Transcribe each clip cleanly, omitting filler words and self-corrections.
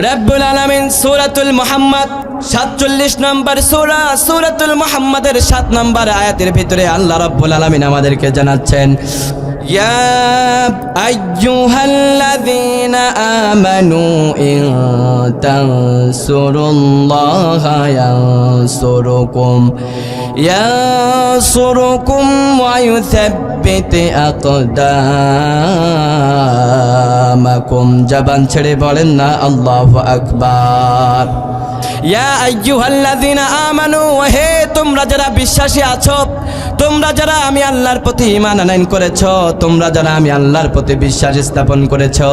রব্বুল আলামিন সূরাতুল মুহাম্মদ 47 নম্বর সূরা সূরাতুল মুহাম্মাদের 7 নম্বর আয়াতের ভিতরে আল্লাহ রব্বুল আলামিন আমাদেরকে জানাচ্ছেন, ইয়া আইয়ুহাল্লাযীনা আমানু ইন তানসুরুল্লাহা ইয়ানসুরকুম ওয়া ইউসাব্বিত আকদামাকুম। জবান ছেড়ে বলেন না আল্লাহু আকবার। ইয়া আইয়ুহাল্লাযীনা আমানু, হে তোমরা যারা বিশ্বাসী আছো, তোমরা যারা আমি আল্লাহর প্রতি ঈমান আনয়ন করেছো, তোমরা যারা আমি আল্লাহর প্রতি বিশ্বাস স্থাপন করেছো,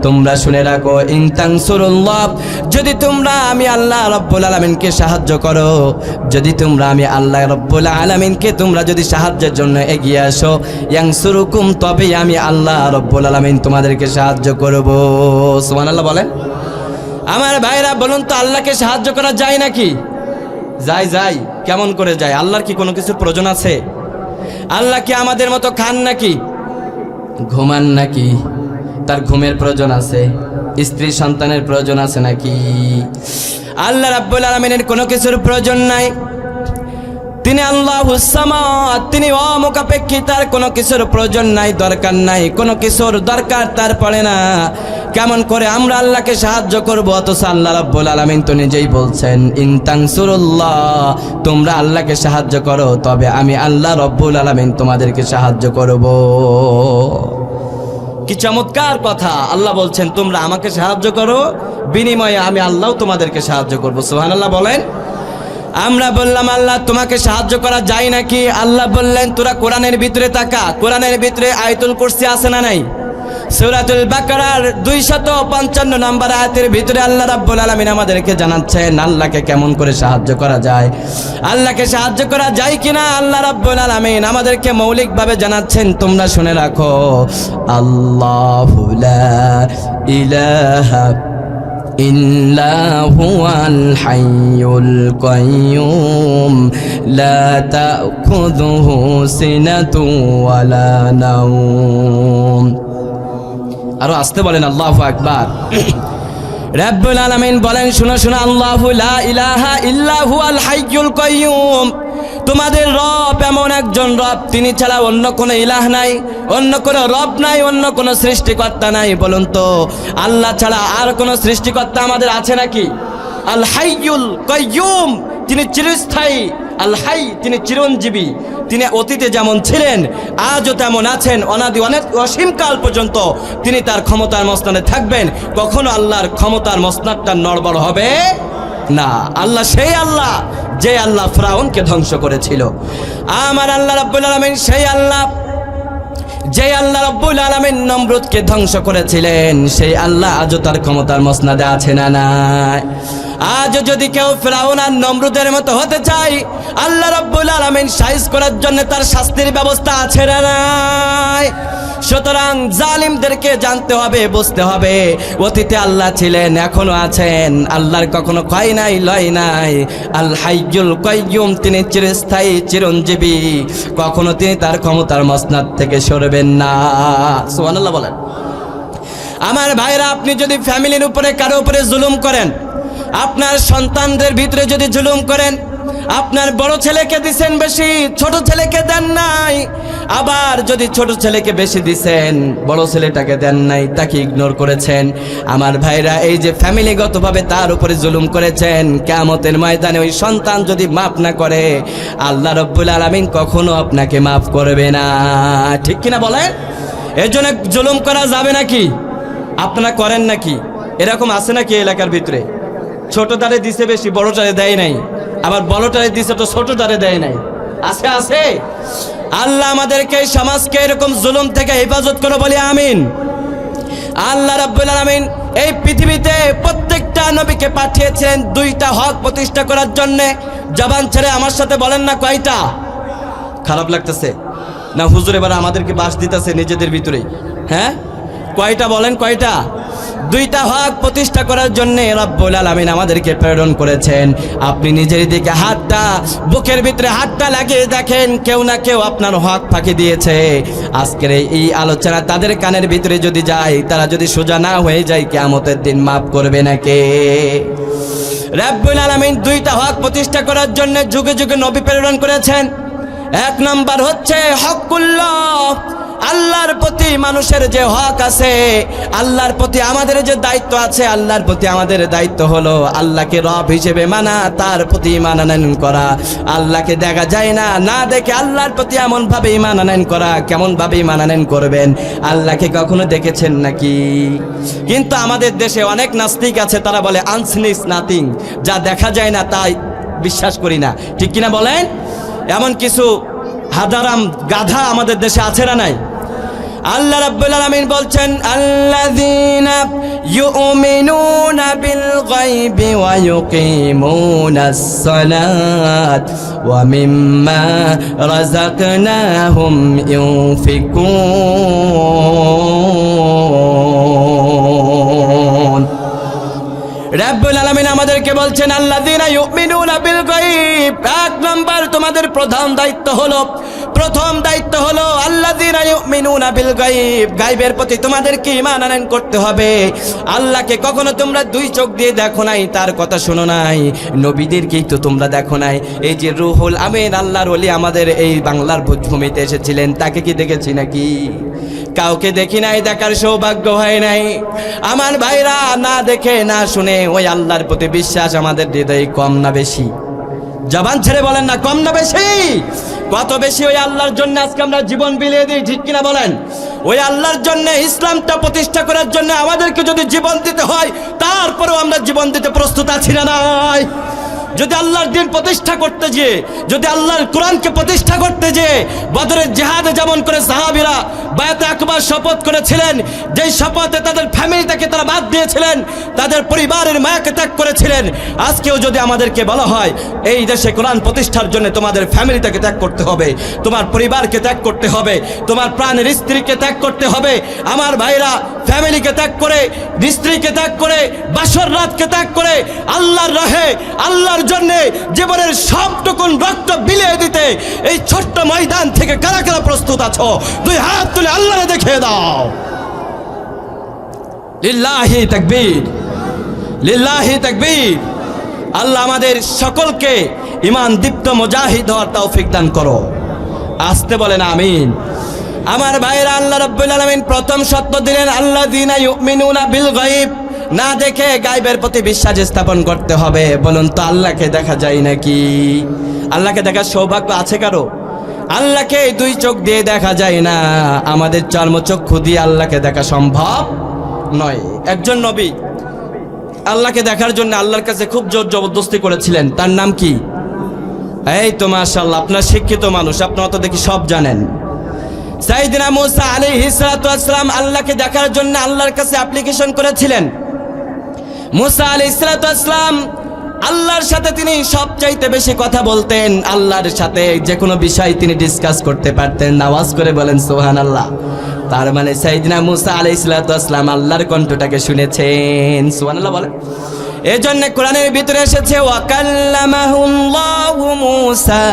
তোমরা শুনে রাখো, ইন তানসুরুল্লাহ, যদি তোমরা আমি আল্লাহ রব্বুল আলামিনকে সাহায্য করো, যদি তোমরা আমি আল্লাহ রব্বুল আলামিনকে তোমরা যদি সাহায্যের জন্য এগিয়ে আসো, ইয়ানসুরকুম, তবে আমি আল্লাহ রব্বুল আলামিন তোমাদেরকে সাহায্য করব। সুবহানাল্লাহ বলেন। আমার ভাইরা বলুন তো, আল্লাহকে সাহায্য করা যায় নাকি? যায়। কেমন করে যায়? আল্লাহর কি কোনো কিছুর প্রয়োজন আছে? আল্লাহ কি আমাদের মতো খান নাকি, ঘুমান নাকি? তার ঘুমের প্রয়োজন আছে? স্ত্রী সন্তানের প্রয়োজন আছে নাকি? আল্লাহ রাব্বুল আলামিনের কোনো কিছুর প্রয়োজন নাই। তিনি আল্লাহুস সামাদ, তিনি অমুখাপেক্ষী, তার কোনো কিছুর প্রয়োজন নাই, দরকার নাই, কোনো কিছুর দরকার তার পড়ে না। কেমন করে আমরা আল্লাহকে সাহায্য করব? অথচ আল্লাহ রাব্বুল আলামিন তো নিজেই বলছেন, ইন তানসুরুল্লাহ, তোমরা আল্লাহকে সাহায্য করো, তবে আমি আল্লাহ রাব্বুল আলামিন তোমাদেরকে সাহায্য করব। কি চমৎকার কথা! আল্লাহ বলছেন তোমরা আমাকে সাহায্য করো, বিনিময়ে আমি আল্লাহ তোমাদেরকে সাহায্য করব। সুবহানাল্লাহ বলেন। আমরা বললাম আল্লাহ তোমাকে সাহায্য করা যায় নাকি? আল্লাহ বললেন তোরা কোরআনের ভিতরে তাকা, কোরআনের ভিতরে আয়াতুল কুরসি আছে না নাই? সূরাতুল বাকারার 255 নম্বর আয়াতের ভিতরে আল্লাহ রাব্বুল আলামিন আমাদেরকে জানাচ্ছেন আল্লাহকে কেমন করে সাহায্য করা যায়, আল্লাহকে সাহায্য করা যায় কিনা আল্লাহ রাব্বুল আলামিন আমাদেরকে মৌলিকভাবে জানাচ্ছেন। তোমরা শুনে রাখো, আল্লাহু লা ইলাহা ইল্লা হুয়াল হাইয়ুল কাইয়্যুম লা তা'খুযুহু সিনাতুন ওয়ালা নাওম। আরো আসতে বলেন আল্লাহু আকবার। রব্বুল আলামিন বলেন, শুনো আল্লাহু লা ইলাহা ইল্লা হুয়াল হাইয়ুল কাইয়্যুম, তোমাদের রব এমন একজন রব, তিনি ছাড়া অন্য কোনো ইলাহ নাই, অন্য কোনো রব নাই, অন্য কোনো সৃষ্টিকর্তা নাই। বলুন তো, আল্লাহ ছাড়া আর কোনো সৃষ্টিকর্তা আমাদের আছে নাকি? আল হাইয়ুল কাইয়্যুম, তিনি চিরস্থায়ী। আল হাই, তিনি চিরঞ্জীবী। তিনি অতীতে যেমন ছিলেন আজও তেমন আছেন, অনাদি অনেক অসীমকাল পর্যন্ত তিনি তার ক্ষমতার মসনদে থাকবেন। কখনো আল্লাহর ক্ষমতার মসনদটা নড়বড় হবে না। আল্লাহ সেই আল্লাহ যে আল্লাহ ফিরআউনকে ধ্বংস করেছিল। আমার আল্লাহ রাব্বুল আলামিন সেই আল্লাহ যে আল্লাহ রাব্বুল আলামিন নমরুদকে ধ্বংস করেছিলেন, সেই আল্লাহ আজও তার ক্ষমতার মসনদে আছে না নাই? আজ যদি কেউ ফিরআউন আর নমরুদের মতো হতে চায়, আল্লাহ রাব্বুল আলামিন সাইজ করার জন্য তার শাস্তির ব্যবস্থা আছে না নাই? সুতরাং জালিমদেরকে জানতে হবে, বুঝতে হবে, অতীতে আল্লাহ ছিলেন, এখনো আছেন। আল্লাহর কখনো ক্ষয় নাই, লয় নাই। আল হাইয়ুল কাইয়্যুম, তিনি চিরস্থায়ী, চিরঞ্জীবী, কখনো তিনি তার ক্ষমতার মসনদ থেকে সরবেন না। সুবহানাল্লাহ বলেন। আমার ভাইরা, আপনি যদি ফ্যামিলির উপরে কারো উপরে জুলুম করেন, আপনার সন্তানদের ভিতরে যদি জুলুম করেন, আপনার বড় ছেলেকে দিছেন বেশি, ছোট ছেলেকে দেন নাই, আবার যদি ছোট ছেলেকে বেশি দিছেন, বড় ছেলেটাকে দেন নাই, তাকে ইগনোর করেছেন, আমার ভাইরা, এই যে ফ্যামিলিগতভাবে তার উপরে জুলুম করেছেন, কিয়ামতের ময়দানে ওই সন্তান যদি মাফ না করে, আল্লাহ রাব্বুল আলামিন কখনো আপনাকে মাফ করবে না। ঠিক কিনা বলেন? এর জন্য জুলুম করা যাবে নাকি? আপনারা করেন নাকি? এরকম আছে নাকি এলাকার ভিতরে? ছোটটারে দিছে বেশি, বড়টারে দেয় নাই, আবার বড়টারে দিছে তো ছোটটারে দেয় নাই। আছে। আল্লাহ আমাদেরকে এই সমাজকে এরকম জুলুম থেকে হেফাজত করে বলি আমিন। আল্লাহ রাব্বুল আলামিন এই পৃথিবীতে প্রত্যেকটা নবীকে পাঠিয়েছেন দুইটা হক প্রতিষ্ঠা করার জন্য। জবান ছেড়ে আমার সাথে বলেন না কয়টা? খারাপ লাগতেছে না হুজুর? এবার আমাদেরকে বাস দিতেছে নিজেদের ভিতরেই। হ্যাঁ, কয়টা বলেন? কয়টা? দুইটা হক প্রতিষ্ঠা করার জন্য রব্বুল আলামিন আমাদেরকে প্রেরণ করেছেন। আপনি নিজের দিকে হাতটা, বুকের ভিতরে হাতটা লাগিয়ে দেখেন, কেউ না কেউ আপনার হক ফাঁকি দিয়েছে। আজকের এই আলোচনা তাদের কানের ভিতরে যদি যায়, তারা যদি সোজা না হয়ে যায়, কিয়ামতের দিন মাফ করবে না কে? রব্বুল আলামিন দুইটা হক প্রতিষ্ঠা করার জন্য যুগে যুগে নবী প্রেরণ করেছেন। এক নাম্বার হচ্ছে হকুল্লাহ, আল্লাহর প্রতি মানুষের যে হক আছে, আল্লাহর প্রতি আমাদের যে দায়িত্ব আছে, আল্লাহর প্রতি আমাদের দায়িত্ব হলো আল্লাহকে রব হিসেবে মানা, তার প্রতি ঈমান আনয়ন করা। আল্লাহকে দেখা যায় না, না দেখে আল্লাহর প্রতি এমনভাবে ঈমান আনয়ন করা। কেমনভাবে ঈমান আনয়ন করবেন? আল্লাহকে কখনো দেখেছেন নাকি? কিন্তু আমাদের দেশে অনেক নাস্তিক আছে, তারা বলে আনসিন ইজ নাথিং, যা দেখা যায় না তাই বিশ্বাস করি না। ঠিক কিনা বলেন? এমন কিছু হাজারাম গাধা আমাদের দেশে আছে না নাই? আল্লাহ রাব্বুল আলামিন বলছেন, আল্লাযীনা ইউমিনুনা বিল গায়বি ওয়া ইউকিমুনাস সালাত ওয়া মিম্মা রাযাকনাহুম ইউনফিকুন। রব্বুল আলামিন আমাদেরকে বলছেন, আল্লাযীনা ইউমিনুনা বিল গায়ব। এক নাম্বার তোমাদের প্রথম দায়িত্ব হলো আল্লাযীনা ইউমিনুনা বিল গায়ব, গায়বের প্রতি তোমাদেরকে ঈমান আনয়ন করতে হবে। আল্লাহকে কখনো তোমরা দুই চোখ দিয়ে দেখো নাই, তার কথা শোনো নাই, নবীদেরকেই তো তোমরা দেখো নাই। এই যে রুহুল আমিন আল্লাহর ওলি আমাদের এই বাংলার ভূমিতে এসেছিলেন, তাকে কি দেখেছি নাকি? কাউকে দেখি নাই, দেখার সৌভাগ্য হয় নাই। আমার ভাইরা, না দেখে না শুনে ওই আল্লাহর প্রতি বিশ্বাস আমাদের হৃদয়ে কম না বেশি? জবান ছেড়ে বলেন না, কম না বেশি? কত বেশি! ওই আল্লাহর জন্য আজকে আমরা জীবন বিলিয়ে দিই, ঠিক কিনা বলেন? ওই আল্লাহর জন্য, ইসলামটা প্রতিষ্ঠা করার জন্য আমাদেরকে যদি জীবন দিতে হয়, তারপরেও আমরা জীবন দিতে প্রস্তুত আছি না নাই? যদি আল্লাহর দিন প্রতিষ্ঠা করতে যেয়ে, যদি আল্লাহর কোরআনকে প্রতিষ্ঠা করতে যেয়ে বদরের জিহাদে যেমন করে সাহাবীরা বায়াতে আকবার শপথ করেছিলেন, যেই শপথে তাদের ফ্যামিলিটাকে তারা বাদ দিয়েছিলেন, তাদের পরিবারের মায়াকে ত্যাগ করেছিলেন, আজকেও যদি আমাদেরকে বলা হয় এই দেশে কোরআন প্রতিষ্ঠার জন্য তোমাদের ফ্যামিলিটাকে ত্যাগ করতে হবে, তোমার পরিবারকে ত্যাগ করতে হবে, তোমার প্রাণের স্ত্রীকে ত্যাগ করতে হবে, আমার ভাইরা ফ্যামিলিকে ত্যাগ করে, স্ত্রীকে ত্যাগ করে, বাসর রাতকে ত্যাগ করে আল্লাহর রাহে, আল্লাহর জন্য জীবনের সবটুকুন রক্ত বিলিয়ে দিতে এই ছোট্ট ময়দান থেকে কারা কারা প্রস্তুত আছো? দুই হাত তুলে আল্লাহরে দেখিয়ে দাও। লিল্লাহি তাকবীর, লিল্লাহি তাকবীর। আল্লাহ আমাদের সকলকে ঈমান দীপ্ত মুজাহিদ হওয়ার তৌফিক দান করো। আসতে বলেন আমিন। আমার ভাইরা, আল্লাহ রাব্বুল আলামিন প্রথম সত্য দিলেন, আল্লাযীনা ইউমিনুনা বিল গায়ব, না দেখে গায়বের প্রতি বিশ্বাস স্থাপন করতে হবে। বলুন তো, আল্লাহকে দেখা যায় নাকি? আল্লাহকে দেখার সৌভাগ্য আছে কারো? আল্লাহকে দুই চোখ দিয়ে দেখা যায় না, আমাদের চর্মচক্ষু দিয়ে আল্লাহকে দেখা সম্ভব নয়। একজন নবী আল্লাহকে দেখার জন্য আল্লাহর কাছে খুব জোর জবরদস্তি করেছিলেন। তার নাম কি? এই তো মাশাআল্লাহ, আপনার শিক্ষিত মানুষ, আপনারা তো দেখি সব জানেন। সাইয়েদনা মুসা আলাইহিস সালাতু ওয়াস সালাম আল্লাহকে দেখার জন্য আল্লাহর কাছে অ্যাপ্লিকেশন করেছিলেন। মুসা আলাইহিস সালাতু ওয়াস সালাম আল্লাহর সাথে তিনি সবচাইতে বেশি কথা বলতেন, আল্লাহর সাথে যে কোনো বিষয় তিনি ডিসকাস করতে পারতেন। আওয়াজ করে বলেন সুবহানাল্লাহ। তার মানে সাইয়েদনা মুসা আলাইহিস সালাতু ওয়াস সালাম আল্লাহর কণ্ঠটাকে শুনেছেন। সুবহানাল্লাহ বলেন। এজন্য কোরআনের ভিতরে এসেছে, ওয়া কাল্লামাহুল্লাহু মুসা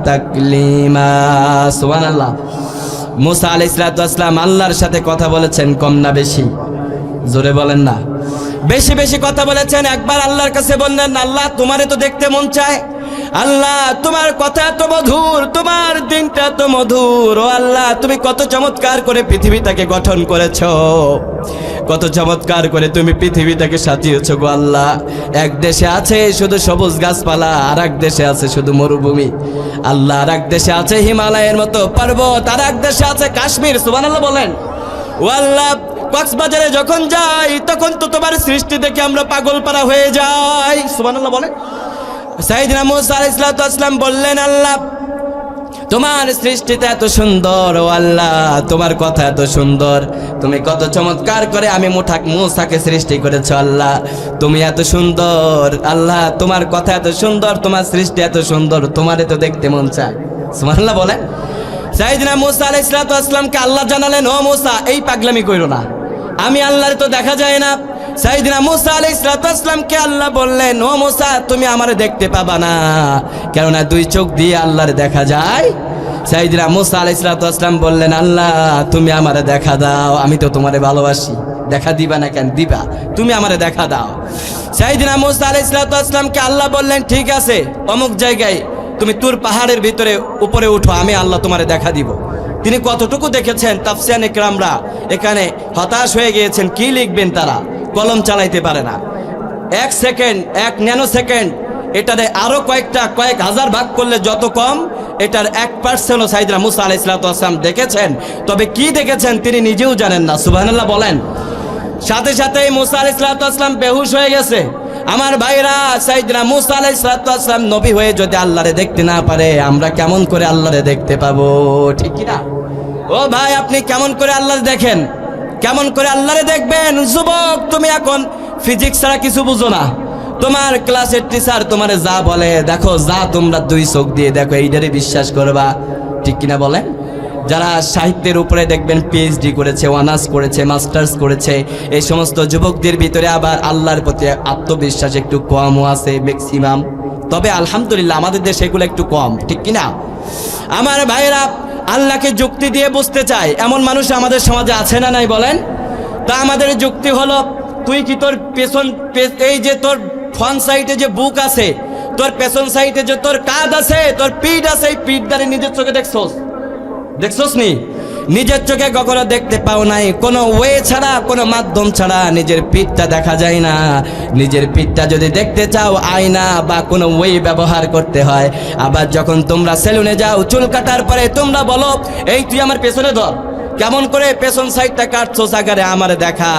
তাকলিমা। সুবহানাল্লাহ। মুসা আলাইহিস সালাতু ওয়াস সালাম আল্লাহর সাথে কথা বলেছেন, কম না বেশি? জোরে বলেন না। বেশি বেশি কথা বলেছেন। একবার আল্লাহর কাছে বললেন, আল্লাহ তোমারে তো দেখতে মন চায়, আল্লাহ তোমার কথা তো মধুর, তোমার দিনটা তো মধুর। ও আল্লাহ, তুমি কত চমৎকার করে পৃথিবীটাকে গঠন করেছো, কত চমৎকার করে তুমি পৃথিবীটাকে সাজিয়েছো গো আল্লাহ। এক দেশে আছে শুধু সবুজ গাছপালা, আর এক দেশে আছে শুধু মরুভূমি আল্লাহ, আর এক দেশে আছে হিমালয়ের মতো পর্বত, আর এক দেশে আছে কাশ্মীর। সুবহানাল্লাহ বলেন। ও আল্লাহ, কক্সবাজারে যখন যাই তখন তো তোমার সৃষ্টি দেখে আমরা পাগল পারা হয়ে যাই। সুবহানাল্লাহ বলেন। সাইয়েদনা মুসা আলাইহিস সালাতু ওয়াস সালাম বললেন, আল্লাহ তোমার সৃষ্টিটা এত সুন্দর, ও আল্লাহ তোমার কথা এত সুন্দর, তুমি কত চমৎকার করে আমি মুসাকে সৃষ্টি করেছো আল্লাহ, তুমি এত সুন্দর আল্লাহ, তোমার কথা এত সুন্দর, তোমার সৃষ্টি এত সুন্দর, তোমারে তো দেখতে মন চায়। সুবহানাল্লাহ বলেন। সাইয়েদনা মুসা আলাইহিস সালাতু ওয়াস সালামকে আল্লাহ জানালেন, ও মুসা এই পাগলামি কইরো না, আমি আল্লাহর তো দেখা যায় না। সাইয়েদনা মুসা আলাইহিস সালামকে আল্লাহ বললেন, ও মুসা তুমি আমারে দেখতে পাবা না, কেননা দুই চোখ দিয়ে আল্লাহর দেখা যায়। সাইয়েদনা মুসা আলাইহিস সালাম বললেন, আল্লাহ তুমি আমারে দেখা দাও, আমি তো তোমারে ভালোবাসি, দেখা দিবা না কেন, দিবা, তুমি আমারে দেখা দাও। সাইয়েদনা মুসা আলাইহিস সালামকে আল্লাহ বললেন, ঠিক আছে অমুক জায়গায় তুমি তুর পাহাড়ের ভিতরে উপরে উঠো, আমি আল্লাহ তোমারে দেখা দিব। তিনি কতটুকু দেখেছেন তাফসীরে ইকরামরা এখানে হতাশ হয়ে গিয়েছেন, কি লিখবেন তারা, কলম চালাইতে পারে না। 1 সেকেন্ড, 1 ন্যানো সেকেন্ড, এটারে আরো কয়েক হাজার ভাগ করলে যত কম, এটার 1% সাইয়েদনা মুসা আলাইহিস সালাম দেখেছেন। তবে কি দেখেছেন তিনি নিজেও জানেন না। সুবহানাল্লাহ বলেন। সাথে সাথে মুসা আলাইহিস সালাম বেহুশ হয়ে গেছে। আমার ভাইরা, সাইয়েদনা মুসা আলাইহিস সালাম নবী হয়ে যদি আল্লাহরে দেখতে না পারে, আমরা কেমন করে আল্লাহরে দেখতে পাবো, ঠিক কি না? ও ভাই, আপনি কেমন করে আল্লাহরে দেখেন, কেমন করে আল্লাহরে দেখবেন? যুবক, তুমি এখন ফিজিক্স ছাড়া কিছু বুঝো না। তোমার ক্লাসের টিচার তোমারে যা বলে দেখো, যা তোমরা দুই চোখ দিয়ে দেখো, এইটারে বিশ্বাস করবা, ঠিক কিনা বলেন? যারা সাহিত্যের উপরে দেখবেন পিএইচডি করেছে, অনার্স করেছে, মাস্টার্স করেছে, এই সমস্ত যুবকদের ভিতরে আবার আল্লাহর প্রতি আত্মবিশ্বাস একটু কমও আছে ম্যাক্সিমাম। তবে আলহামদুলিল্লাহ আমাদের দেশে এগুলো একটু কম, ঠিক কিনা? আমার ভাইরা, আল্লাহকে যুক্তি দিয়ে বুঝতে চায় এমন মানুষ আমাদের সমাজে আছে না নাই বলেন? তা আমাদের যুক্তি হলো, তুই কি তোর পেছন, এই যে তোর ফ্রন্ট সাইডে যে বুক আছে, তোর পেছন সাইডে যে তোর কাঁধ আছে, তোর পিঠ আছে, এই পিঠ দ্বারা নিজের চোখে দেখছোস নি? নিজের চোখে কখনো দেখতে পাও নাই? কোনো ওয়ে ছাড়া, কোনো মাধ্যম ছাড়া নিজের পিঠটা দেখা যায় না। নিজের পিঠটা যদি দেখতে চাও, আয়না বা কোনো ওয়ে ব্যবহার করতে হয়। আবার যখন তোমরা সেলুনে যাও চুল কাটার পরে তোমরা বলো, এই তুই আমার পেছনে ধর, কেমন করে পেছন সাইডটা কাটছো আকারে আমারে দেখা।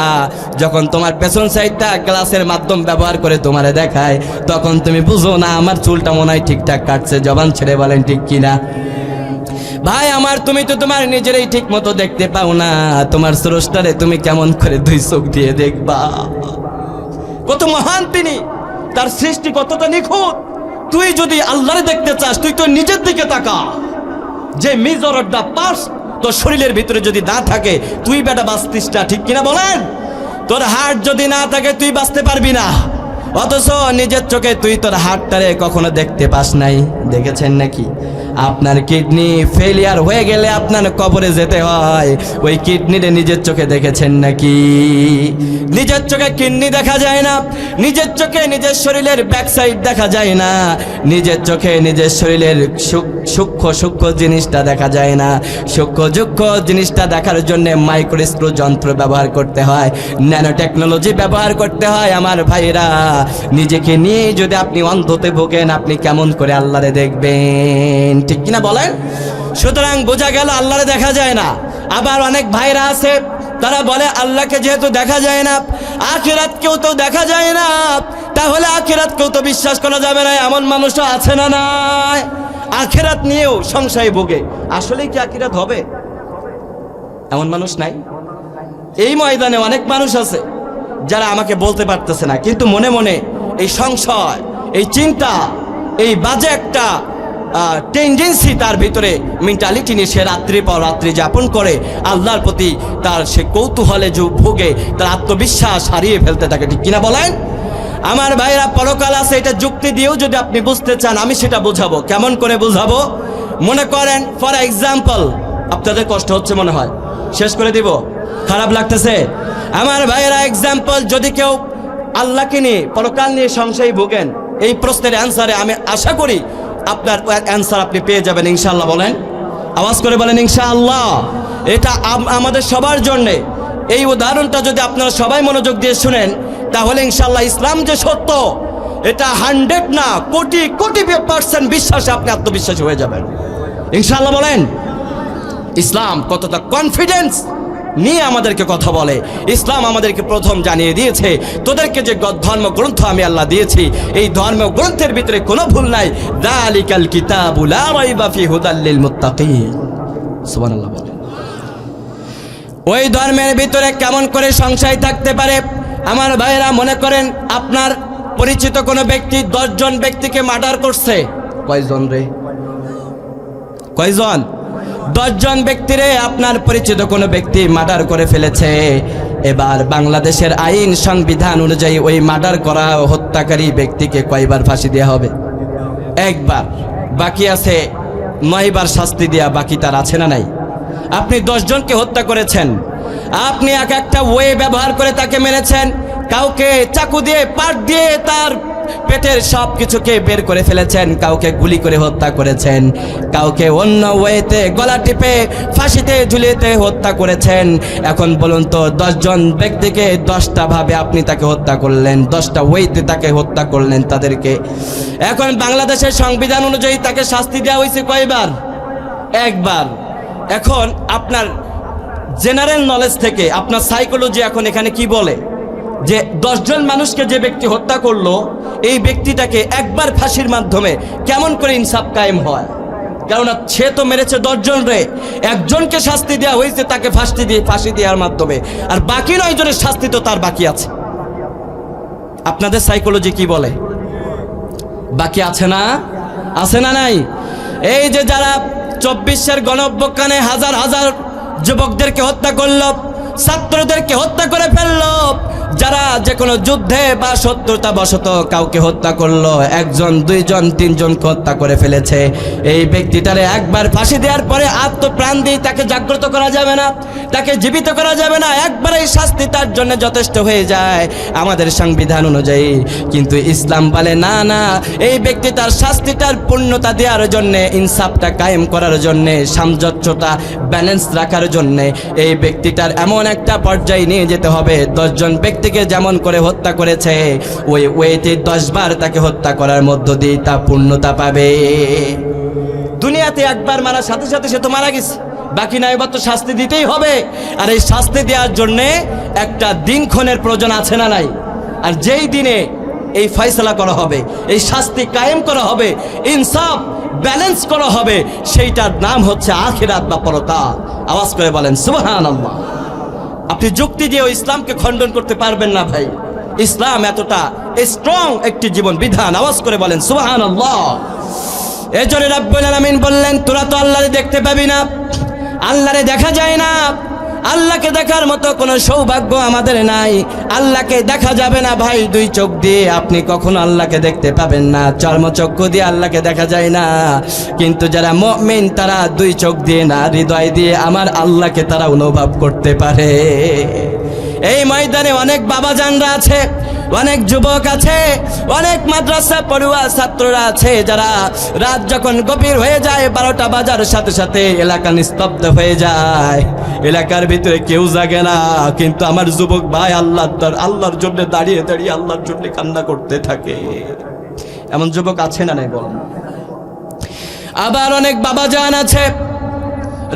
যখন তোমার পেছন সাইডটা গ্লাসের মাধ্যম ব্যবহার করে তোমারে দেখায়, তখন তুমি বুঝো না আমার চুলটা মনে হয় ঠিকঠাক কাটছে। জবান ছেড়ে বলেন ঠিক কিনা? ভাই আমার, তুমি তো তোমার নিজেরই ঠিক মতো দেখতে পাও না, তোমার স্রষ্টারে তুমি কেমন করে দুই চোখ দিয়ে দেখবা? কত মহান তিনি, তার সৃষ্টি কতটা নিখুঁত। তুই যদি আল্লাহরে দেখতে চাস, তুই তো নিজের দিকে তাকা। যে মেজর অফ দ্য পার্টস তোর শরীরের ভিতরে যদি না থাকে, তুই বেটা বাঁচতিস না, ঠিক কিনা বলেন? তোর হার্ট যদি না থাকে তুই বাঁচতে পারবি না। অথচ নিজের চোখে তুই তোর হার্টটারে কখনো দেখতে পাস নাই। দেখেছেন নাকি? আপনার কিডনি ফেলিয়ার হয়ে গেলে আপনার কবরে যেতে হয়, ওই কিডনিরে নিজের চোখে দেখেছেন নাকি? নিজের চোখে কিডনি দেখা যায় না, নিজের চোখে নিজের শরীরের ব্যাক সাইড দেখা যায় না, নিজের চোখে নিজের শরীরের সূক্ষ্ম জিনিসটা দেখা যায় না। সূক্ষ্ম জিনিসটা দেখার জন্য মাইক্রোস্কোপ যন্ত্র ব্যবহার করতে হয়, ন্যানো টেকনোলজি ব্যবহার করতে হয়। আমার ভাইরা, নিজেকে নিয়ে যদি আপনি অন্ধতে ভোগেন, আপনি কেমন করে আল্লাহরে দেখবেন, ঠিক কিনা বলেন? সুতরাং বোঝা গেল আল্লাহরে দেখা যায় না। আবার অনেক ভাইরা আছে, তারা বলে আল্লাহকে যেহেতু দেখা যায় না, আখিরাতকেও তো দেখা যায় না, তাহলে আখিরাতকেও তো বিশ্বাস করা যাবে না। এমন মানুষও আছে না নাই? আখিরাত নিয়েও সংশয় ভোগে, আসলে কি আখিরাত হবে? এমন মানুষ নাই? এই ময়দানে অনেক মানুষ আছে যারা আমাকে বলতে পারতেছে না, কিন্তু মনে মনে এই সংশয়, এই চিন্তা, এই বাজে একটা টেন্ডেন্সি তার ভিতরে, মেন্টালিটি নিয়ে সে রাত্রি পর রাত্রি যাপন করে, আল্লাহর প্রতি তার সে কৌতূহলে ভোগে, তার আত্মবিশ্বাস হারিয়ে ফেলতে থাকে, ঠিক কিনা বলেন? আমার ভাইরা, পরকাল আছে, এটা যুক্তি দিয়েও যদি আপনি বুঝতে চান, আমি সেটা বোঝাবো। কেমন করে বোঝাবো? মনে করেন ফর এক্সাম্পল, আপনাদের কষ্ট হচ্ছে মনে হয়, শেষ করে দিব, খারাপ লাগতেছে? আমার ভাইয়েরা, এক্সাম্পল, যদি কেউ আল্লাহকে নিয়ে, পরকাল নিয়ে সংশয় ভোগেন, এই প্রশ্নের অ্যান্সারে আমি আশা করি আপনার অ্যান্সার আপনি পেয়ে যাবেন ইনশাআল্লাহ। বলেন, আওয়াজ করে বলেন ইনশাআল্লাহ। এটা আমাদের সবার জন্যে। এই উদাহরণটা যদি আপনারা সবাই মনোযোগ দিয়ে শুনেন, তাহলে ইনশাআল্লাহ ইসলাম যে সত্য, এটা 100 না, কোটি % বিশ্বাসে আপনি আত্মবিশ্বাসী হয়ে যাবেন ইনশাআল্লাহ। বলেন, ইসলাম কতটা কনফিডেন্স নিয়ে আমাদেরকে কথা বলে। ইসলাম আমাদেরকে প্রথম জানিয়ে দিয়েছে, তোদেরকে যে ধর্মগ্রন্থ আমি আল্লাহ দিয়েছি, এই ধর্মগ্রন্থের ভিতরে কোনো ভুল নাই। যালিকাল কিতাবু লা রাইবা ফি হুদাল লিল মুত্তাকিন। সুবহানাল্লাহ বলেন। ওই ধর্মের ভিতরে কেমন করে সংশয় থাকতে পারে? আমার ভাইয়েরা, মনে করেন আপনার পরিচিত কোনো ব্যক্তি 10 জন ব্যক্তিকে মার্ডার করছে। কয়জন রে? কয়জন? 10 জন ব্যক্তিরে আপনার পরিচিত কোনো ব্যক্তি মার্ডার করে ফেলেছে। এবার বাংলাদেশের আইন সংবিধান অনুযায়ী ওই মার্ডার করা হত্যাকারী ব্যক্তিকে কয়বার ফাঁসি দেওয়া হবে? একবার। বাকি আছে 9 বার শাস্তি দেওয়া বাকি তার আছে না নাই? আপনি 10 জনকে হত্যা করেছেন, আপনি এক একটা ওয়ে ব্যবহার করে তাকে মেরেছেন, কাউকে চাকু দিয়ে পাট দিয়ে তার পেটের সব কিছুকে বের করে ফেলেছেন, কাউকে গুলি করে হত্যা করেছেন, কাউকে অন্য ওয়েতে গলা টিপে ফাঁসিতে ঝুলিয়ে হত্যা করেছেন। এখন বলুন তো 10 জন ব্যক্তিকে 10টা ভাবে আপনি তাকে হত্যা করলেন, 10টা ওয়েতে তাকে হত্যা করলেন তাদেরকে। এখন বাংলাদেশের সংবিধান অনুযায়ী তাকে শাস্তি দেওয়া হয়েছে কয়বার? একবার। এখন আপনার জেনারেল নলেজ থেকে আপনার সাইকোলজি এখন এখানে কি বলে যে 10 জন মানুষকে যে ব্যক্তি হত্যা করলো এই ব্যক্তিটাকে একবার ফাঁসির মাধ্যমে কেমন করে ইনসাফ কায়েম হয়? কেননা সে তো মেরেছে 10 জন রে, একজনকে শাস্তি দেওয়া হয়েছে তাকে ফাঁসি দেওয়ার মাধ্যমে, আর বাকি 9 জনের শাস্তি তো তার বাকি আছে। আপনাদের সাইকোলজি কি বলে? বাকি আছে না? আছে না নাই? এই যে যারা 24-এর গণঅভ্যুত্থানে হাজার হাজার যুবকদেরকে হত্যা করলো, ছাত্রদেরকে হত্যা করে ফেললো, যারা যে কোনো যুদ্ধে বা শত্রুতা বশত কাউকে হত্যা করলো, 1 জন 2 জন 3 জনকে হত্যা করে ফেলেছে, এই ব্যক্তিটারে একবার ফাঁসি দেওয়ার পরে আত্মপ্রাণ দিয়ে তাকে জাগ্রত করা যাবে না, তাকে জীবিত করা যাবে না, একবার এই শাস্তি তার জন্য যথেষ্ট হয়ে যায় আমাদের সংবিধান অনুযায়ী। কিন্তু ইসলাম বলে না না, এই ব্যক্তি তার শাস্তিটার পূর্ণতা দেওয়ার জন্য, ইনসাফটা কায়েম করার জন্য, সামঞ্জস্যতা ব্যালেন্স রাখার জন্য এই ব্যক্তিটার এমন একটা পর্যায়ে নিয়ে যেতে হবে 10 জন ব্যক্তিকে যেমন করে হত্যা করেছে ওই ওয়েতে 10 বার তাকে হত্যা করার মধ্য দিয়ে তা পূর্ণতা পাবে। দুনিয়াতে একবার মারার সাথে সাথে সে তো মারা গেছে, বাকি 9 বার তো শাস্তি দিতেই হবে। আর এই শাস্তি দেওয়ার জন্য একটা দিনক্ষণের প্রয়োজন আছে না নাই? আর যেই দিনে এই ফয়সালা করা হবে, এই শাস্তি কায়েম করা হবে, ইনসাফ ব্যালেন্স করা হবে, সেইটার নাম হচ্ছে আখিরাত বা পরকাল। আওয়াজ করে বলেন সুবহানাল্লাহ। আপনি যুক্তি দিয়ে ইসলামকে খণ্ডন করতে পারবেন না ভাই। ইসলাম এতটা স্ট্রং একটি জীবন বিধান। আওয়াজ করে বলেন সুবহানাল্লাহ। এজন্য রব্বুল আলামিন বললেন, তোরা তো আল্লাহরে দেখতে পাবি না, আল্লাহরে দেখা যায় না, আল্লাহকে দেখার মতো কোনো সৌভাগ্য আমাদের নাই। আল্লাহকে দেখা যাবে না ভাই 2 চোখ দিয়ে, আপনি কখনো আল্লাহকে দেখতে পাবেন না, চর্মচক্ষু দিয়ে আল্লাহকে দেখা যায় না। কিন্তু যারা মুমিন তারা 2 চোখ দিয়ে না, হৃদয় দিয়ে আমার আল্লাহকে তারা অনুভব করতে পারে। এই ময়দানে অনেক বাবাজানরা আছে, অনেক যুবক আছে, অনেক মাদ্রাসা পড়ুয়া ছাত্ররা আছে, যারা রাত যখন গভীর হয়ে যায় 12টা বাজার সাথে সাথে এলাকা নিস্তব্ধ হয়ে যায়, এলাকার ভিতরে কেউ জাগে না, কিন্তু আমার যুবক ভাই আল্লাহর জন্য দাঁড়িয়ে দাঁড়িয়ে আল্লাহর জন্য কান্না করতে থাকে। এমন যুবক আছে না নাই বলেন? আবার অনেক বাবাজান আছে,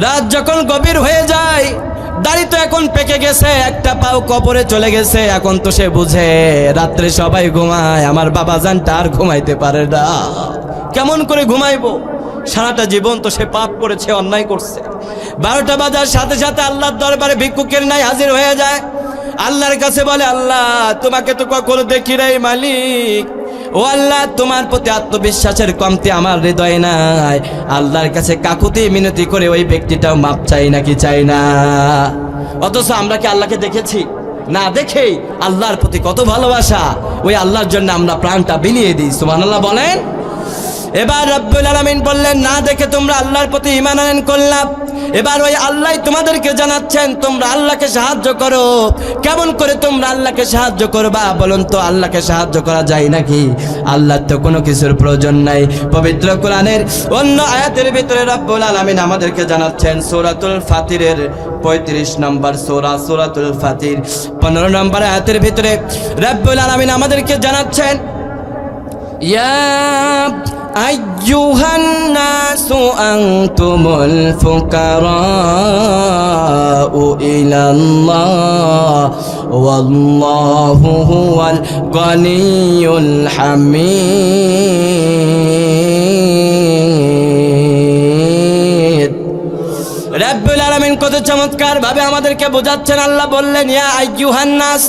রাত যখন গভীর হয়ে যায়, দাড়ি তো এখন পেকে গেছে, একটা পাও কবরে চলে গেছে, এখন তো সে বুঝে রাত্রে সবাই ঘুমায়, আমার বাবাজানটা আর ঘুমাইতে পারে না, কেমন করে ঘুমাইবো? সারাটা জীবন তো সে পাপ করেছে, অন্যায় করছে। 12টা বাজার সাথে সাথে আল্লাহর দরবারে ভিক্ষুকের নাই হাজির হয়ে যায়, আল্লাহর কাছে বলে, আল্লাহ তোমাকে তো কখনো দেখি নাই মালিক, ও আল্লাহ তোমার প্রতি আত্মবিশ্বাসের কমতি আমার হৃদয়ে নাই। আল্লাহর কাছে কাকুতি মিনতি করে ওই ব্যক্তিটাও মাপ চাই নাকি চাই না? অথচ আমরা কি আল্লাহকে দেখেছি? না দেখেই আল্লাহর প্রতি কত ভালোবাসা, ওই আল্লাহর জন্য আমরা প্রাণটা বিলিয়ে দিই। সুবহানাল্লাহ বলেন। এবার রব্বুল আলামিন বললেন, না দেখে তোমরা আল্লাহর প্রতি ঈমান আনয়ন করলাম, এবার ওই আল্লাহ তোমাদেরকে জানাচ্ছেন তোমরা আল্লাহকে সাহায্য করো। কেমন করে তোমরা আল্লাহকে সাহায্য করবা বলুন তো? আল্লাহকে সাহায্য করা যায় নাকি? আল্লাহর তো কোনো কিছুর প্রয়োজন নাই। পবিত্র কোরআনের অন্য আয়াতের ভিতরে রব্বুল আলামিন আমাদেরকে জানাচ্ছেন, সূরাতুল ফাতিরের 35 নম্বর সূরা, সূরাতুল ফাতির 15 নম্বর আয়াতের ভিতরে রব্বুল আলামিন আমাদেরকে জানাচ্ছেন, ইয়া أيها الناس أنتم الفقراء إلى الله والله هو الغني الحميد। রব্বুল আলামিন কত চমৎকার ভাবে আমাদেরকে বোঝাচ্ছেন। আল্লাহ বললেন, ইয়া আইয়ুহান নাস,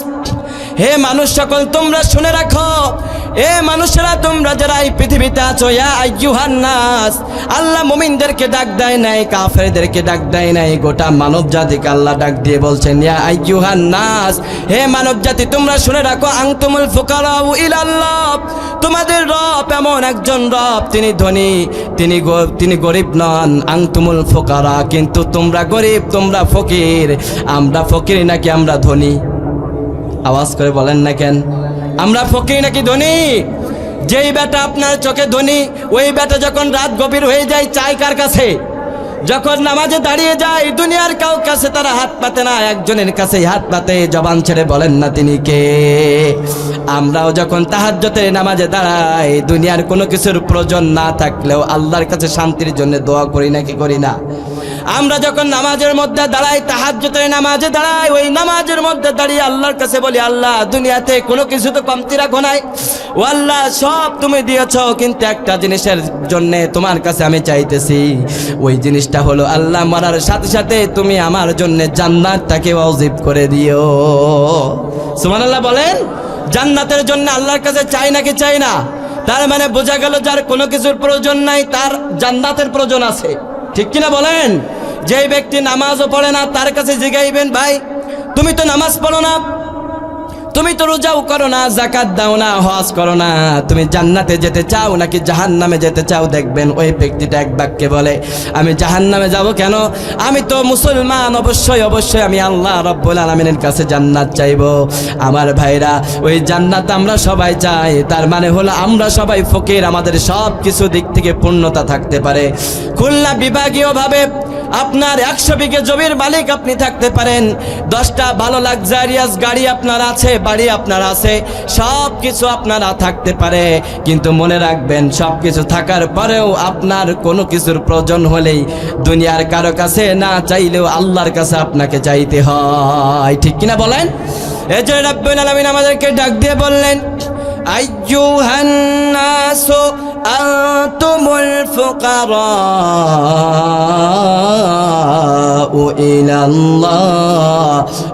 হে মানুষ সকল তোমরা শুনে রাখো, এ মানুষেরা তোমরা যারা এই পৃথিবীতে আছো, ইয়া আইয়ুহান নাস, আল্লাহ মুমিনদেরকে ডাক দেয় নাই, কাফেরদেরকে ডাক দেয় নাই, গোটা মানব জাতিকে আল্লাহ ডাক দিয়ে বলছেন ইয়া আইয়ুহান নাস, হে মানব জাতি তোমরা শুনে রাখো, আনতুমুল ফুকারাউ ইলাল্লাহ, তোমাদের রব এমন একজন রব, তিনি ধনী, তিনি গরিব নন। আনতুমুল ফুকারা, কিন্তু তোমরা গরিব, তোমরা ফকির। আমরা ফকির নাকি আমরা ধনী? আওয়াজ করে বলেন না কেন? আমরা ফকির নাকি ধনী? যেই বেটা আপনার চোখে ধনী, ওই বেটা যখন রাত গভীর হয়ে যায় চাই কার কাছে? যখন নামাজে দাঁড়িয়ে যায় দুনিয়ার কাউ কাছে তারা হাত পাতে না, একজনের কাছেই হাত পাতে। জবান ছেড়ে বলেন না তিনি কে? আমরাও যখন তাহাজ্জুদের নামাজে দাঁড়াই, দুনিয়ার কোনো কিছুর প্রয়োজন না থাকলেও আল্লাহর কাছে শান্তির জন্য দোয়া করি নাকি করি না? আমরা যখন নামাজের মধ্যে দাঁড়াই, তাহাজ্জুদের নামাজে দাঁড়াই, ওই নামাজের মধ্যে দাঁড়িয়ে আল্লাহর কাছে বলি, আল্লাহ দুনিয়াতে কোনো কিছু তো কমতি রাখো নাই, ও আল্লাহ সব তুমি দিয়েছো, কিন্তু একটা জিনিসের জন্য তোমার কাছে আমি চাইতেছি, ওই জিনিসটা হলো আল্লাহ মরার সাথে সাথে তুমি আমার জন্য জান্নাতটাকে ওয়াজিব করে দিও। সুবহানাল্লাহ বলেন। জান্নাতের জন্য আল্লাহর কাছে চাই নাকি চাই না? তার মানে বোঝা গেল যার কোনো কিছুর প্রয়োজন নাই তার জান্নাতের প্রয়োজন আছে, ঠিক কিনা বলেন? যেই ব্যক্তি নামাজও পড়ে না তার কাছে জিগাইবেন, ভাই তুমি তো নামাজ পড়ো না, তুমি তো রোজাও করো না, যাকাত দাও না, হজ করো না, তুমি জান্নাতে যেতে চাও নাকি জাহান্নামে যেতে চাও? দেখবেন ওই ব্যক্তিটা এক বাক্যে বলে, আমি জাহান্নামে যাব কেন? আমি তো মুসলমান, অবশ্যই অবশ্যই আমি আল্লাহ রাব্বুল আলামিনের কাছে জান্নাত চাইবো। আমার ভাইরা, ওই জান্নাত আমরা সবাই চাই, তার মানে হলো আমরা সবাই ফকির, আমাদের সব কিছু দিক থেকে পূর্ণতা থাকতে পারে। খুলনা বিভাগীয়ভাবে আপনার 100 বিঘে জমির মালিক আপনি থাকতে পারেন, 10টা ভালো লাক্সারিয়াস গাড়ি আপনার আছে, বাড়ি আপনার আছে, সব কিছু আপনারা থাকতে পারে, কিন্তু মনে রাখবেন সব কিছু থাকার পরেও আপনার কোনো কিছুর প্রয়োজন হলেই দুনিয়ার কারো কাছে না চাইলেও আল্লাহর কাছে আপনাকে চাইতে হয়, ঠিক কিনা বলেন? এই যে রাব্বুল আলামিন আমাদেরকে ডাক দিয়ে বললেন, আইয়ুহান নাসু আনতুমুল ফুকারাউ ইলাল্লাহ,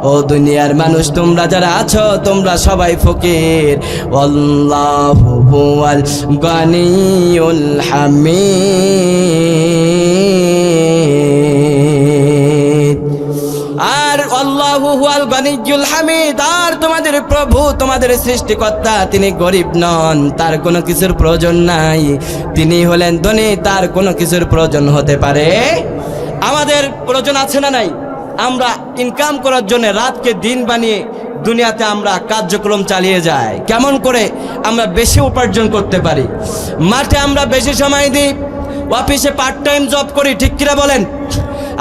ও দুনিয়ার মানুষ তোমরা যারা আছো তোমরা সবাই ফকির। আল্লাহু হুয়াল গানিয়ুল হামিদ, আর আল্লাহু হুয়াল গানিয়ুল হামিদ, আর তোমাদের প্রভু তোমাদের সৃষ্টিকর্তা তিনি গরিব নন, তার কোনো কিছুর প্রয়োজন নাই, তিনি হলেন ধনী, তার কোনো কিছুর প্রয়োজন হতে পারে। আমাদের প্রয়োজন আছে না নাই? আমরা ইনকাম করার জন্য রাতকে দিন বানিয়ে দুনিয়াতে আমরা কার্যক্রম চালিয়ে যাই, কেমন করে আমরা বেশি উপার্জন করতে পারি। মাঠে আমরা বেশি সময় দিই, অফিসে পার্ট টাইম জব করি, ঠিক কিনা বলেন?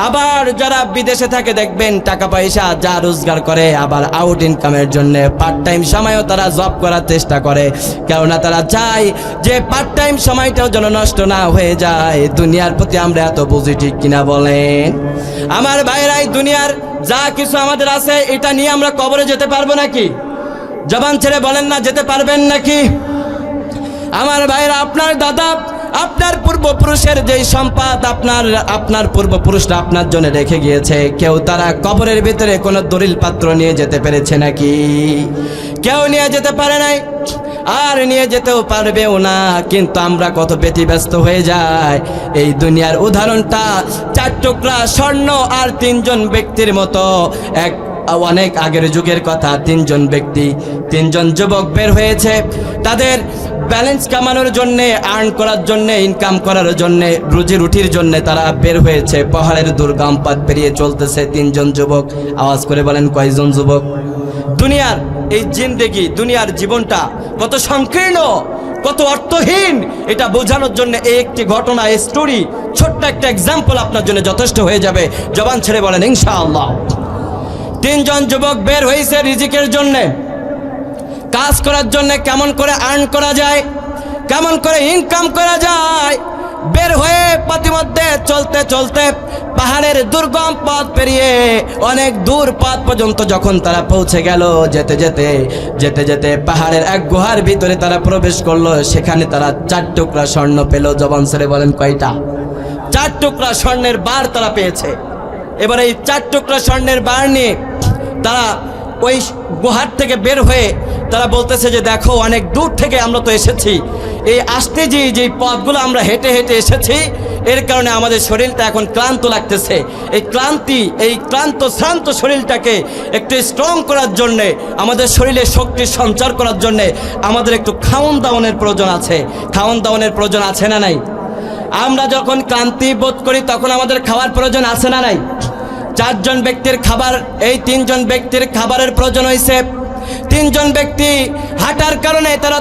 আবার যারা বিদেশে থাকে দেখবেন টাকা পয়সা যা রোজগার করে, আবার আউট ইনকামের জন্য পার্ট টাইম সময়ও তারা জব করার চেষ্টা করে, কেননা তারা চায় যে পার্ট টাইম সময়টাও যেন নষ্ট না হয়ে যায়। দুনিয়ার প্রতি আমরা এত বুঝি, ঠিক কিনা বলেন? আমার ভাইরাই, দুনিয়ার যা কিছু আমাদের আছে এটা নিয়ে আমরা কবরে যেতে পারবো নাকি? জবান ছেড়ে বলেন না, যেতে পারবেন নাকি? আমার ভাইরা, আপনার দাদা আপনার পূর্বপুরুষের যেই সম্পদ আপনার পূর্বপুরুষরা আপনার জন্য রেখে গিয়েছে, কেউ তারা কবরের ভিতরে কোনো দলিল পাত্র নিয়ে যেতে পেরেছে নাকি? কেউ নিয়ে যেতে পারে নাই, আর নিয়ে যেতেও পারবেও না। কিন্তু আমরা কত ব্যতিব্যস্ত হয়ে যাই। এই দুনিয়ার উদাহরণটা 4 টুকরা স্বর্ণ আর 3 জন ব্যক্তির মতো। অনেক আগের যুগের কথা, 3 জন ব্যক্তি, 3 জন যুবক বের হয়েছে তাদের ব্যালেন্স কামানোর জন্যে, আর্ন করার জন্যে, ইনকাম করার জন্যে, রুজি রুটির জন্যে তারা বের হয়েছে। পাহাড়ের দুর্গম পথ পেরিয়ে চলতেছে 3 জন যুবক। আওয়াজ করে বলেন কয়জন যুবক? দুনিয়ার এই জিন্দেগি, দুনিয়ার জীবনটা কত সংকীর্ণ, কত অর্থহীন, এটা বোঝানোর জন্য এই একটি ঘটনা, এই স্টোরি, ছোট্ট একটা এক্সাম্পল আপনার জন্য যথেষ্ট হয়ে যাবে। জবান ছেড়ে বলেন ইনশাআল্লাহ। 3 জন যুবক বের হয়েছে রিজিকের জন্যে, কাজ করার জন্য, কেমন করে আর্ন করা যায়, কেমন করে ইনকাম করা যায়। বের হয়ে পথিমধ্যে চলতে চলতে পাহাড়ের দুর্গম পথ পেরিয়ে অনেক দূর পথ পর্যন্ত যখন তারা পৌঁছে গেল, যেতে যেতে যেতে যেতে পাহাড়ের এক গুহার ভিতরে তারা প্রবেশ করলো। সেখানে তারা 4 টুকরা স্বর্ণ পেল। জবান ছেড়ে বলেন কয়টা? 4 টুকরা স্বর্ণের বার তারা পেয়েছে। এবার এই 4 টুকরা স্বর্ণের বার নিয়ে তারা ওই গুহার থেকে বের হয়ে তারা বলতেছে যে দেখো অনেক দূর থেকে আমরা তো এসেছি, এই আসতে যেই পথগুলো আমরা হেঁটে হেঁটে এসেছি এর কারণে আমাদের শরীরটা এখন ক্লান্ত লাগতেছে। এই শ্রান্ত শরীরটাকে একটু স্ট্রং করার জন্যে, আমাদের শরীরে শক্তি সঞ্চার করার জন্যে আমাদের একটু খাওন দাওনের প্রয়োজন আছে। খাওন দাওনের প্রয়োজন আছে না নাই? আমরা যখন ক্লান্তি বোধ করি তখন আমাদের খাওয়ার প্রয়োজন আছে না নাই? 4 জন ব্যক্তির খাবার, এই 3 জন ব্যক্তির খাবারের প্রয়োজন হয়েছে। 3 জন ব্যক্তি হাঁটার কারণে তারা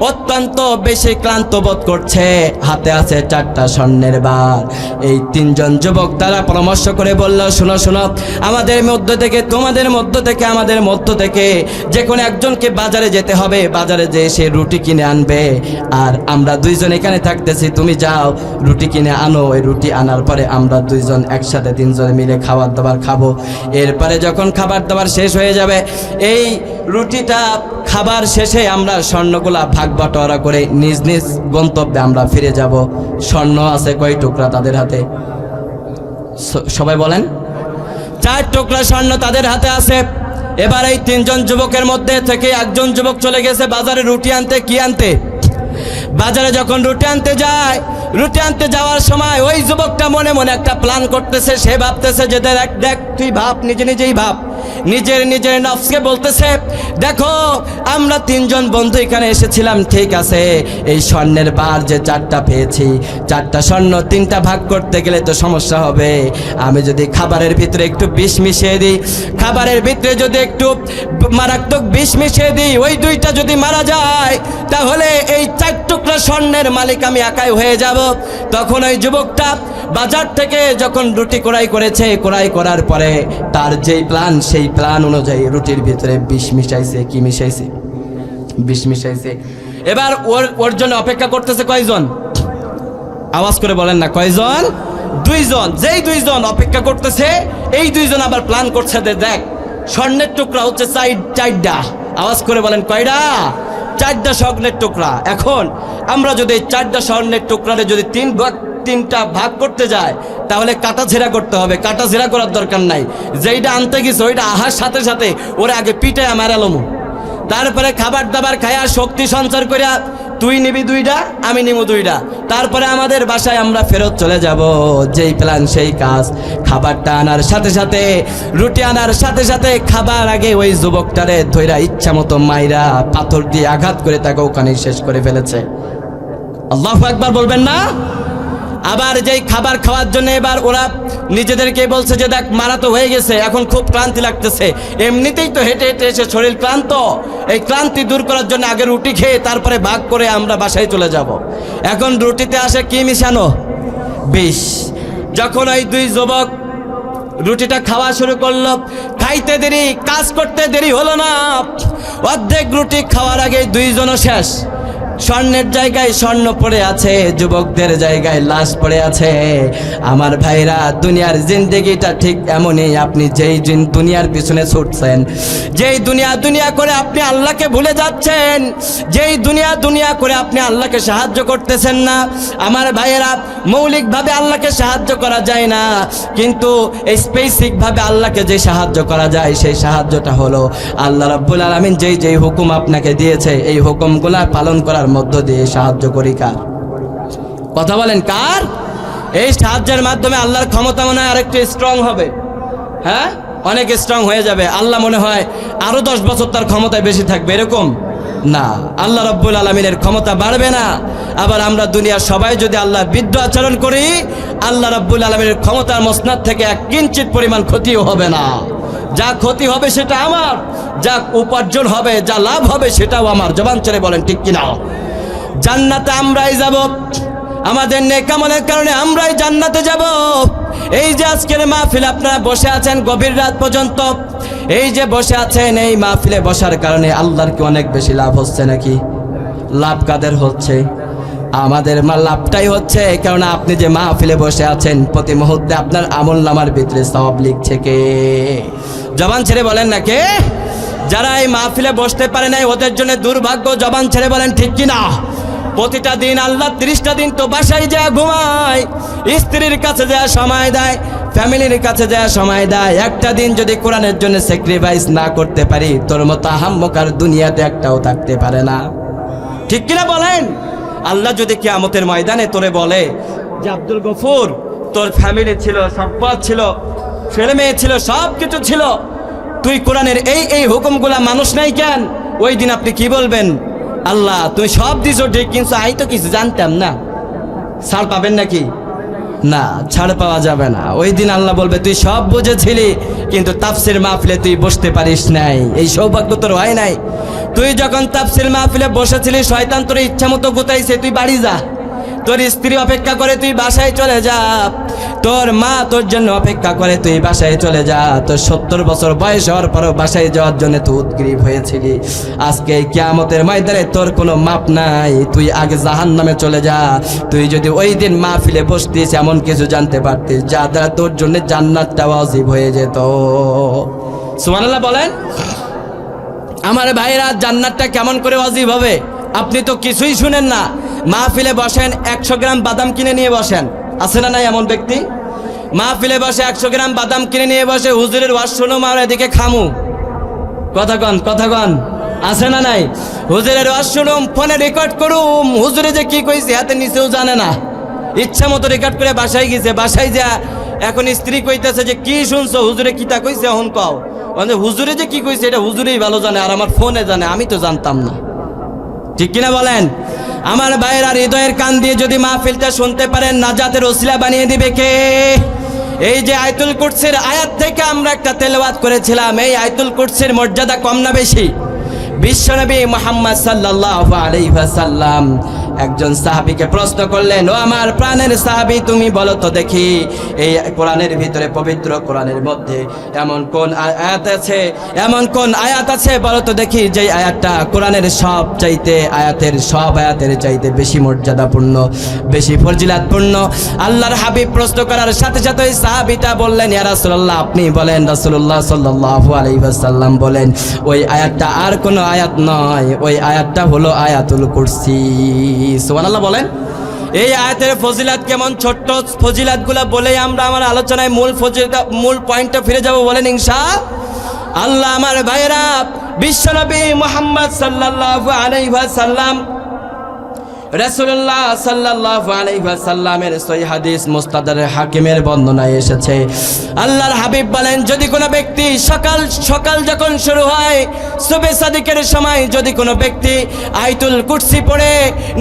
অত্যন্ত বেশি ক্লান্ত বোধ করছে। হাতে আছে 4টা স্বর্ণের বার। এই 3 জন যুবক তারা পরামর্শ করে বলল, শোনো শোনো, আমাদের মধ্য থেকে, তোমাদের মধ্য থেকে, আমাদের মধ্য থেকে যে কোনো একজনকে বাজারে যেতে হবে, বাজারে যেয়ে সে রুটি কিনে আনবে। আর আমরা 2 জন এখানে থাকতেছি, তুমি যাও রুটি কিনে আনো। ওই রুটি আনার পরে আমরা 2 জন একসাথে 3 জন মিলে খাবার দাবার খাবো। এরপরে যখন খাবার দাবার শেষ হয়ে যাবে, এই রুটিটা খাবার শেষে আমরা স্বর্ণগুলা ভাগ বাটোয়ারা করে নিজ নিজ গন্তব্যে আমরা ফিরে যাব। স্বর্ণ আছে কয় টুকরা তাদের হাতে? সবাই বলেন। 4 টুকরা স্বর্ণ তাদের হাতে আছে। এবার এই 3 জন যুবকের মধ্যে থেকে একজন যুবক চলে গেছে বাজারে রুটি আনতে। কি আনতে? বাজারে যখন রুটি আনতে যায়, রুটি আনতে যাওয়ার সময় ওই যুবকটা মনে মনে একটা প্ল্যান করতেছে। সে ভাবতেছে যে দেখ তুই ভাব, নিজেই ভাব। নিজের নফসকে বলতেছে, দেখো আমরা 3 জন বন্ধু এখানে এসেছিলাম, ঠিক আছে, এই স্বর্ণের বার যে 4টা পেয়েছি, 4টা স্বর্ণ 3টা ভাগ করতে গেলে তো সমস্যা হবে। আমি যদি খাবারের ভিতরে একটু বিষ মিশিয়ে দিই, খাবারের ভিতরে যদি একটু মারাত্মক বিষ মিশিয়ে দিই, ওই 2টা যদি মারা যায় তাহলে এই 4 টুকরা স্বর্ণের মালিক আমি একাই হয়ে যাব। তখন ওই যুবকটা বাজার থেকে যখন রুটি ক্রয় করেছে, ক্রয় করার পরে তার যেই প্ল্যান, সেই প্ল্যান অনুযায়ী রুটির ভিতরে বিষ মিশাইছে। কি মিশাইছে? বিষ মিশাইছে। এবার ওর জন্য অপেক্ষা করতেছে কয়জন? আওয়াজ করে বলেন না, কয়জন? 2 জন। যেই 2 জন অপেক্ষা করতেছে, এই 2 জন আবার প্ল্যান করছে, দেখ স্বর্ণের টুকরা হচ্ছে 4টা। আওয়াজ করে বলেন কয়টা? 4টা স্বর্ণের টুকরা। এখন আমরা যদি 4টা স্বর্ণের টুকরারে যদি 3টা ভাগ করতে যায় তাহলে কাটা ঝেরা করতে হবে। কাটা ঝেরা করার দরকার নাই, যেইটা আনতে গেছে ওইটা আহার সাথে সাথে ওরা আগে পিঠে আমার এলমু, তারপরে খাবার দাবার খায়া শক্তি সঞ্চার করিয়া তুই নিবি 2টা, আমি নিব 2টা, তারপরে আমাদের বাসায় আমরা ফেরত চলে যাব। যেই প্ল্যান সেই কাজ। খাবারটা আনার সাথে সাথে, রুটি আনার সাথে সাথে খাবার আগে ওই যুবকটারে ধইরা ইচ্ছা মতো মাইরা পাথর দিয়ে আঘাত করে তাকে ওখানে শেষ করে ফেলেছে। আল্লাহু আকবার বলবেন না? আবার যেই খাবার খাওয়ার জন্য এবার ওরা নিজেদেরকে বলছে যে দেখ মারা তো হয়ে গেছে, এখন খুব ক্লান্তি লাগতেছে, এমনিতেই তো হেঁটে হেঁটে এসে শরীর ক্লান্ত, এই ক্লান্তি দূর করার জন্য আগে রুটি খেয়ে তারপরে ভাগ করে আমরা বাসায় চলে যাব। এখন রুটিতে আসে কি মিশানো? বিষ। যখন ওই 2 যুবক রুটিটা খাওয়া শুরু করলো, খাইতে দেরি, কাজ করতে দেরি হলো না। অর্ধেক রুটি খাওয়ার আগে 2 জনও শেষ। স্বর্ণের জায়গায় স্বর্ণ পড়ে আছে, যুবকদের জায়গায় লাশ পড়ে আছে। আমার ভাইরা, দুনিয়ার জিন্দেগিটা ঠিক এমনই। আপনি যেই দুনিয়ার পিছনে ছুটছেন, যেই দুনিয়া করে আপনি আল্লাহকে ভুলে যাচ্ছেন, যেই দুনিয়া করে আপনি আল্লাহকে সাহায্য করতেছেন না। আমার ভাইয়েরা, মৌলিকভাবে আল্লাহকে সাহায্য করা যায় না, কিন্তু স্পেসিফিকভাবে আল্লাহকে যে সাহায্য করা যায় সেই সাহায্যটা হলো আল্লাহ রাব্বুল আলামিন যেই হুকুম আপনাকে দিয়েছে, এই হুকুমগুলা পালন করার মধ্য দিয়ে সাহায্য করি। কার কথা বলেন? কার? এই সাহায্যের মাধ্যমে আল্লাহর ক্ষমতা মনে হয় আরেকটু স্ট্রং হবে। হ্যাঁ, অনেক স্ট্রং হয়ে যাবে। আল্লাহ মনে হয় আরো 10 বছর তার ক্ষমতায় বেশি থাকবে, এরকম না। আল্লাহ রাব্বুল আলামিনের ক্ষমতা বাড়বে না। আবার আমরা দুনিয়ার সবাই যদি আল্লাহর বিরুদ্ধ আচরণ করি, আল্লাহ রাব্বুল আলামিনের ক্ষমতার মসনদ থেকে 1 কিঞ্চিত পরিমাণ ক্ষতিও হবে না। যা ক্ষতি হবে সেটা আমার, যা উপার্জন হবে, যা লাভ হবে সেটাও আমার। জবান ছেড়ে বলেন ঠিক কিনা? জান্নাতে আমরাই যাব, আমাদের নেক আমলের কারণে আমরাই জান্নাতে যাব। এই যে আজকের মাহফিল আপনারা বসে আছেন গভীর রাত পর্যন্ত, এই যে বসে আছেন, এই মাহফিলে বসার কারণে আল্লাহর কি অনেক বেশি লাভ হচ্ছে নাকি? লাভ কাদের হচ্ছে? আমাদের লাভটাই হচ্ছে, কারণ আপনি যে মাহফিলে বসে আছেন প্রতি মুহূর্তে আপনার আমল নামার ভিতরে সওয়াব লিখছে কে? জবান ছেড়ে বলেন না কে? যারা এই মাহফিলে বসতে পারে নাই ওদের জন্য দুর্ভাগ্য। জবান ছেড়ে বলেন ঠিক কিনা? প্রতিটা দিন আল্লাহ 30টা দিন তো বাসায় যা ঘুমায়, স্ত্রীর কাছে যা সময় দেয়, ফ্যামিলির কাছে যায় সময় দেয়, একটা দিন যদি কোরআনের জন্য স্যাক্রিফাইস না করতে পারি, তোর মতো আহাম্মকার দুনিয়াতে একটাও থাকতে পারে না। ঠিক কিনা বলেন? আল্লাহ যদি কিয়ামতের ময়দানে তোরে বলে যে আব্দুল গফুর, তোর ফ্যামিলি ছিল, সম্পদ ছিল, ছেলে মেয়ে ছিল, সব কিছু ছিল, তুই কোরআনের এই এই হুকুমগুলা মানুষ নাই কেন? ওই দিন আপনি কি বলবেন? আল্লাহ তুমি সব দিছো ঠিক, কিন্তু আমি তো কিছু জানতাম না। ছাড় পাবেন নাকি? না, ছাড় পাওয়া যাবে না। ওই দিন আল্লাহ বলবে তুই সব বুঝেছিলি, কিন্তু তাফসির মাহফিলে তুই বসতে পারিস নাই, এই সৌভাগ্য তোর হয় নাই। তুই যখন তাফসির মাহফিলে বসেছিলি, শয়তান তোর ইচ্ছা মতো গুতাইছে, তুই বাড়ি যা, তোর স্ত্রী অপেক্ষা করে, তুই বাসায় চলে যা, তোর মা তোর জন্য অপেক্ষা করে, তুই বাসায় চলে যা। তোর 70 বছর বয়স হওয়ার পরও বাসায় যাওয়ার জন্য তুই উদ্গ্রীব হয়েছিলি। আজকে কিয়ামতের ময়দানে তোর কোনো মাপ নাই, তুই আগে জাহান্নামে চলে যা। তুই যদি ওই দিন মাহফিলে বসতিস, এমন কিছু জানতে পারতিস যা দ্বারা তোর জন্য জান্নাতটা ওয়াজিব হয়ে যেত। সুবহানাল্লাহ বলেন। আমার ভাইরা, জান্নাতটা কেমন করে ওয়াজিব হবে? আপনি তো কিছুই শুনেন না। মাহফিলে বসেন, 100 গ্রাম বাদাম কিনে নিয়ে বসেন, আছে না নাই এমন ব্যক্তি? মাহফিলে বসে 100 গ্রাম বাদাম কিনে নিয়ে বসে, হুজুরের ওয়াজ শুনুম আর এদিকে খামু। কথা কন, আছে না নাই? হুজুরের ওয়াজ শুনুম, ফোনে রেকর্ড করুম, হুজুরে যে কি কইছে হাতে নিচেও জানে না, ইচ্ছা মতো রেকর্ড করে বাসায় গেছে। বাসায় যা এখন স্ত্রী কইতেছে যে কি শুনছো, হুজুরে কি তা কইছে, এখন কও। মানে হুজুরে যে কি কইছে এটা হুজুরেই ভালো জানে, আর আমার ফোনে জানে, আমি তো জানতাম না। ঠিক কিনা বলেন? আমার ভাইয়েরা, হৃদয়ের কান দিয়ে যদি মাহফিলটা শুনতে পারেন, নাজাতের ওসিলা বানিয়ে দিবে কে? এই যে আয়াতুল কুরসির আয়াত থেকে আমরা একটা তেলাওয়াত করেছিলাম, এই আয়াতুল কুরসির মর্যাদা কম না বেশি? বিশ্বনবী মুহাম্মদ সাল্লাল্লাহু আলাইহি ওয়াসাল্লাম একজন সাহাবীকে প্রশ্ন করলেন, ও আমার প্রাণের সাহাবী, তুমি বলো তো দেখি, এই কোরআনের ভিতরে, পবিত্র কোরআনের মধ্যে এমন কোন আয়াত আছে বলো তো দেখি, যে আয়াতটা কোরআনের সব আয়াতের চাইতে বেশি মর্যাদাপূর্ণ, বেশি ফজিলাতপূর্ণ। আল্লাহর হাবিব প্রশ্ন করার সাথে সাথে ওই সাহাবীটা বললেন, ইয়া রাসূলুল্লাহ আপনি বলেন। রাসূলুল্লাহ সাল্লাল্লাহু আলাইহি ওয়াসাল্লাম বলেন, ওই আয়াতটা আর কোনো আয়াত নয়, ওই আয়াতটা হলো আয়াতুল কুরসি। সুবহানাল্লাহ বলেন। এই আয়াতের ফজিলাত কেমন, ছোট্ট ফজিলাতগুলো বলেই আমরা আমার আলোচনায় মূল পয়েন্টে ফিরে যাব, বলেন ইনশাআল্লাহ। আমার ভাইরা, বিশ্বনবী মুহাম্মদ সাল্লাল্লাহু আলাইহি ওয়াসাল্লাম, রাসূলুল্লাহ সাল্লাল্লাহু আলাইহি ওয়াসাল্লামের সহিহ হাদিস মুস্তাদরাক হাকিমের বর্ণনায় এসেছে, আল্লাহর হাবিব বলেন, যদি কোনো ব্যক্তি সকাল যখন শুরু হয়, সুবহে সাদিকের সময় যদি কোনো ব্যক্তি আয়াতুল কুরসি পড়ে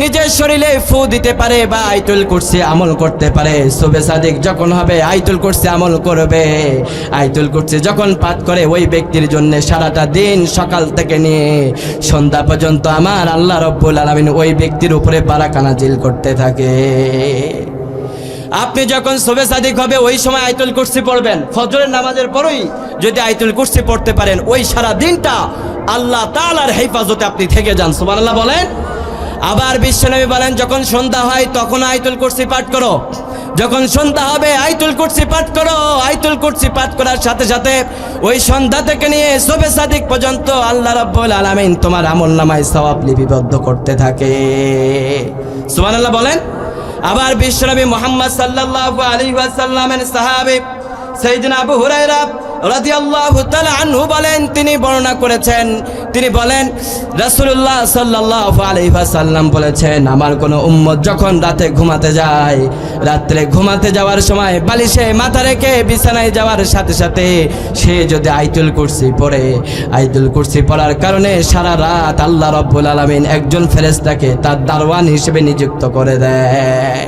নিজের শরীরে ফু দিতে পারে বা আয়াতুল কুরসি আমল করতে পারে, সুবহে সাদিক যখন হবে আয়াতুল কুরসি আমল করবে, আয়াতুল কুরসি যখন পাঠ করে, ওই ব্যক্তির জন্য সারাটা দিন সকাল থেকে নিয়ে সন্ধ্যা পর্যন্ত আমার আল্লাহ রাব্বুল আলামিন ওই ব্যক্তির উপরে বারাকা নাজিল করতে থাকে। আপনি যখন সুবহে সাদিক হবে, ওই সময় আয়াতুল কুরসি পড়বেন, ফজরের নামাজের পরেই যদি আয়াতুল কুরসি পড়তে পারেন, ওই সারা দিনটা আল্লাহ তাআলার হেফাজতে আপনি থেকে যান। সুবহানাল্লাহ বলেন। আবার বিশ্বনবী বলেন, যখন সন্ধ্যা হয় তখন আয়াতুল কুরসি পাঠ করো, যখন সন্ধ্যা হবে আয়াতুল কুরসি পাঠ করো। আয়াতুল কুরসি পাঠ করার সাথে সাথে ওই সন্ধ্যা থেকে নিয়ে সুবহে সাদিক পর্যন্ত আল্লাহ রাব্বুল আলামিন তোমার আমলনামায় সওয়াব লিপিবদ্ধ করতে থাকে। সুবহানাল্লাহ বলেন। আবার বিশ্বনবী মুহাম্মদ সাল্লাল্লাহু আলাইহি ওয়াসাল্লামের সাহাবী সাইয়েদনা আবু হুরায়রা রাদিয়াল্লাহু তাআলা আনহু বলেন, তিনি বর্ণনা করেছেন, তিনি বলেন, রাসূলুল্লাহ সাল্লাল্লাহু আলাইহি ওয়াসাল্লাম বলেছেন, আমার কোনো উম্মত যখন রাতে ঘুমাতে যাওয়ার সময় বালিশে মাথা রেখে বিছানায় যাওয়ার সাথে সাথে সে যদি আয়াতুল কুরসি পড়ে, আয়াতুল কুরসি পড়ার কারণে সারা রাত আল্লাহ রাব্বুল আলামিন একজন ফেরেশতাকে তার দারওয়ান হিসেবে নিযুক্ত করে দেয়।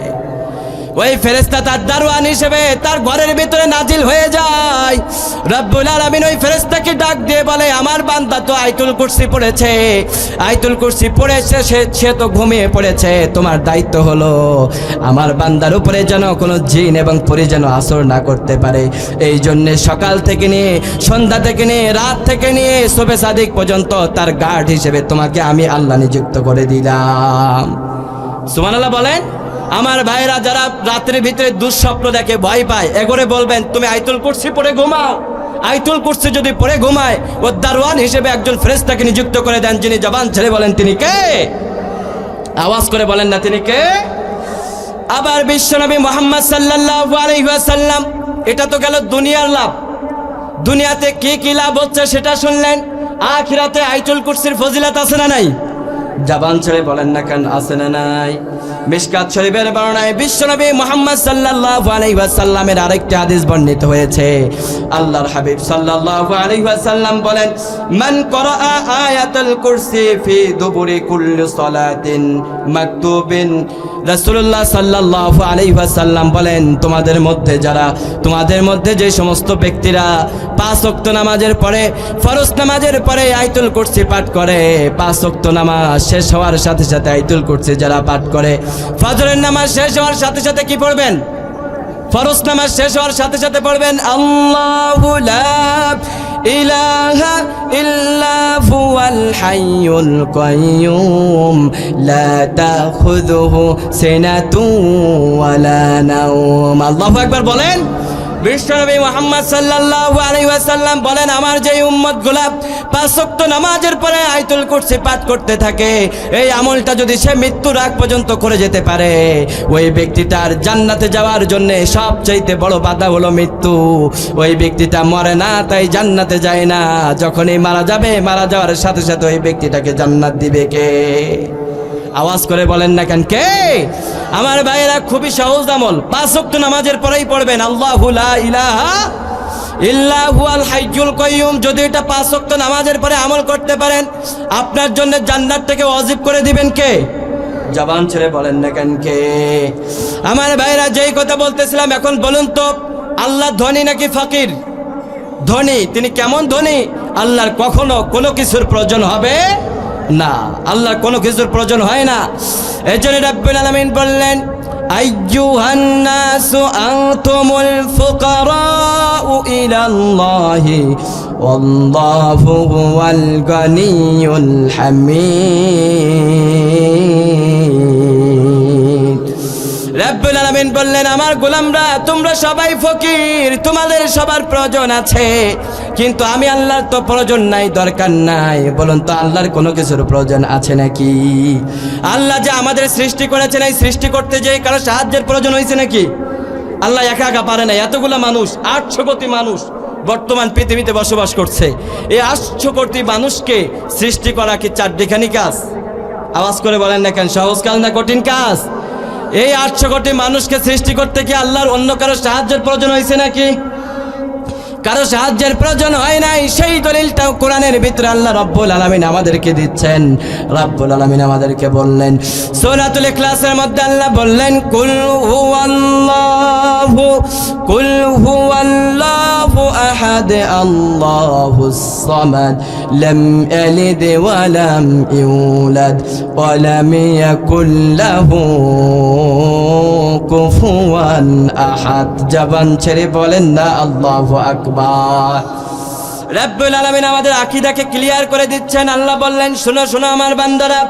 ওই ফেরেশতা তার দারওয়ান হিসেবে তার ঘরের ভিতরে নাজিল হয়ে যায়। রব্বুল আলামিন ওই ফেরেশতাকে ডাক দিয়ে বলে, আমার বান্দা তো আয়াতুল কুরসি পড়েছে, আয়াতুল কুরসি পড়েছে, সে তো ঘুমিয়ে পড়েছে, তোমার দায়িত্ব হলো আমার বান্দার উপরে যেন কোনো জিন এবং পরী যেন আসর না করতে পারে। এই জন্যে সকাল থেকে নিয়ে সন্ধ্যা থেকে নিয়ে রাত থেকে নিয়ে সুবহে সাদিক পর্যন্ত তার গার্ড হিসেবে তোমাকে আমি আল্লাহ নিযুক্ত করে দিলাম। সুবহানাল্লাহ বলেন। আমার ভাইরা, যারা রাত্রির ভিতরে দুঃস্বপ্ন দেখে, ভয় পায়, এগোরে বলবেন তুমি আয়াতুল কুরসি পড়ে ঘুমাও। আয়াতুল কুরসি যদি পড়ে ঘুমায়, ও দারওয়ান হিসেবে একজন ফেরেশতাকে নিযুক্ত করে দেন, যিনি জবান ছেড়ে বলেন তিনি কে, আওয়াজ করে বলেন না তিনি কে। আবার বিশ্বনবী মুহাম্মদ সাল্লাল্লাহু আলাইহি ওয়াসাল্লাম এটা তো গেল দুনিয়ার লাভ। দুনিয়াতে কি কি লাভ হচ্ছে সেটা শুনলেন। আখিরাতে আয়াতুল কুরসির ফজিলত আছে না নাই? জবান ছেড়ে বলেন না কেন, আছে না নাই? মিশকাত শরীফের বর্ণনায় বিশ্বনবী মুহাম্মদ সাল্লাল্লাহু আলাইহি ওয়াসাল্লামের আরেকটি হাদিস বর্ণিত হয়েছে। আল্লাহর হাবিব সাল্লাল্লাহু আলাইহি ওয়াসাল্লাম বলেন, মান করাআ আয়াতুল কুরসি ফি দুবুরি কুল্লি সালাতিন মাকতুবিন। রাসূলুল্লাহ সাল্লাল্লাহু আলাইহি ওয়াসাল্লাম বলেন, তোমাদের মধ্যে যে সমস্ত ব্যক্তিরা 5 ওয়াক্ত নামাজের পরে, ফরজ নামাজের পরে আয়াতুল কুরসি পাঠ করে, 5 ওয়াক্ত নামাজ শেষ হওয়ার সাথে সাথে আয়াতুল কুরসি যারা পাঠ করে, ফজরের নামাজ শেষ হওয়ার সাথে সাথে কি পড়বেন? ফরজ নামাজ শেষ হওয়ার সাথে সাথে পড়বেন আল্লাহু লা ইলাহা ইল্লা হুয়াল হাইয়ুল কাইয়্যুম লা তাখুযুহু সিনাতুন ওয়ালা নাওম। আল্লাহু আকবার বলেন। বিশ্বনবী মুহাম্মদ সাল্লাল্লাহু আলাইহি ওয়াসাল্লাম বলেন, আমার যে উম্মতগুলা 5 ওয়াক্ত নামাজের পরে আয়াতুল কুরসি পাঠ করতে থাকে, এই আমলটা যদি সে মৃত্যুর আগ পর্যন্ত করে যেতে পারে, ওই ব্যক্তিটার জান্নাতে যাওয়ার জন্য সবচাইতে বড় বাধা হলো মৃত্যু। ওই ব্যক্তিটা মরে না, তাই জান্নাতে যায় না। যখনই মারা যাবে, মারা যাওয়ার সাথে সাথে ওই ব্যক্তিটাকে জান্নাত দিবে কে? আওয়াজ করে বলেন না কেন, কে? আমার ভাইয়েরা, খুবই সহজ আমল। 5 ওয়াক্ত নামাজের পরেই পড়বেন আল্লাহু লা ইলাহা ইল্লা হুয়াল হাইয়ুল কাইয়্যুম। যদি এটা 5 ওয়াক্ত নামাজের পরে আমল করতে পারেন, আপনার জন্য জান্নাতটাকে ওয়াজিব করে দিবেন কে? জবান ছেড়ে বলেন না কেন, কে? আমার ভাইয়েরা, যেই কথা বলতেছিলাম, এখন বলুন তো, আল্লাহ ধনী নাকি ফকির? ধনী। তিনি কেমন ধনী? আল্লাহর কখনো কোনো কিছুর প্রয়োজন হবে না, আল্লাহর কোনো কিছুর প্রয়োজন হয় না। এজন্য রাব্বুল আলামিন বললেন, আইয়ুহান নাসু আনতুমুল ফুকারাউ ইলাল্লাহি ওয়াল্লাহু হুয়াল গানিয়ুল হামিদ। রাব্বুল আলামিন বললেন, আমার গোলামরা, তোমরা সবাই ফকির, তোমাদের সবার প্রয়োজন আছে, কিন্তু আমি আল্লাহর তো প্রয়োজন নাই, দরকার নাই। বলুন তো, আল্লাহর কোনো কিছুর প্রয়োজন আছে নাকি? আল্লাহ যে আমাদের সৃষ্টি করেছেন, এই সৃষ্টি করতে যে কারো সাহায্যের প্রয়োজন হয়েছে নাকি? আল্লাহ একা একা পারে না। এতগুলো মানুষ, 800 কোটি মানুষ বর্তমান পৃথিবীতে বসবাস করছে। এই 800 কোটি মানুষকে সৃষ্টি করা কি চারটিখানি কাজ? আওয়াজ করে বলেন না কেন, সহজ কাজ না কঠিন কাজ? এই 800 কোটি মানুষকে সৃষ্টি করতে কি আল্লাহর অন্য কারো সাহায্যের প্রয়োজন হয়েছে নাকি? কারো সাহায্যের প্রয়োজন হয় নাই। সেই দলিলটাও কোরআনের ভিতরে আল্লাহ রাব্বুল আলামিন আমাদেরকে দিচ্ছেন। রাব্বুল আলামিন আমাদেরকে বললেন, সূরাতুল ইখলাসের মধ্যে আল্লাহ বললেন, কুল হুয়াল্লাহু আহাদ আল্লাহুস সামাদ লাম ইয়ালিদ ওয়া লাম ইউলাদ ওয়া লাম ইয়াকুল লাহু কুফুয়ান আহাদ। জবান ছেড়ে বলেন না আল্লাহু আকবার। রাব্বুল আলামিন আমাদের আকীদাকে ক্লিয়ার করে দিচ্ছেন। আল্লাহ বললেন, শোনো শোনো আমার বান্দারা,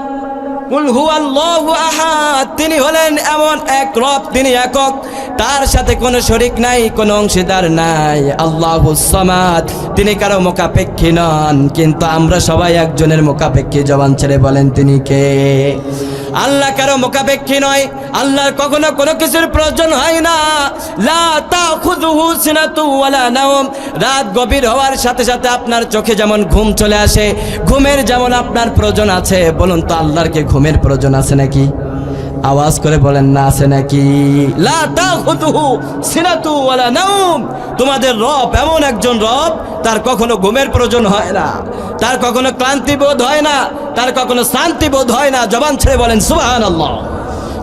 কুল হুয়াল্লাহু আহাদ, তিনি হলেন এমন এক রব, তিনি একক, তার সাথে কোনো শরীক নাই, কোনো অংশীদার নাই। আল্লাহুস সামাদ, তিনি কারো মুখাপেক্ষী নন, কিন্তু আমরা সবাই একজনের মুখাপেক্ষী। জবান ছেড়ে বলেন, তিনি কে? আল্লাহ কারো মুখাপেক্ষী নয়। আল্লাহর কখনো কোনো কিছুর প্রয়োজন হয় না। লা তাখুযুহু সিনাতু ওয়ালা নাওম। রাত গভীর হওয়ার সাথে সাথে আপনার চোখে যেমন ঘুম চলে আসে, ঘুমের যেমন আপনার প্রয়োজন আছে। বলুন তো, আল্লাহর কি ঘুমের প্রয়োজন আছে নাকি? আওয়াজ করে বলেন না, আছে নাকি? লা তাখুযুহু সিনাতু ওয়ালা নাওম। তোমাদের রব এমন একজন রব, তার কখনো ঘুমের প্রয়োজন হয় না, তার কখনো ক্লান্তি বোধ হয় না, তার কখনো শান্তি বোধ হয় না। জবান ছেড়ে বলেন সুবহানাল্লাহ।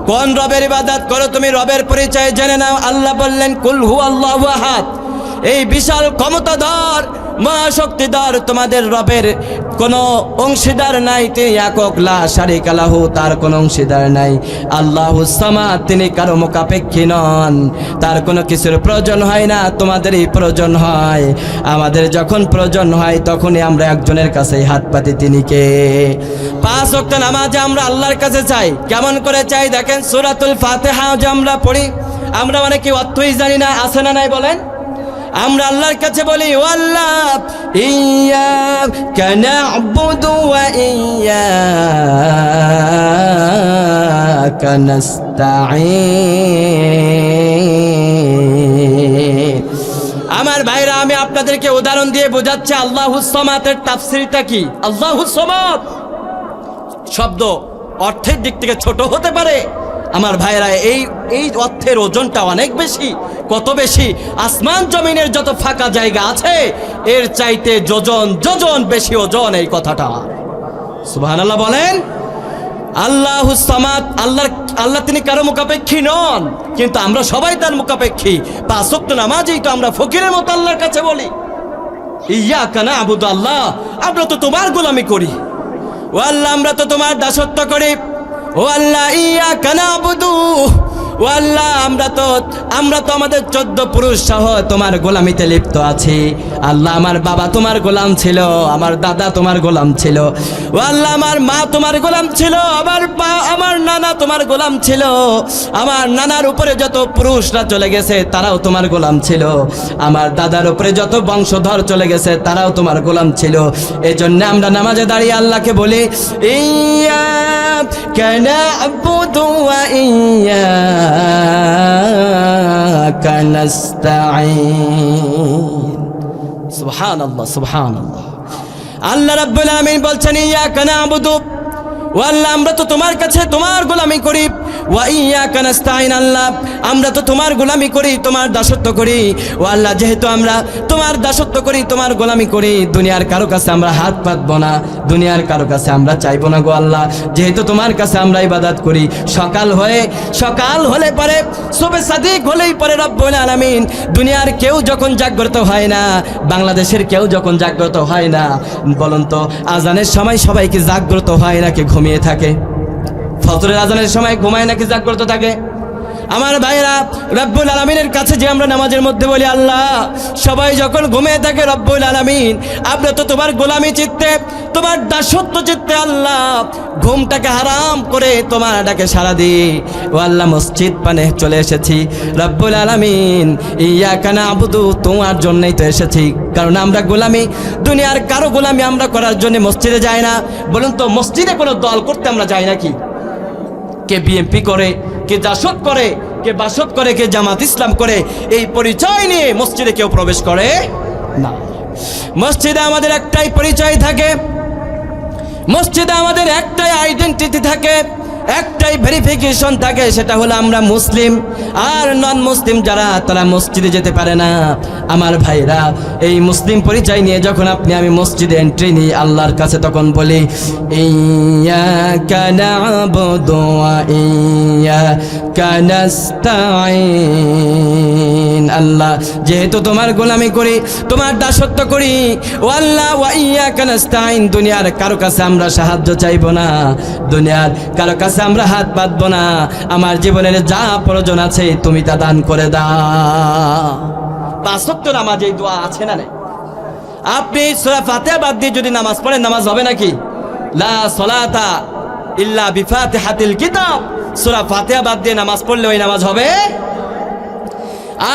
কোন রবের ইবাদত করো তুমি? রবের পরিচয় জেনে নাও। আল্লাহ বললেন, কুল হুয়াল্লাহু আহাদ। এই বিশাল ক্ষমতাধর, মহাশক্তিধর তোমাদের রবের কোনো অংশীদার নাই, তিনি একক, লা শারিকা লাহু, তার কোনো অংশীদার নাই। আল্লাহুস সামাদ, তিনি কারো মুখাপেক্ষী নন, তার কোনো কিছুর প্রয়োজন হয় না। তোমাদেরই প্রয়োজন হয়। আমাদের যখন প্রয়োজন হয় তখনই আমরা একজনের কাছে হাত পাতি, তিনি কে? 5 ওয়াক্ত নামাজে আমরা আল্লাহর কাছে চাই। কেমন করে চাই দেখেন, সূরাতুল ফাতিহা যে আমরা পড়ি, আমরা অনেকে অর্থই জানি না, আছে না নাই বলেন? আমরা আল্লাহর কাছে বলি, ও আল্লাহ, ইয়্যাকা না'বুদু ওয়া ইয়্যাকা নাস্তাঈন। আমার ভাইরা, আমি আপনাদেরকে উদাহরণ দিয়ে বোঝাচ্ছি আল্লাহুস সামাদের তাফসীরটা কি। আল্লাহুস সামাদ শব্দ অর্থের দিক থেকে ছোট হতে পারে, আমার ভাইরা এই অর্থের ওজনটা অনেক বেশি। কত বেশি? আসমান জমিনের যত ফাঁকা জায়গা আছে এর চাইতে যোজন বেশি ওজন এই কথাটা। সুবহানাল্লাহ বলেন। আল্লাহুস সামাদ, আল্লাহ তিনি কারো মুখাপেক্ষী নন, কিন্তু আমরা সবাই তার মুখাপেক্ষী। 5 ওয়াক্ত নামাজই তো আমরা ফকিরের মতো আল্লাহর কাছে বলি ইয়াকা না'বুদু, আল্লাহ আমরা তো তোমার গোলামি করি, ও আল্লাহ আমরা তো তোমার দাসত্ব করি, ও আল্লাহ ইয়াকা না'বুদু, ও আল্লাহ আমরা তো আমাদের 14 পুরুষ সহ তোমার গোলামিতে লিপ্ত আছি। আল্লাহ আমার বাবা তোমার গোলাম ছিল, আমার দাদা তোমার গোলাম ছিল, ও আল্লাহ আমার মা তোমার গোলাম ছিল, আমার নানা তোমার গোলাম ছিল, আমার নানার উপরে যত পুরুষরা চলে গেছে তারাও তোমার গোলাম ছিল, আমার দাদার উপরে যত বংশধর চলে গেছে তারাও তোমার গোলাম ছিল। এজন্য আমরা নামাজে দাঁড়িয়ে আল্লাহকে বলি ইয়াকা না'বুদু ওয়া ইয়াকা নাস্তাঈন। সুবহানাল্লাহ, সুবহানাল্লাহ। আল্লাহ রাব্বুল আলামিন বলছেন ইয়াকা না'বুদু, ও আল্লাহ আমরা তো তোমার কাছে তোমার গোলামি করি, ওয়া ইয়াকা নাস্তাঈন, আল্লাহ আমরা তো তোমার গোলামি করি, তোমার দাসত্ব করি। ও আল্লাহ যেহেতু আমরা তোমার দাসত্ব করি, তোমার গোলামি করি, দুনিয়ার কারো কাছে আমরা হাত পাতবো না, দুনিয়ার কারো কাছে আমরা চাইবো না গো আল্লাহ। যেহেতু তোমার কাছে আমরা ইবাদত করি, সকাল হলে পরে সুবহে সাদিক হলেই পরে রব্বুল আলামিন, দুনিয়ার কেউ যখন জাগ্রত হয় না, বাংলাদেশের কেউ যখন জাগ্রত হয় না, বলুন তো আজানের সময় সবাই কি জাগ্রত হয় নাকি ঘুমিয়ে থাকে? ফজরের আজানের সময় ঘুমায় নাকি জাগ্রত থাকে? আমার ভাইরা, রব্বুল আলামিনের কাছে যে আমরা নামাজের মধ্যে বলি আল্লাহ, সবাই যখন ঘুমিয়ে থাকে রব্বুল আলামিন আমরা তো তোমার গোলামি চিত্তে, তোমার দাসত্ব চিত্তে আল্লাহ ঘুমটাকে হারাম করে তোমার ডাকে সাড়া দিই। ও আল্লাহ মসজিদ পানে চলে এসেছি রব্বুল আলামিন, ইয়াকা না'বুদু তোমার জন্যই তো এসেছি, কারণ আমরা গোলামি, দুনিয়ার কারো গোলামি আমরা করার জন্য মসজিদে যাই না। বলুন তো মসজিদে কোনো দল করতে আমরা যাই নাকি? কে বিএনপি করে, কে জাসদ করে, কে বাসদ করে, কে জামাত ইসলাম করে, এই পরিচয় নিয়ে মসজিদে কেউ প্রবেশ করে না। মসজিদে আমাদের একটাই পরিচয় থাকে, মসজিদে আমাদের একটাই আইডেন্টিটি থাকে, একটাই ভেরিফিকেশন থাকে, সেটা হলো আমরা মুসলিম। আর নন মুসলিম যারা তারা মসজিদে যেতে পারে না। আমার ভাইরা, এই মুসলিম পরিচয় নিয়ে যখন আমি মসজিদে এন্ট্রি নিই আল্লাহর কাছে, তখন বলি ইয়াকা না'বুদু ওয়া ইয়াকা নাস্তাঈন। আল্লাহ যেহেতু তোমার গোলামি করি, তোমার দাসত্ব করি, ও আল্লাহ ওয়া ইয়াকা নাস্তাঈন, দুনিয়ার কারো কাছে আমরা সাহায্য চাইবো না, দুনিয়ার কারো কাছে আমরা হাত পাতবো না, আমার জীবনের যা প্রয়োজন আছে তুমি তা দান করে দাও। 5 ওয়াক্ত নামাজ এই দোয়া আছে না নাই? আপনি সূরা ফাতিহা বাদ দিয়ে যদি নামাজ পড়েন নামাজ হবে নাকি? লা সলাতা ইল্লা বিফাতিহাতিল কিতাব, সূরা ফাতিহা বাদ দিয়ে নামাজ পড়লে ওই নামাজ হবে?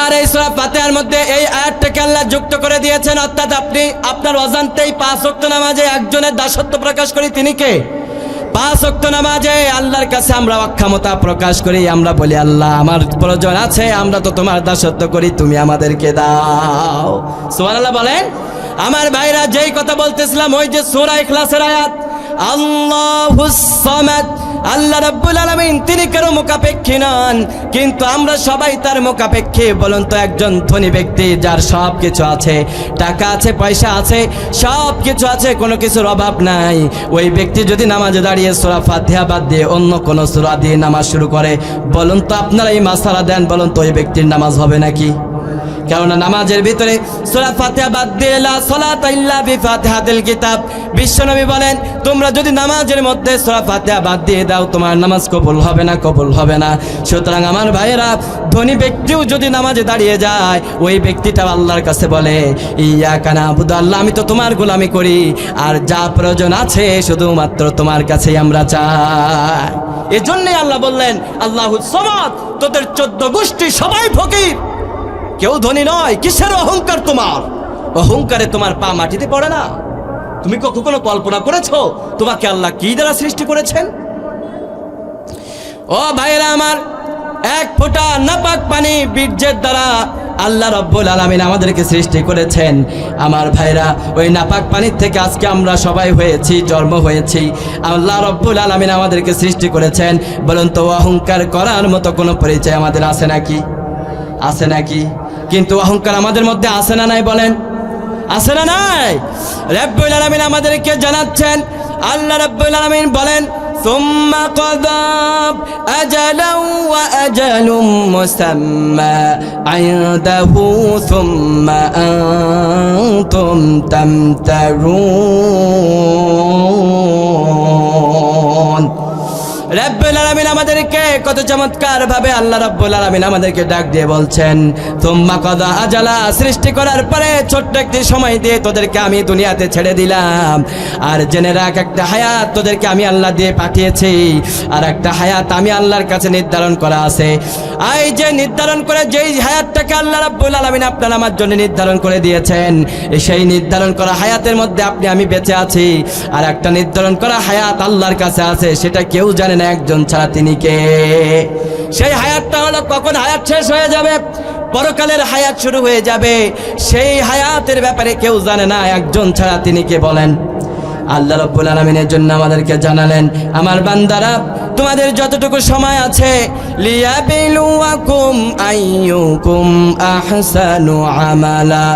আর এই সূরা ফাতিহার মধ্যে এই আয়াতটাকে আল্লাহ যুক্ত করে দিয়েছেন, অর্থাৎ আপনি আপনার অজান্তেই 5 ওয়াক্ত নামাজে একজনের দাসত্ব প্রকাশ করি, তিনি কে? 5 ওয়াক্ত নামাজে আল্লাহর কাছে আমরা অক্ষমতা প্রকাশ করি, আমরা বলি আল্লাহ আমার প্রয়োজন আছে, আমরা তো তোমার দাসত্ব করি, তুমি আমাদেরকে দাও। সুবহানাল্লাহ বলেন। আমার ভাইরা, যেই কথা বলতেছিলাম ওই যে সূরা ইখলাসের আয়াত, আল্লাহুস সামাদ, আল্লাহ রাব্বুল আলামিন তিনি কারো মুখাপেক্ষী নন, কিন্তু আমরা সবাই তার মুখাপেক্ষী। বলুন তো একজন ধনী ব্যক্তি যার সব কিছু আছে, টাকা আছে, পয়সা আছে, সব কিছু আছে, কোনো কিছুর অভাব নাই, ওই ব্যক্তি যদি নামাজে দাঁড়িয়ে সূরা ফাতিহা বাদ দিয়ে অন্য কোনো সূরা দিয়ে নামাজ শুরু করে, বলুন তো আপনারা এই মাসালা দেন, বলুন তো ওই ব্যক্তির নামাজ হবে নাকি? কেননা নামাজের ভিতরে সূরা ফাতিহা বাদ দিয়ে লা সালাতা ইল্লা বিফাতিহাতিল কিতাব, বিশ্বনবী বলেন তোমরা যদি নামাজের মধ্যে সূরা ফাতিহা বাদ দিয়ে দাও তোমার নামাজ কবুল হবে না, কবুল হবে না। সুতরাং আমার ভাইয়েরা, ধনী ব্যক্তিও যদি নামাজে দাঁড়িয়ে যায় ওই ব্যক্তিটা আল্লাহর কাছে বলে ইয়াকা না'বুদু, আল্লাহ আমি তো তোমার গোলামি করি, আর যা প্রয়োজন আছে শুধুমাত্র তোমার কাছেই আমরা চাই। এজন্যই আল্লাহ বললেন আল্লাহুস সামাদ, তোদের 14 গোষ্ঠী সবাই ফকির, কেউ ধনী নয়। কিসের অহংকার তোমার? অহংকারে তোমার পা মাটিতে পড়ে না। তুমি কখনো কল্পনা করেছো তোমাকে আল্লাহ কি দ্বারা সৃষ্টি করেছেন? ও ভাইরা আমার, 1 ফোঁটা নাপাক পানি বীর্যের দ্বারা আল্লাহ রাব্বুল আলামিন আমাদেরকে সৃষ্টি করেছেন। আমার ভাইরা, ওই নাপাক পানির থেকে আজকে আমরা সবাই হয়েছি, জন্ম হয়েছি। আল্লাহ রাব্বুল আলামিন আমাদেরকে সৃষ্টি করেছেন। বলুন তো, অহংকার করার মতো কোনো পরিচয় আমাদের আছে নাকি? আছে নাকি? কিন্তু অহংকার আমাদের মধ্যে আছে না নাই? বলেন, আছে না নাই? রাব্বুল আলামিন আমাদেরকে জানাচ্ছেন, আল্লাহ রাব্বুল আলামিন বলেন, সুম্মা ক্বাদা আজালান ওয়া আজালুম মুসাম্মা ইনদাহু সুম্মা আনতুম তামতারুন। রাব্বুল আলামিন আমাদেরকে কত চমৎকার ভাবে আল্লাহ রাব্বুল আলামিন আমাদেরকে ডাক দিয়ে বলছেন, সুম্মা ক্বাদা আজালা, সৃষ্টি করার পরে ছোট্ট একটি সময় দিয়ে তোদেরকে আমি দুনিয়াতে ছেড়ে দিলাম। আর জেনে রাখ, একটা হায়াত তোদেরকে আমি আল্লাহ দিয়ে পাঠিয়েছি, আর একটা হায়াত আমি আল্লাহর কাছে নির্ধারণ করা আছে। এই যে নির্ধারণ করে যেই হায়াতটাকে আল্লাহ রাব্বুল আলামিন আপনার আমার জন্য নির্ধারণ করে দিয়েছেন, সেই নির্ধারণ করা হায়াতের মধ্যে আপনি আমি বেঁচে আছি। আর একটা নির্ধারণ করা হায়াত আল্লাহর কাছে আছে, সেটা কেউ জানে না একজন ছাড়া। তিনি কে? সেই হায়াতটা হলো, কখন হায়াত শেষ হয়ে যাবে, পরকালের হায়াত শুরু হয়ে যাবে, সেই হায়াতের ব্যাপারে কেউ জানে না একজন ছাড়া। তিনি কে? বলেন। আল্লাহ রাব্বুল আলামিনের জন্য আমাদেরকে জানালেন, আমার বান্দারা, তোমাদের যতটুকু সময় আছে, লিয়াবিলুয়াকুম আইয়ুকুম আহসানু আমালা,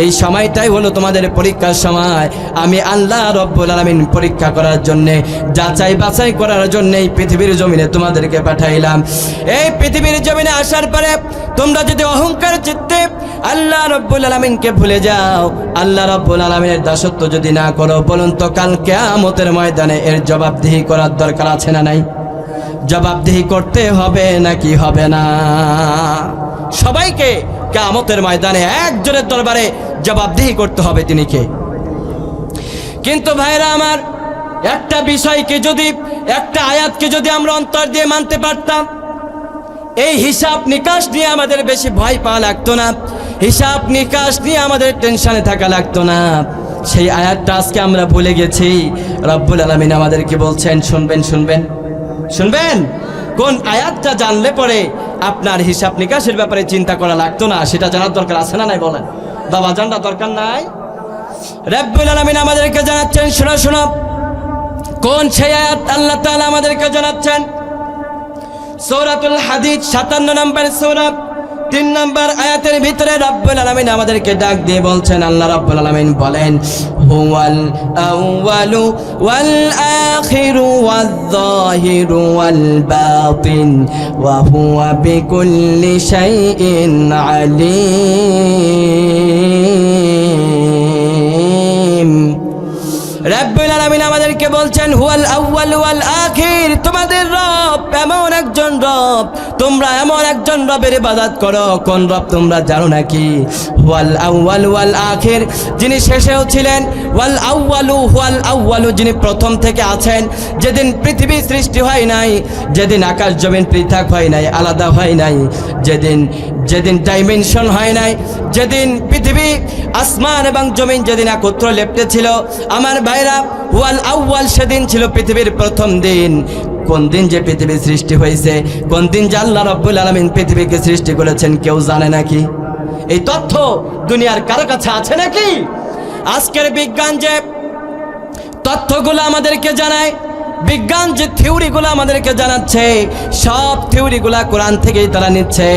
এই সময়টাই হলো তোমাদের পরীক্ষার সময়। আমি আল্লাহ রাব্বুল আলামিন পরীক্ষা করার জন্য, যাচাই বাছাই করার জন্য এই পৃথিবীর জমিনে তোমাদেরকে পাঠাইলাম। এই পৃথিবীর জমিনে আসার পরে তোমরা যদি অহংকার চিত্তে আল্লাহ রাব্বুল আলামিনকে ভুলে যাও, আল্লাহ রাব্বুল আলামিনের দাসত্ব যদি না করো, বলুন তো কাল কিয়ামতের ময়দানে এর জবাবদিহি করার দরকার আছে না নাই? জবাবদিহি করতে হবে নাকি হবে না? সবাইকে কিয়ামতের ময়দানে একজনের দরবারে জবাবদিহি করতে হবে। তিনি কে? কিন্তু ভাইরা আমার, একটা বিষয়কে যদি, একটা আয়াতকে যদি আমরা অন্তর দিয়ে মানতে পারতাম, এই হিসাব নিকাশ নিয়ে আমাদের বেশি ভয় পাওয়া লাগতো না, হিসাব নিকাশ নিয়ে আমাদের টেনশনে থাকা লাগতো না। সেই আয়াতটা আজকে আমরা ভুলে গেছি। রব্বুল আলামিন আমাদেরকে বলছেন, শুনবেন শুনবেন শুনবেন, কোন আয়াতটা জানলে পরে আপনার হিসাব নিকাশের ব্যাপারে চিন্তা করা লাগতো না, সেটা জানার দরকার আছে না নাই? বলেন। বাবা, জানার দরকার নাই? রব্বুল আলামিন আমাদেরকে জানাচ্ছেন, শোনো শোনো, কোন সেই আয়াত আল্লাহ তাআলা আমাদেরকে জানাচ্ছেন? সূরাতুল হাদীদ 57 নম্বর সূরা 3 নম্বর আয়াতের ভিতরে রব্বুল আলামিন আমাদেরকে ডাক দিয়ে বলছেন, আল্লাহ রাব্বুল আলামিন বলেন, হুয়াল আউয়ালু ওয়াল আখিরু ওয়াজ যাহিরু ওয়াল বাতিন ওয়া হুয়া বিকুল্লি শাইইন আলীম। রব্বুল আলামিন আমাদেরকে বলছেন, হুয়াল আউয়াল ওয়াল আখির, তোমাদের রব এমন একজন রব, তোমরা এমন একজন রবের ইবাদত করো। কোন রব তোমরা জানো নাকি? হুয়াল আউয়াল ওয়াল আখির, যিনি শেষেও ছিলেন, ওয়াল আউয়ালু, হুয়াল আউয়ালু, যিনি প্রথম থেকে আছেন। যেদিন পৃথিবী সৃষ্টি হয় নাই, যেদিন আকাশ জমিন পৃথক হয় নাই, আলাদা হয় নাই, যেদিন ডাইমেনশন হয় নাই, যেদিন পৃথিবী আসমান এবং জমিন যেদিন একত্র লেপ্টে ছিল, আমার ভাইরা, ওয়াল আউয়াল, সেদিন ছিল পৃথিবীর প্রথম দিন। কোন দিন যে পৃথিবী সৃষ্টি হয়েছে, কোন দিন যে আল্লাহ রাব্বুল আলামিন পৃথিবীকে সৃষ্টি করেছেন, কেউ জানে নাকি? এই তথ্য দুনিয়ার কারো কাছে আছে নাকি? আজকের বিজ্ঞান যে তথ্যগুলো আমাদেরকে জানায়, বিজ্ঞান যে থিওরিগুলো আমাদেরকে জানাচ্ছে, সব থিওরিগুলা কোরআন থেকেই তারা নিচ্ছে।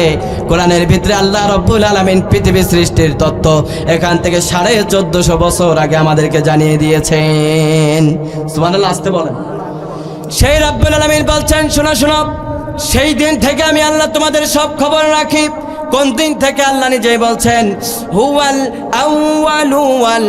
কোরআনের ভিতরে আল্লাহ রাব্বুল আলামিন পৃথিবী সৃষ্টির তত্ত্ব এখান থেকে 1450 বছর আগে আমাদেরকে জানিয়ে দিয়েছেন। সুবহানাল্লাহ, আসতে বলেন। সেই রাব্বুল আলামিন বলছেন, শোনো শোনো, সেই দিন থেকে আমি আল্লাহ তোমাদের সব খবর রাখি। কোন দিন থেকে? আল্লাহ নিজেই বলছেন, হুয়াল আউয়ালু ওয়াল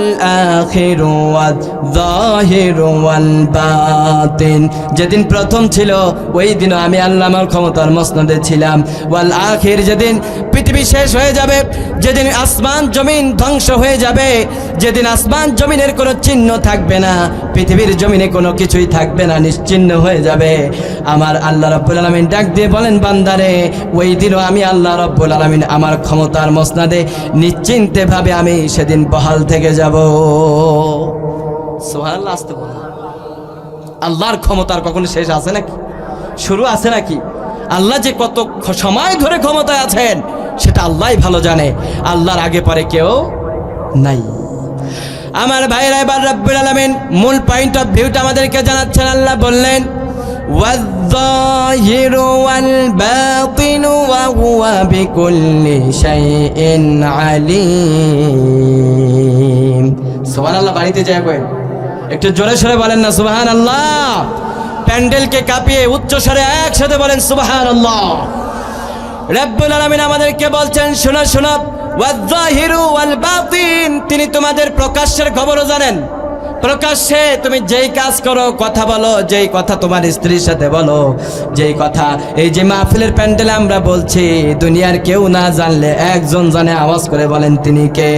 আখিরু ওয়াজ যাহিরু ওয়াল বাতিন, যেদিন প্রথম ছিল ওই দিন আমি আল্লাহ আমার ক্ষমতার মসনদে ছিলাম। ওয়াল আখির, যেদিন পৃথিবী শেষ হয়ে যাবে, যেদিন আসমান জমিন ধ্বংস হয়ে যাবে, যেদিন আসমান জমিনের কোনো চিহ্ন থাকবে না, পৃথিবীর জমিনে কোনো কিছুই থাকবে না, নিশ্চিহ্ন হয়ে যাবে, আমার আল্লাহ রাব্বুল আলামিন ডাক দিয়ে বলেন, বান্দারে, ওই দিনও আমি আল্লাহ রাব্বুল আলামিন আমার ক্ষমতার মসনদে নিশ্চিন্তে ভাবে আমি সেদিন বহাল থেকে যাব। সুবহানাল্লাহ, আসতে বলেন। আল্লাহর ক্ষমতার কখনো শেষ আছে নাকি? শুরু আছে নাকি? আল্লাহ যে কত সময় ধরে ক্ষমতায় আছেন, সেটা আল্লাহই ভালো জানে, আল্লাহর আগে পরে কেউ নাই। আমার ভাইরা, এবার রব্বুল আলামিন মূল পয়েন্ট অফ ভিউটা আমাদেরকে জানাচ্ছেন। আল্লাহ বললেন ওয়ায-যাহিরু ওয়াল বাতিনু ওয়া হুয়া বিকুল্লি শাইইন আলীম। সুবহানাল্লাহ। বাড়িতে যায় কই একটু জোরে সরে বলেন না সুবহানাল্লাহ। প্যান্ডেলকে কাঁপিয়ে উচ্চ স্বরে একসাথে বলেন সুবহানাল্লাহ। রব্বুল আলামিন আমাদেরকে বলছেন, শোনো শোনো, ওয়ায-যাহিরু ওয়াল বাতিন, তিনি তোমাদের প্রকাশ্যের খবরও জানেন। প্রকাশ্যে তুমি যেই কাজ করো, কথা বলো, যেই কথা তোমার স্ত্রীর সাথে বলো, যেই কথা এই যে মাহফিলের প্যান্ডেলে আমরা বলছি, দুনিয়ার কেউ না জানলে একজন জানে। আওয়াজ করে বলেন তিনি কে?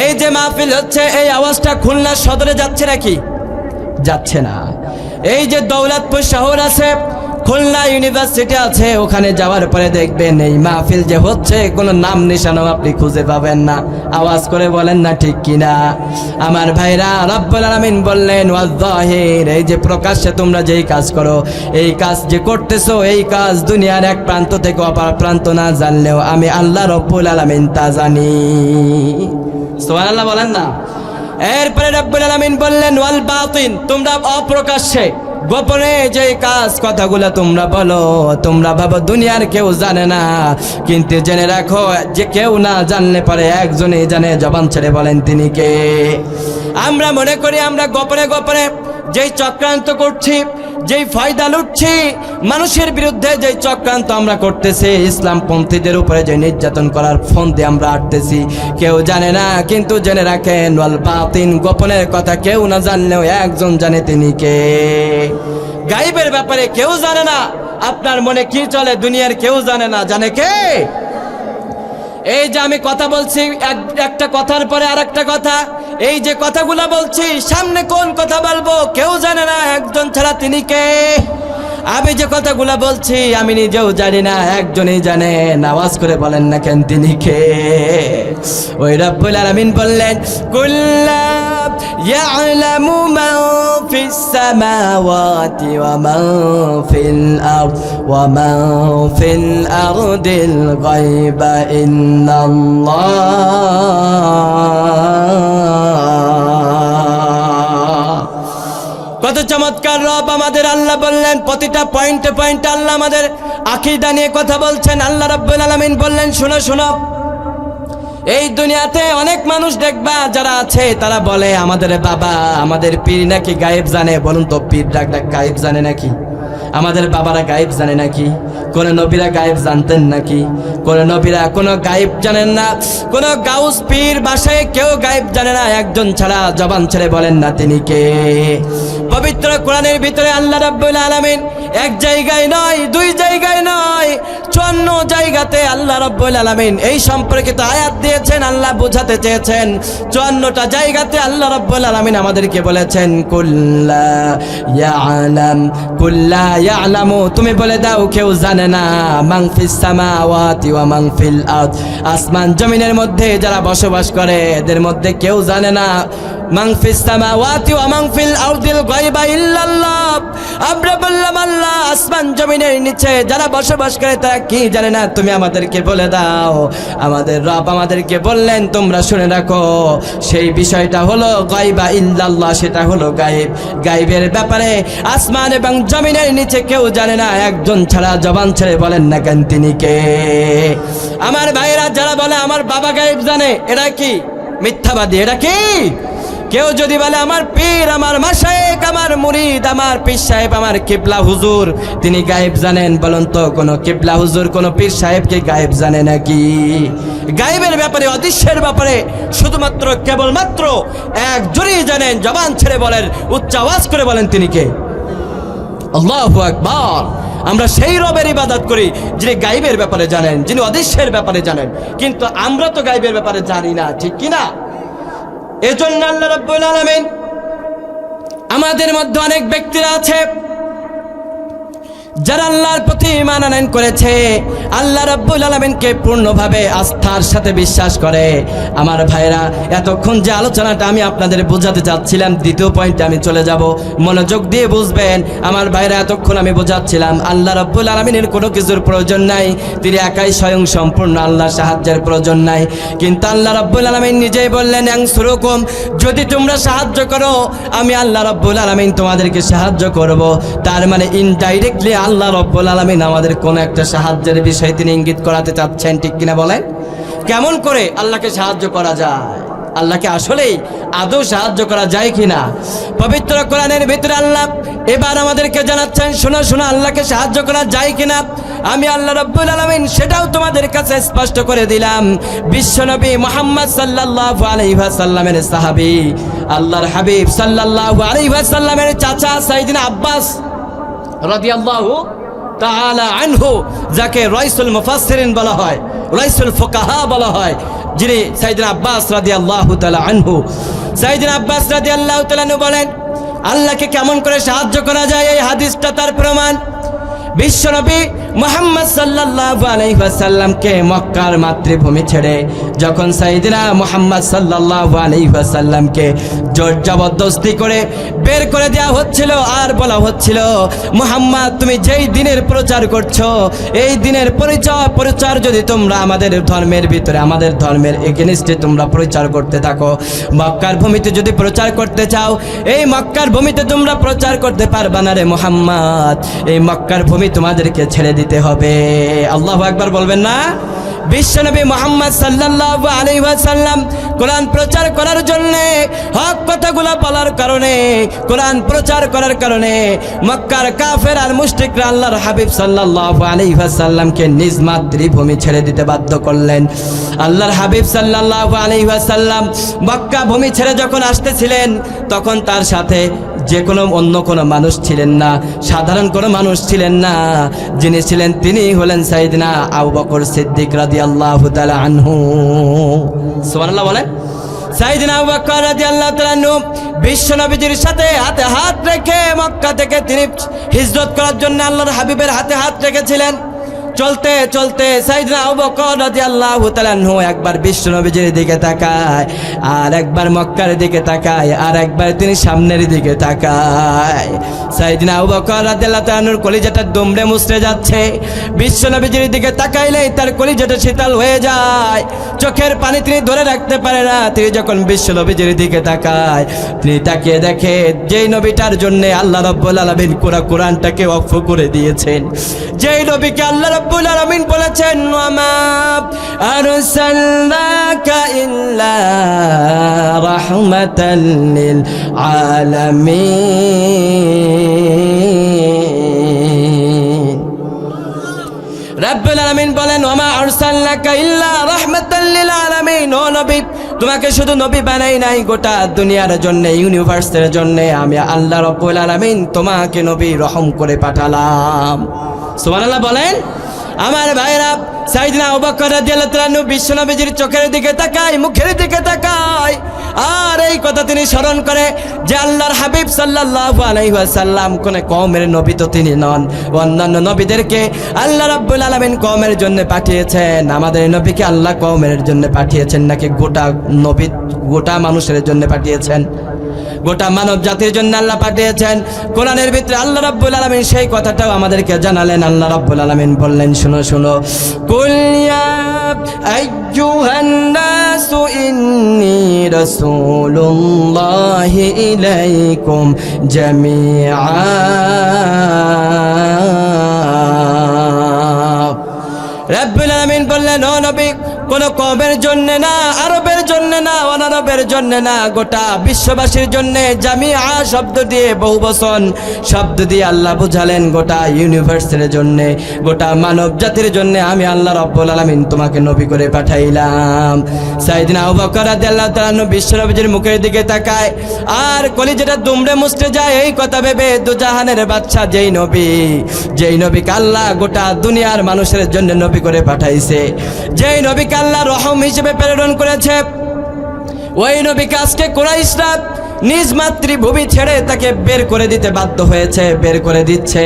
এই যে মাহফিল হচ্ছে, এই আওয়াজটা খুলনা সদরে যাচ্ছে নাকি? যাচ্ছে না। এই যে দৌলতপুর শহর আছে, খুলনা ইউনিভার্সিটি আছে, ওখানে যাওয়ার পরে দেখবেন এই মাহফিল যে হচ্ছে, কোনো নাম নিশানও আপনি খুঁজে পাবেন না। আওয়াজ করে বলেন না ঠিক কিনা? আমার ভাইরা, রব্বুল আলামিন বললেন ওয়ায-যাহির, এই যে প্রকাশ্যে তোমরা যেই কাজ করো, এই কাজ যে করতেছো, এই কাজ দুনিয়ার এক প্রান্ত থেকে অপর প্রান্ত না জানলেও আমি আল্লাহ রব্বুল আলামিন তা জানি। সুবহানাল্লাহ বলেন না। এরপরে রব্বুল আলামিন বললেন ওয়াল বাতিন, তোমরা অপ্রকাশ্যে গোপনে যে কাজ কথাগুলো তোমরা বলো, তোমরা ভাবো দুনিয়ার কেউ জানে না, কিন্তু জেনে রাখো যে কেউ না জানলে পারে একজনই জানে। জবান ছেড়ে বলেন তিনি কে? আমরা মনে করি আমরা গোপনে গোপনে যেই চক্রান্ত করছি, যেই ফায়দা লুটছি, মানুষের বিরুদ্ধে যেই চক্রান্ত আমরা করতেছি, ইসলামপন্থীদের উপরে যে নির্যাতন করার ফোন দিয়ে আমরা আটতেছি, কেউ জানে না। কিন্তু জেনে রাখেন ওয়াল বাতিন, গোপনের কথা কেউ না জানলেও একজন জানে, তিনি কে? গায়েবের ব্যাপারে কেউ জানে না। আপনার মনে কি চলে দুনিয়ার কেউ জানে না, জানে কে? এই যে আমি কথা বলছি, একটা কথার পরে আরেকটা কথা, এই যে কথাগুলো বলছি, সামনে কোন কথা বলবো কেউ জানে না, একজন ছাড়া, তিনি কে? আমি যে কথাগুলো বলছি আমি নিজেও জানি না, একজনই জানেন। আওয়াজ করে বলেন না কেন তিনি কে? ওই রব্বুল আলামিন বললেন কুল্লা ইয়ালামু মান ফিস সামাওয়াতি ওয়া মান ফিল আরদ ওয়া মান ফিল আরদিল গায়বা ইন্নাল্লাহ। কত চমৎকার রব আমাদের আল্লাহ বললেন, প্রতিটা পয়েন্টে পয়েন্টে আল্লাহ আমাদের আকীদা নিয়ে কথা বলছেন। আল্লাহ রাব্বুল আলামিন বললেন, শোনো শোনো, এই দুনিয়াতে অনেক মানুষ দেখবা যারা আছে, তারা বলে আমাদের বাবা, আমাদের পীর নাকি গায়েব জানে। বলুন তো, পীর ডাক গায়েব জানে নাকি? আমাদের বাবারা গায়েব জানে নাকি? কোন নবীরা গায়েব জানতেন নাকি? কোন নবীরা কোনো গায়েব জানেন না। কোন গাউস পীর বাসায় কেউ গায়েব জানে না, একজন ছাড়া। জবান ছেড়ে বলেন না তিনি কে? পবিত্র কোরআনের ভিতরে আল্লাহ রাব্বুল আলামিন এক জায়গায় নয়, দুই জায়গায় নয়, 54 জায়গাতে আল্লাহ রাব্বুল আলামিন এই সম্পর্কিত আয়াত দিয়েছেন। আল্লাহ বোঝাতে চেয়েছেন, 54টা জায়গাতে আল্লাহ রাব্বুল আলামিন আমাদেরকে বলেছেন কুল্লা ইয়ালামু, তুমি বলে দাও কেউ জানে না, মান ফিস সামাওয়াতি ওয়া মান ফিল আরদ, আসমান জমিনের মধ্যে যারা বসবাস করে এদের মধ্যে কেউ জানে না, মান ফিস সামাওয়াতি ওয়া মান ফিল আরদিল গায়বা ইল্লাল্লাহ। আমরা বললাম আল্লাহ, আসমান জমিনের নিচে যারা বসবাস করে তারা কি জানে না? তুমি আমাদেরকে বলে দাও। আমাদের রব আমাদেরকে বললেন, তোমরা শুনে রাখো, সেই বিষয়টা হলো গায়বা ইল্লাল্লাহ, সেটা হলো গায়েব। গায়েবের ব্যাপারে আসমান এবং জমিনের নিচে কেউ জানে না, একজন ছাড়া। জবান ছেড়ে বলেন না কেন তিনি কে? আমার ভাইয়েরা, যারা বলে আমার বাবা গায়েব জানে, এরা কি মিথ্যাবাদী? এরা কি? কেউ যদি বলে আমার পীর, আমার মাশায়েখ, আমার মুরিদ, আমার পীর সাহেব, আমার কিবলা হুজুর তিনি গায়েব জানেন, বলুন তো কোন কিবলা হুজুর, কোন পীর সাহেবকে গায়েব জানে নাকি? গায়েবের ব্যাপারে, অদৃশ্যের ব্যাপারে শুধুমাত্র কেবলমাত্র একজনই জানেন। জবান ছেড়ে বলেন, উচ্চ আওয়াজ করে বলেন তিনি কে? আল্লাহু আকবার। আমরা সেই রবের ইবাদত করি যিনি গায়েবের ব্যাপারে জানেন, যিনি অদৃশ্যের ব্যাপারে জানেন, কিন্তু আমরা তো গায়েবের ব্যাপারে জানি না, ঠিক কিনা? এজন্য আল্লাহ রাব্বুল আলামিন, আমাদের মধ্যে অনেক ব্যক্তিরা আছে যারা আল্লাহর প্রতি ঈমান আনয়ন করেছে, আল্লাহ রাব্বুল আলামিনকে পূর্ণভাবে আস্থার সাথে বিশ্বাস করে। আমার ভাইরা, এতক্ষণ যে আলোচনাটা আমি আপনাদের বোঝাতে চাচ্ছিলাম, দ্বিতীয় পয়েন্টে আমি চলে যাব, মনোযোগ দিয়ে বুঝবেন। আমার ভাইরা, এতক্ষণ আমি বোঝাচ্ছিলাম আল্লাহ রাব্বুল আলামিনের কোনো কিছুর প্রয়োজন নাই, তিনি একাই স্বয়ং সম্পূর্ণ, আল্লাহর সাহায্যের প্রয়োজন নাই। কিন্তু আল্লাহ রাব্বুল আলামিন নিজেই বললেন, ইয়ানসুরুকুম, যদি তোমরা সাহায্য করো আমি আল্লাহ রাব্বুল আলামিন তোমাদেরকে সাহায্য করব। তার মানে ইনডাইরেক্টলি আল্লাহ রাব্বুল আলামিন আমাদের কোন একটা সাহায্যের বিষয় তিনি ইঙ্গিত করাতে চাচ্ছেন, ঠিক কিনা বলেন? কেমন করে আল্লাহকে সাহায্য করা যায়, আল্লাহকে আসলেই আদৌ সাহায্য করা যায় কিনা? পবিত্র কোরআনের ভিতরে আল্লাহ এবার আমাদেরকে জানাচ্ছেন, শোনো শোনো, আল্লাহকে সাহায্য করা যায় কিনা আমি আল্লাহ রাব্বুল আলামিন সেটাও তোমাদের কাছে স্পষ্ট করে দিলাম। বিশ্বনবী মুহাম্মদ সাল্লাল্লাহু আলাইহি ওয়াসাল্লামের সাহাবী, আল্লাহর হাবিব সাল্লাল্লাহু আলাইহি ওয়াসাল্লামের চাচা সাইয়েদনা আব্বাস রাদিয়াল্লাহু তাআলা আনহু, যাকে রাইসুল মুফাসসিরিন বলা হয়, রাইসুল ফুকাহা বলা হয়, যিনি সাইয়েদনা আব্বাস রাদিয়াল্লাহু তাআলা আনহু, সাইয়েদনা আব্বাস রাদিয়াল্লাহু তাআলা আনহু বলেন, আল্লাহকে কেমন করে সাহায্য করা যায় এই হাদিসটা তার প্রমাণ। বিশ্বনবী মুহাম্মদ সাল্লাল্লাহু আলাইহি ওয়াসাল্লামকে মক্কার মাতৃভূমি ছেড়ে যখন সাইয়েদনা মুহাম্মদ সাল্লাল্লাহু আলাইহি ওয়াসাল্লামকে জোর জবরদস্তি করে বের করে দেওয়া হচ্ছিল, আর বলা হচ্ছিল, মুহাম্মদ তুমি যেই দিনের প্রচার করছো, এই দিনের প্রচার যদি তোমরা আমাদের ধর্মের ভিতরে, আমাদের ধর্মের এগেইনস্টে তোমরা প্রচার করতে থাকো, মক্কার ভূমিতে যদি প্রচার করতে চাও, এই মক্কার ভূমিতে তোমরা প্রচার করতে পারবা না রে মুহাম্মদ, এই মক্কার ভূমি তোমাদেরকে ছেড়ে দিতে হবে। আল্লাহু আকবার বলবেন না? বিশ্বনবী মুহাম্মদ সাল্লাল্লাহু আলাইহি ওয়াসাল্লাম কোরআন প্রচার করার জন্য, হক কথাগুলো বলার কারণে, কোরআন প্রচার করার কারণে মক্কার কাফের আর মুশরিকরা আল্লাহর হাবিব সাল্লাল্লাহু আলাইহি ওয়াসাল্লামকে নিজ মাতৃভূমি ছেড়ে দিতে বাধ্য করলেন। আল্লাহর হাবিব সাল্লাল্লাহু আলাইহি ওয়াসাল্লাম মক্কা ভূমি ছেড়ে যখন আসতেছিলেন, তখন তার সাথে যে কোনো অন্য কোনো মানুষ ছিলেন না, সাধারণ কোনো মানুষ ছিলেন না, যিনি ছিলেন তিনি হলেন সাইয়েদনা আবু বকর সিদ্দিক রাদিয়াল্লাহু তাআলা আনহু। সুবহানাল্লাহ বলেন। সাইয়েদনা আবু বকর রাদিয়াল্লাহু তাআলা আনহু বিশ্বনবীর সাথে হাতে হাত রেখে মক্কা থেকে তিনি হিজরত করার জন্য আল্লাহর হাবিবের হাতে হাত রেখেছিলেন। চলতে চলতে সাইয়েদনা আবু বকর রাদিয়াল্লাহু তাআলা আনহু একবার বিশ্বনবীর দিকে তাকায়, আর একবার মক্কার দিকে তাকায়, আর একবার তিনি সামনের দিকে তাকায়। সাইয়েদনা আবু বকর রাদিয়াল্লাহু তাআলা আনহুর কলিজাটা দুমড়ে মুচড়ে যাচ্ছে। বিশ্বনবীর দিকে তাকাইলেই তার কলিজাটা শীতল হয়ে যায়, চোখের পানি তিনি ধরে রাখতে পারে না। তিনি যখন বিশ্বনবীর দিকে তাকায়, তিনি তাকিয়ে দেখে যেই নবীটার জন্য আল্লাহ রাব্বুল আলামিন কোরআনটাকে ওয়াকফ করে দিয়েছেন, যেই নবীকে আল্লাহ রাব্বুল আলামিন বলেছেন, ওয়ামা আরসালনাকা ইল্লা রাহমাতাল লিল আলামিন। রাব্বুল আলামিন বলেন, ওয়ামা আরসালনাকা ইল্লা রাহমাতাল লিল আলামিন, ও নবী তোমাকে শুধু নবী বানাই নাই, গোটা দুনিয়ার জন্য, ইউনিভার্সের জন্য আমি আল্লাহ রাব্বুল আলামিন তোমাকে নবী রহম করে পাঠালাম। সুবহানাল্লাহ বলেন। আমার ভাইরা, সাইয়েদনা আবু বকর রাদিয়াল্লাহু তাআলা আনহু বিশ্বনবীর চোখের দিকে তাকায়, মুখের দিকে তাকায়, আর এই কথা তিনি স্মরণ করে যে আল্লাহর হাবিব সাল্লাল্লাহু আলাইহি ওয়াসাল্লাম কোন কওমের নবী তো তিনি নন, অন্যান্য নবীদেরকে আল্লাহ রাব্বুল আলামিন কওমের জন্য পাঠিয়েছেন, আমাদের নবীকে আল্লাহ কওমের জন্য পাঠিয়েছেন নাকি গোটা নবী, গোটা মানুষের জন্য পাঠিয়েছেন, গোটা মানব জাতির জন্য আল্লাহ পাঠিয়েছেন। কোরআনের ভিতরে আল্লাহ রাব্বুল আলামিন সেই কথাটাও আমাদেরকে জানালেন। আল্লাহ রাব্বুল আলামিন বললেন, শুনো শুনো, কুল ইয়া আইয়ুহান নাসু ইন্নী রাসূলুল্লাহি ইলাইকুম জামিআ। রাব্বুল আলামিন বললেন, ও নবী, কোন কওমের জন্য না, আরবের জন্য না, অনারবের জন্য না, গোটা বিশ্ববাসীর জন্য। জামিআ শব্দ দিয়ে, বহুবচন শব্দ দিয়ে আল্লাহ বুঝালেন গোটা ইউনিভার্সের জন্য, গোটা মানব জাতির জন্য আমি আল্লাহ রাব্বুল আলামিন তোমাকে নবী করে পাঠাইলাম। সাইয়েদনা আবু বকর রাদিয়াল্লাহু তাআলা আনহু বিশ্বনবীর মুখের দিকে তাকায়, আর কলিজাটা দুমড়ে মুচড়ে যায় এই কথা ভেবে, দুজাহানের বাদশা যেই নবীকে আল্লাহ গোটা দুনিয়ার মানুষের জন্য নবী করে পাঠাইছে, যেই নবীকে আল্লাহ রহম হিসেবে প্রেরণ করেছে, ওই নবীকে আজকে কুরাইশরা নিজ মাতৃভূমি ছেড়ে তাকে বের করে দিতে বাধ্য হয়েছে, বের করে দিচ্ছে।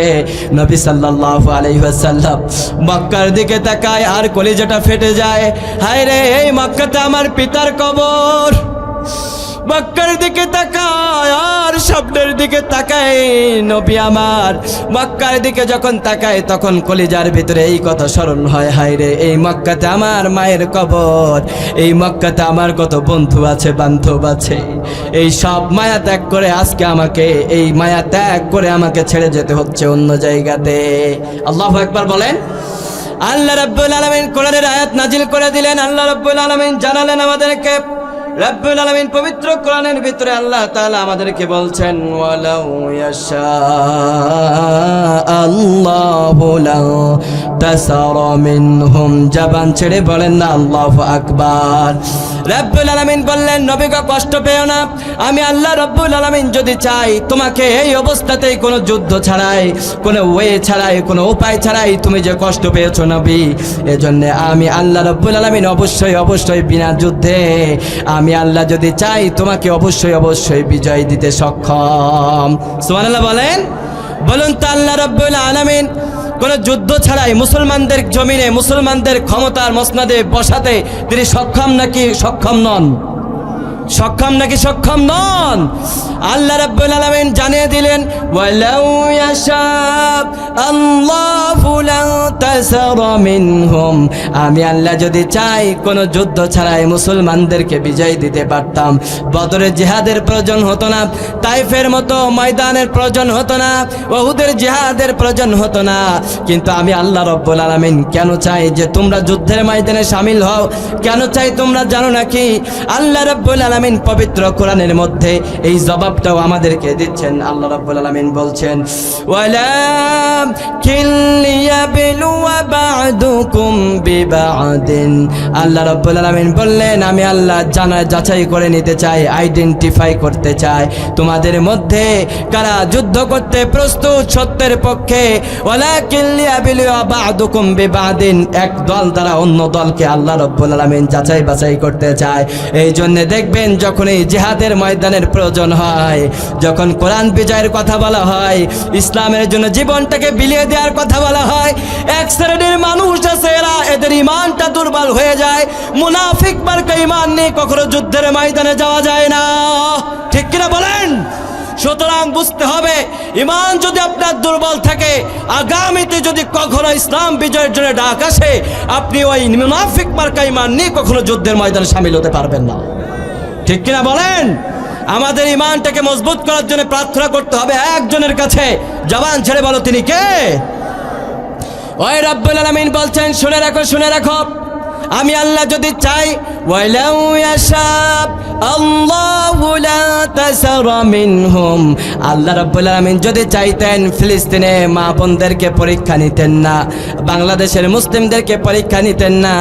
নবী সাল্লাল্লাহু আলাইহি ওয়াসাল্লাম মক্কার দিকে তাকায় আর কলিজাটা ফেটে যায়। হায় রে, এই মক্কাতে আমার পিতার কবর। মক্কার দিকে তাকায় আর স্বপ্নের দিকে তাকায় নবী আমার। মক্কার দিকে যখন তাকায় তখন কলিজার ভিতরে এই কথা স্মরণ হয়, হায় রে, এই মক্কাতে আমার মায়ের কবর, এই মক্কাতে আমার কত বন্ধু আছে, বান্ধব আছে। এই সব মায়া ত্যাগ করে আজকে আমাকে, এই মায়া ত্যাগ করে আমাকে ছেড়ে যেতে হচ্ছে অন্য জায়গাতে। আল্লাহু আকবার বলেন। আল্লাহ রাব্বুল আলামিন কোরআনের আয়াত নাজিল করে দিলেন। আল্লাহ রাব্বুল আলামিন জানালেন আমাদেরকে, রব্বুল আলামিন পবিত্র কোরআনের ভিতরে আল্লাহ তাআলা আমাদেরকে বলছেন, ওয়ালাউ ইয়াশা আল্লাহু লা তাসারা মিনহুম। জবান ছেড়ে বলেন না আল্লাহু আকবার। রব্বুল আলামিন বললেন, নবী গো কষ্ট পেও না, আমি আল্লাহ রব্বুল আলামিন যদি চাই তোমাকে এই অবস্থাতেই কোনো যুদ্ধ ছাড়াই, কোনো ওয়ে ছাড়াই, কোনো উপায় ছাড়াই তুমি যে কষ্ট পেয়েছো নবী, এজন্য আমি আল্লাহ রব্বুল আলামিন অবশ্যই অবশ্যই বিনা যুদ্ধে আমি আল্লাহ যদি চাই তোমাকে অবশ্যই অবশ্যই বিজয় দিতে সক্ষম। সুবহানাল্লাহ বলেন। বলুন তো আল্লাহ রাব্বুল আলামিন কোনো যুদ্ধ ছাড়াই মুসলমানদের জমিনে, মুসলমানদের ক্ষমতার মসনদে বসাতে তিনি সক্ষম নাকি সক্ষম নন? সক্ষম নাকি সক্ষম নন? আল্লাহ রাব্বুল আলামিন জানিয়ে দিলেন, ওয়ালাউ ইয়াশা আল্লাহু লা তাসারা মিনহুম। আমি আল্লাহ যদি চাই কোন যুদ্ধ ছাড়াই মুসলমানদেরকে বিজয় দিতে পারতাম। বদরের জিহাদের প্রয়োজন হতো না, তাইফের মতো ময়দানের প্রয়োজন হতো না, উহুদের জিহাদের প্রয়োজন হতো না। কিন্তু আমি আল্লাহ রাব্বুল আলামিন কেন চাই যে তোমরা যুদ্ধের ময়দানে শামিল হও? কেন চাই তোমরা জানো নাকি? আল্লাহ রাব্বুল আলামিন পবিত্র কোরআনের মধ্যে এই জবাবটাও আমাদেরকে দিচ্ছেন। আল্লাহ রাব্বুল আলামিন বলছেন, ওয়ালা কিল্লিয়াবলুয়া বা'দুকুম বিবা'দিন। আল্লাহ রাব্বুল আলামিন বললেন, আমি আল্লাহ যাচাই করে নিতে চাই, আইডেন্টিফাই করতে চাই তোমাদের মধ্যে কারা যুদ্ধ করতে প্রস্তুত সত্যের পক্ষে। ওয়ালা কিল্লিয়াবলুয়া বা'দুকুম বিবা'দিন, এক দল দ্বারা অন্য দলকে আল্লাহ রাব্বুল আলামিন যাচাই বাছাই করতে চায়। এই জন্য দেখবেন যখন এই জিহাদের ময়দানের প্রয়োজন হয়, যখন কোরআন বিজয়ের কথা বলা হয়, ইসলামের জন্য জীবনটাকে বিলিয়ে দেওয়ার কথা বলা হয়, এক শ্রেণীর মানুষ আছে এরা, এদের ইমানটা দুর্বল হয়ে যায়। মুনাফিক মার্কা ইমান নিয়ে কখনো যুদ্ধের ময়দানে যাওয়া যায় না, ঠিক কিনা বলেন? সুতরাং বুঝতে হবে, ইমান যদি আপনার দুর্বল থাকে, আগামীতে যদি কখনো ইসলাম বিজয়ের জন্য ডাক আসে, আপনি ওই মুনাফিক মার্কা ইমান নিয়ে কখনো যুদ্ধের ময়দানে শামিল হতে পারবেন না, ঠিক কিনা বলেন? আমাদের ইমানটাকে মজবুত করার জন্য প্রার্থনা করতে হবে একজনের কাছে। জবান ছেড়ে বলো, তিনি কে? ওই রব্বুল আলামিন বলছেন, শুনে রাখো, শুনে রাখো, আমি আল্লাহ যদি চাই, ওয়ালাউ ইয়াশা আল্লাহু লা তাসারা মিনহুম। আল্লাহ রাব্বুল আলামিন যদি চাইতেন ফিলিস্তিনে মা বোনদেরকে পরীক্ষা নিতেন না, বাংলাদেশের মুসলিমদেরকে পরীক্ষা নিতেন না,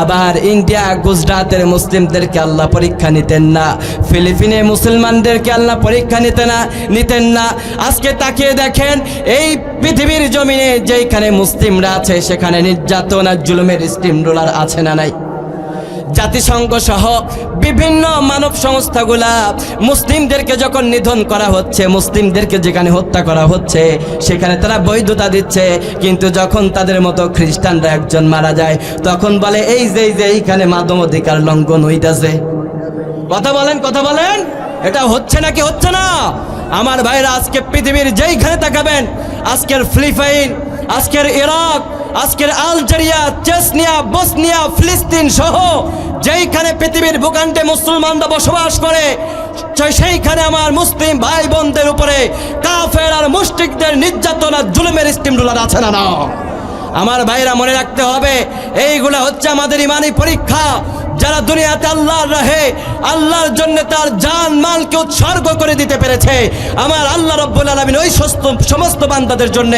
আবার ইন্ডিয়া গুজরাটের মুসলিমদেরকে আল্লাহ পরীক্ষা নিতেন না, ফিলিপিনে মুসলমানদেরকে আল্লাহ পরীক্ষা নিতেন না। আজকে তাকিয়ে দেখেন, এই পৃথিবীর জমিনে যেখানে মুসলিমরা আছে সেখানে নির্যাতন আর জুলুমের স্টিম রোলার আছে না নাই? জাতিসংঘ সহ বিভিন্ন মানব সংস্থাগুলা মুসলিমদেরকে যখন নিধন করা হচ্ছে, মুসলিমদেরকে যেখানে হত্যা করা হচ্ছে সেখানে তারা বৈধতা দিচ্ছে, কিন্তু যখন তাদের মতো খ্রিস্টানরা একজন মারা যায় তখন বলে এই যে এইখানে মানব অধিকার লঙ্ঘন হইতাছে। কথা বলেন, কথা বলেন, এটা হচ্ছে নাকি হচ্ছে না? আমার ভাইরা, আজকে পৃথিবীর যেইখানে তাকাবেন, আজকের ফিলিপাইন, আজকের ইরাক, আজকের আলজেরিয়া, চেচনিয়া, বসনিয়া, ফিলিস্তিন সহ যেইখানে পৃথিবীর ভূখণ্ডে মুসলমানরা বসবাস করে, সেইখানে আমার মুসলিম ভাই বোনদের উপরে কাফের আর মুশরিকদের নির্যাতন আর জুলুমের স্টিম রোলার আছে না? আমার ভাইরা, মনে রাখতে হবে, এইগুলা হচ্ছে আমাদের ইমানি পরীক্ষা। যারা দুনিয়াতে আল্লাহর রাহে, আল্লাহর জন্য তার জান মালকে উৎসর্গ করে দিতে পেরেছে, আমার আল্লাহ রাব্বুল আলামিন ওই সমস্ত বান্দাদের জন্য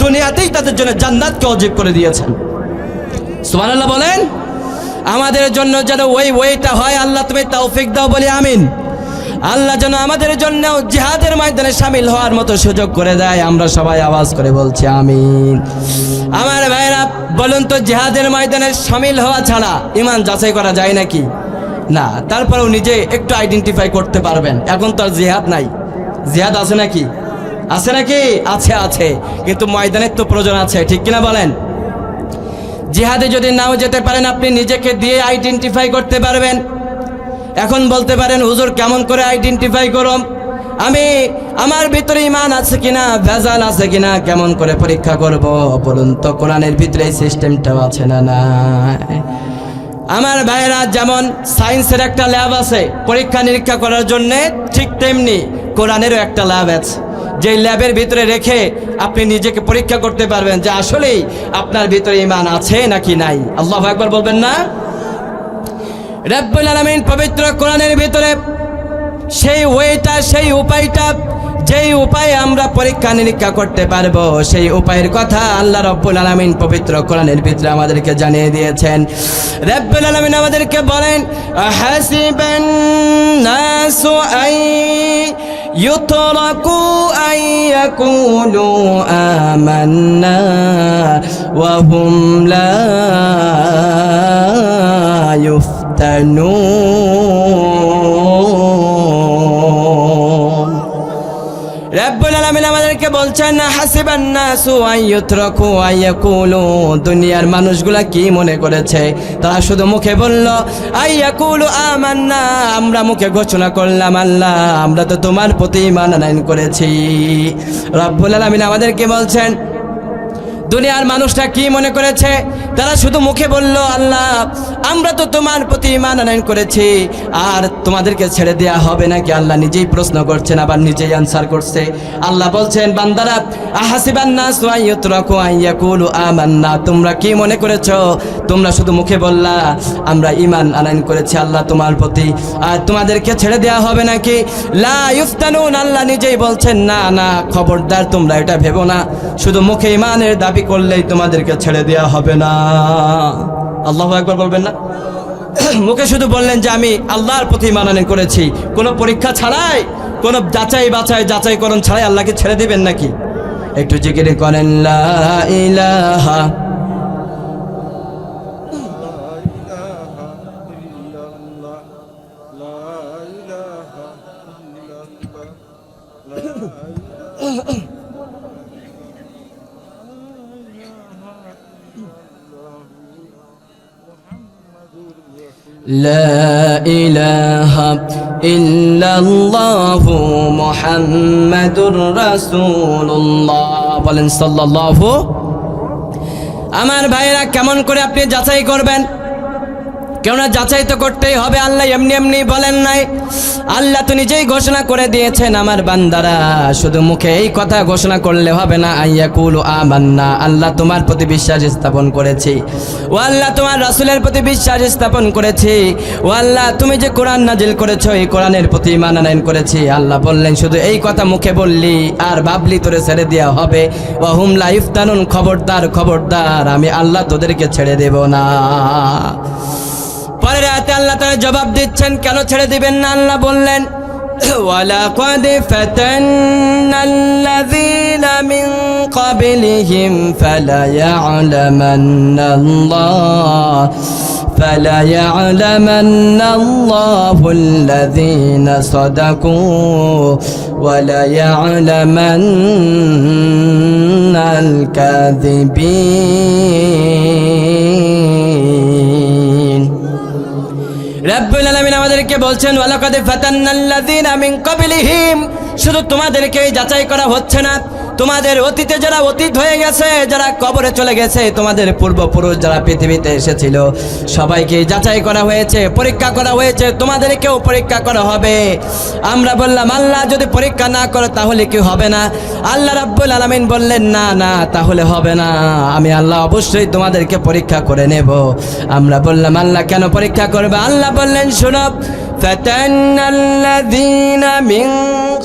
দুনিয়াতেই তাদের জন্য জান্নাতকে ওয়াজিব করে দিয়েছেন। সুবহানাল্লাহ বলেন। আমাদের জন্য যেন ওই ওয়েটা হয়, আল্লাহ তুমি তৌফিক দাও, বলি আমিন। আল্লাহ যেন আমাদের জন্য জিহাদের ময়দানে শামিল হওয়ার মতো সুযোগ করে দেয়, আমরা সবাই আওয়াজ করে বলছি আমিন। আমার ভাইরা, বলুন তো, জিহাদের ময়দানে শামিল হওয়া ছাড়া ইমান যাচাই করা যায় নাকি? না, তারপরেও নিজে একটু আইডেন্টিফাই করতে পারবেন। এখন তো আর জিহাদ নাই, জিহাদ আছে নাকি? আছে নাকি? আছে, আছে, কিন্তু ময়দানের তো প্রয়োজন আছে, ঠিক কিনা বলেন? জিহাদে যদি নাও যেতে পারেন, আপনি নিজেকে দিয়ে আইডেন্টিফাই করতে পারবেন। এখন বলতে পারেন, হুজুর কেমন করে আইডেন্টিফাই করব? আমি আমার ভিতরে ঈমান আছে কিনা, ভেজাল আছে কিনা কেমন করে পরীক্ষা করব? বলুন তো, কোরআনের ভিতরে এই সিস্টেমটাও আছে না নাই? আমার ভাইয়েরা, যেমন সায়েন্সের একটা ল্যাব আছে পরীক্ষা নিরীক্ষা করার জন্য, ঠিক তেমনি কোরআনেরও একটা ল্যাব আছে, যে ল্যাবের ভিতরে রেখে আপনি নিজেকে পরীক্ষা করতে পারবেন যে আসলেই আপনার ভিতরে ঈমান আছে নাকি নাই। আল্লাহু আকবার বলবেন না? রব্বুল আলামিন পবিত্র কোরআনের ভিতরে সেই ওয়েটা, সেই উপায়টা, যেই উপায়ে আমরা পরীক্ষা নিরীক্ষা করতে পারবো, সেই উপায়ের কথা আল্লাহ রব্বুল আলামিন পবিত্র কোরআনের ভিতরে আমাদেরকে জানিয়ে দিয়েছেন। রব্বুল আলামিন আমাদেরকে বলেন, হাসিবান নাসু আই ইউতরাকু আই ইয়াকুলু আমান্না ওয়া হুম লা ইফতানুন। রব্বুল আলামিন আমাদেরকে বলছেন, হাসিবান নাসু আইয়ুতরাকু আইয়াকুলু, দুনিয়ার মানুষগুলা কি মনে করেছে? তারা শুধু মুখে বলল আইয়াকুলু আমান্না, আমরা মুখে ঘোষণা করলাম আল্লাহ আমরা তো তোমার প্রতি ঈমান আনয়ন করেছি। রব্বুল আলামিন আমাদেরকে বলছেন, দুনিয়ার মানুষরা কি মনে করেছে? তারা শুধু মুখে বলল আল্লাহ আমরা তো তোমার প্রতি ঈমান আনয়ন করেছি, আর তোমাদেরকে ছেড়ে দেয়া হবে নাকি? আল্লাহ নিজেই প্রশ্ন করছেন, আবার নিজেই আনসার করছে। আল্লাহ বলছেন, বান্দারা আহাসিবান নাসু আইয়ুতরাকু আইয়াকুলু আমান্না, তোমরা কি মনে করেছো? তোমরা শুধু মুখে বললা আমরা ঈমান আনয়ন করেছি আল্লাহ তোমার প্রতি, আর তোমাদেরকে ছেড়ে দেয়া হবে নাকি? লা ইফতানুন, আল্লাহ নিজেই বলছেন না না, খবরদার তোমরা এটা ভেবো না, শুধু মুখে ঈমানের দাবি করলেই তোমাদেরকে ছেড়ে দেয়া হবে না। আল্লাহু আকবার বলবেন না? মুখে শুধু বললেন যে আমি আল্লাহর প্রতি ঈমান আনয়ন করেছি, কোনো পরীক্ষা ছাড়াই, কোনো যাচাইকরণ ছাড়াই আল্লাহকে ছেড়ে দিবেন নাকি? একটু জিকির করেন, লা ইলাহা লা ইলাহা ইল্লাল্লাহু মুহাম্মাদুর রাসূলুল্লাহ, বলেন সাল্লাল্লাহু। আমার ভাইয়েরা, কেমন করে আপনি যাচাই করবেন? কেননা যাচাই তো করতেই হবে, আল্লাহ এমনি এমনি বলেন নাই। আল্লাহ তো নিজেই ঘোষণা করে দিয়েছেন, আমার বান্দারা শুধু মুখে এই কথা ঘোষণা করলে হবে না, আইয়াকুলু আমান্না, আল্লাহ তোমার প্রতি বিশ্বাস স্থাপন করেছি, ও আল্লাহ তোমার রাসূলের প্রতি বিশ্বাস স্থাপন করেছি, ও আল্লাহ তুমি যে কোরআন নাজিল করেছো এই কোরআনের প্রতি ঈমান আনয়ন করেছি। আল্লাহ বললেন শুধু এই কথা মুখে বললি আর ভাবলি তোরে ছেড়ে দেওয়া হবে, ওয়া হুম লা ইফতানুন, খবরদার খবরদার আমি আল্লাহ তোদেরকে ছেড়ে দেব না। পরের আয়াতে আল্লাহ তাআলা জবাব দিচ্ছেন কেন ছেড়ে দিবেন না। আল্লাহ বললেন, ওয়ালাকাদ ফাতান্নাল্লাযীনা মিন ক্বাবলিহিম ফালায়া'লামান্নাল্লাহুল্লাযীনা সাদাকু ওয়ালায়া'লামান্নাল কাযিবিন। রব্বুল আলামিন আমাদেরকে বলছেন, ওয়ালাকাদ ফাতান্নাল্লাযীনা মিন ক্বাবলিহিম, শুধু তোমাদেরকেই যাচাই করা হচ্ছে না, তোমাদের অতীতে যারা অতীত হয়ে গেছে, যারা কবরে চলে গেছে, তোমাদের পূর্বপুরুষ যারা পৃথিবীতে এসেছিল সবাইকে যাচাই করা হয়েছে, পরীক্ষা করা হয়েছে, তোমাদেরকেও পরীক্ষা করা হবে। আমরা বললাম আল্লাহ যদি পরীক্ষা না করো তাহলে কি হবে না? আল্লাহ রাব্বুল আলামিন বললেন না না, তাহলে হবে না, আমি আল্লাহ অবশ্যই তোমাদেরকে পরীক্ষা করে নেব। আমরা বললাম আল্লাহ কেন পরীক্ষা করবে? আল্লাহ বললেন শোনো, ফাতান্নাল্লাযীনা মিন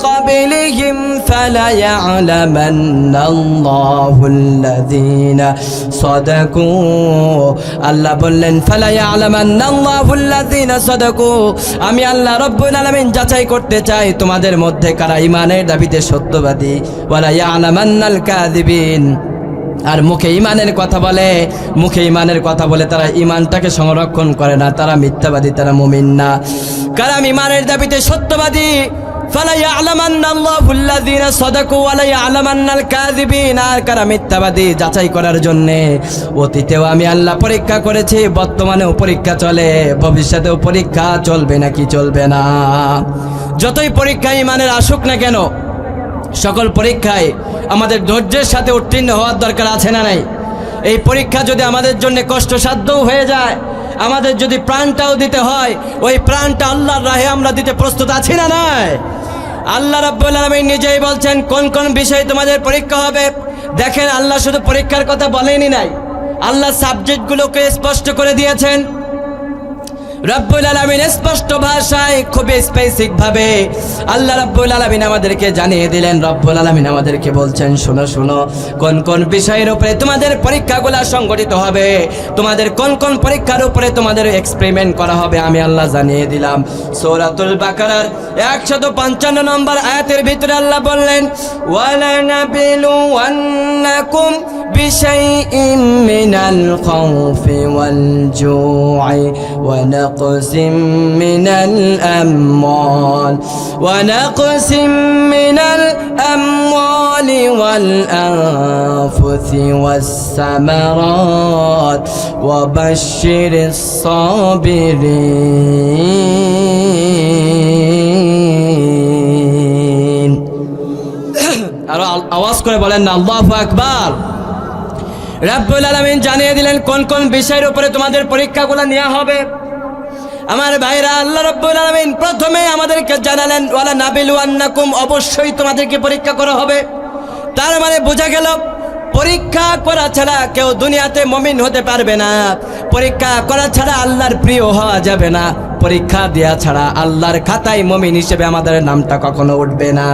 ক্বাবলিহিম ফালায়া'লামান্নাল্লাহুল্লাযীনা সাদাকু, আল্লাহ বললেন ফালায়া'লামান্নাল্লাহুল্লাযীনা সাদাকু, আমি আল্লাহ রাব্বুল আলামিন যাচাই করতে চাই তোমাদের মধ্যে কারা ঈমানের দাবিতে সত্যবাদী, ওয়ালা ইয়া'লামান্নাল কাযিবিন, আর মুখে ইমানের কথা বলে, মুখে ইমানের কথা বলে তারা ইমানটাকে সংরক্ষণ করে না, তারা মিথ্যাবাদী, তারা মুমিন না। কারণ ইমানের দাবিতে সত্যবাদী। ফালা ইয়ালামান্নাল্লাহু আল্লাযীনা সাদাকু ওয়া লা ইয়ালামান্নাল কাযিবিন। আর কারা মিথ্যাবাদী যাচাই করার জন্য অতীতেও আমি আল্লাহ পরীক্ষা করেছি, বর্তমানেও পরীক্ষা চলে, ভবিষ্যতেও পরীক্ষা চলবে নাকি চলবে না। যতই পরীক্ষা ইমানের আসুক না কেন, সকল পরীক্ষায় আমাদের ধৈর্যের সাথে উত্তীর্ণ হওয়ার দরকার আছে না নাই? এই পরীক্ষা যদি আমাদের জন্য কষ্টসাধ্যও হয়ে যায়, আমাদের যদি প্রাণটাও দিতে হয়, ওই প্রাণটা আল্লাহর রাহে আমরা দিতে প্রস্তুত আছি না নাই? আল্লাহ রাব্বুল আলামিন নিজেই বলছেন কোন কোন বিষয়ে তোমাদের পরীক্ষা হবে। দেখেন, আল্লাহ শুধু পরীক্ষার কথা বলেনি নাই, আল্লাহ সাবজেক্টগুলোকে স্পষ্ট করে দিয়েছেন। রব্বুল আলামিন স্পষ্ট ভাষায় খুবই স্পেসিফিক ভাবে আল্লাহ রব্বুল আলামিন আমাদেরকে জানিয়ে দিলেন। রব্বুল আলামিন আমাদেরকে বলছেন, শোনো শোনো, কোন কোন বিষয়ের উপরে তোমাদের পরীক্ষাগুলো সংগঠিত হবে, তোমাদের কোন কোন পরীক্ষার উপরে তোমাদের এক্সপেরিমেন্ট করা হবে, আমি আল্লাহ জানিয়ে দিলাম। সূরাতুল বাকারার 155 নম্বর আয়াতের ভিতরে আল্লাহ বললেন, ওয়ালা নাবিলুওয়ান্নাকুম বিশাইইম মিনাল খাউফি ওয়াল জু'i ওয়া نقص من الأموال والأنفس والثمرات وبشر الصابرين। আর আওয়াজ করে বলেন না আল্লাহু আকবার। রব্বুল আলামিন জানিয়ে দিলেন কোন কোন বিষয়ের উপরে তোমাদের পরীক্ষাগুলো নেওয়া হবে। আমার ভাইরা, আল্লাহ রাব্বুল আলামিন প্রথমে আমাদেরকে জানালেন ওয়ালা নাবিলুয়ান্নাকুম, অবশ্যই তোমাদেরকে পরীক্ষা করা হবে। তার মানে বোঝা গেল পরীক্ষা করা ছাড়া কেউ দুনিয়াতে মুমিন হতে পারবে না, পরীক্ষা করা ছাড়া আল্লাহর প্রিয় হওয়া যাবে না, পরীক্ষা দেওয়া ছাড়া আল্লাহর খাতায় মুমিন হিসেবে আমাদের নামটা কখনো উঠবে না।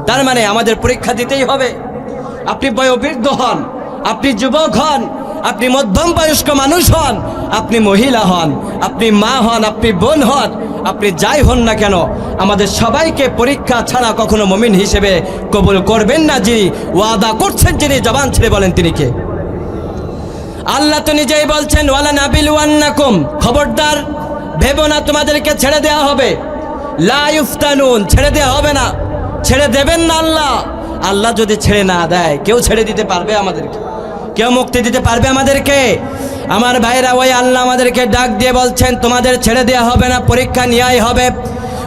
তার মানে আমাদের পরীক্ষা দিতেই হবে। আপনি বয়োবৃদ্ধ হন, আপনি যুবক হন, আপনি মধ্যম বয়স্ক মানুষ হন, আপনি মহিলা হন, আপনি মা হন, আপনি বোন হন, আপনি যাই হন না কেন, আমাদের সবাইকে পরীক্ষা ছাড়া কখনো মুমিন হিসেবে কবুল করবেন না। যিনি ওয়াদা করছেন, যিনি জবান ছেড়ে বলেন, তিনি কে? আল্লাহ তো নিজেই বলছেন ওয়ালা নাবিলুয়ান্নাকুম, খবরদার ভেবো না তোমাদেরকে ছেড়ে দেওয়া হবে। লা ইফতানুন, ছেড়ে দেওয়া হবে না, ছেড়ে দেবেন না আল্লাহ। আল্লাহ যদি ছেড়ে না দেয়, কেউ ছেড়ে দিতে পারবে আমাদেরকে? কেউ মুক্তি দিতে পারবে আমাদেরকে? আমার ভাইরা, ওই আল্লাহ আমাদেরকে ডাক দিয়ে বলছেন তোমাদের ছেড়ে দেওয়া হবে না, পরীক্ষা নেওয়াই হবে।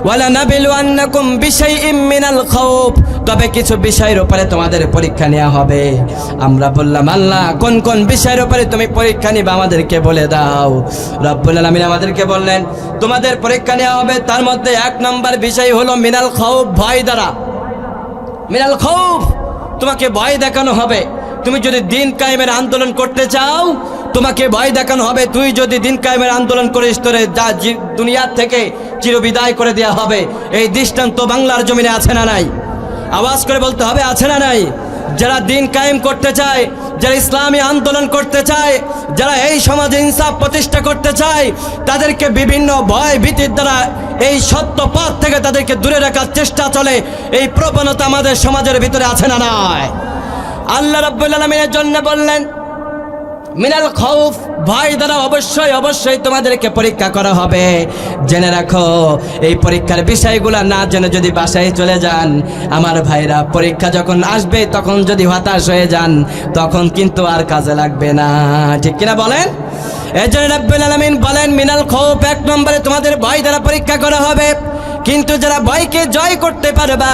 ওয়ালা নাবিলুয়ান্নাকুম বিশাইইম মিনাল খাউফ, তবে কিছু বিষয়ের উপরে তোমাদের পরীক্ষা নেওয়া হবে। আমরা বললাম আল্লাহ কোন কোন বিষয়ের উপরে তুমি পরীক্ষা নিবে আমাদেরকে বলে দাও। রব্বুল আলামিন আমাদেরকে বললেন তোমাদের পরীক্ষা নেওয়া হবে, তার মধ্যে 1 নম্বর বিষয় হলো মিনাল খাউফ, ভয় দ্বারা। মিনাল খাউফ, তোমাকে ভয় দেখানো হবে। তুমি যদি দিন কায়েমের আন্দোলন করতে চাও, তোমাকে ভয় দেখানো হবে। তুই যদি দিন কায়েমের আন্দোলন করিস, তোরে যা দুনিয়ার থেকে চিরবিদায় করে দেওয়া হবে। এই দৃষ্টান্ত বাংলার জমিনে আছে না নাই? আওয়াজ করে বলতে হবে, আছে না নাই? যারা দিন কায়েম করতে চায়, যারা ইসলামী আন্দোলন করতে চায়, যারা এই সমাজে ইনসাফ প্রতিষ্ঠা করতে চায়, তাদেরকে বিভিন্ন ভয় ভীতির দ্বারা এই সত্য পথ থেকে তাদেরকে দূরে রাখার চেষ্টা চলে। এই প্রবণতা আমাদের সমাজের ভিতরে আছে না নাই? আল্লাহ রাব্বুল আলামিনের জন্য বললেন মিনাল খাউফ, ভয় দ্বারা অবশ্যই অবশ্যই তোমাদেরকে পরীক্ষা করা হবে। জেনে রাখো, এই পরীক্ষার বিষয়গুলো না জেনে যদি বাসায় চলে যান, আমার ভাইরা, পরীক্ষা যখন আসবে তখন যদি হতাশ হয়ে যান, তখন কিন্তু আর কাজে লাগবে না। ঠিক কিনা বলেন? এই জন্য রাব্বুল আলামিন বলেন মিনাল খাউফ, 1 নম্বরে তোমাদের ভয় দ্বারা পরীক্ষা করা হবে। কিন্তু যারা ভয়কে জয় করতে পারবা,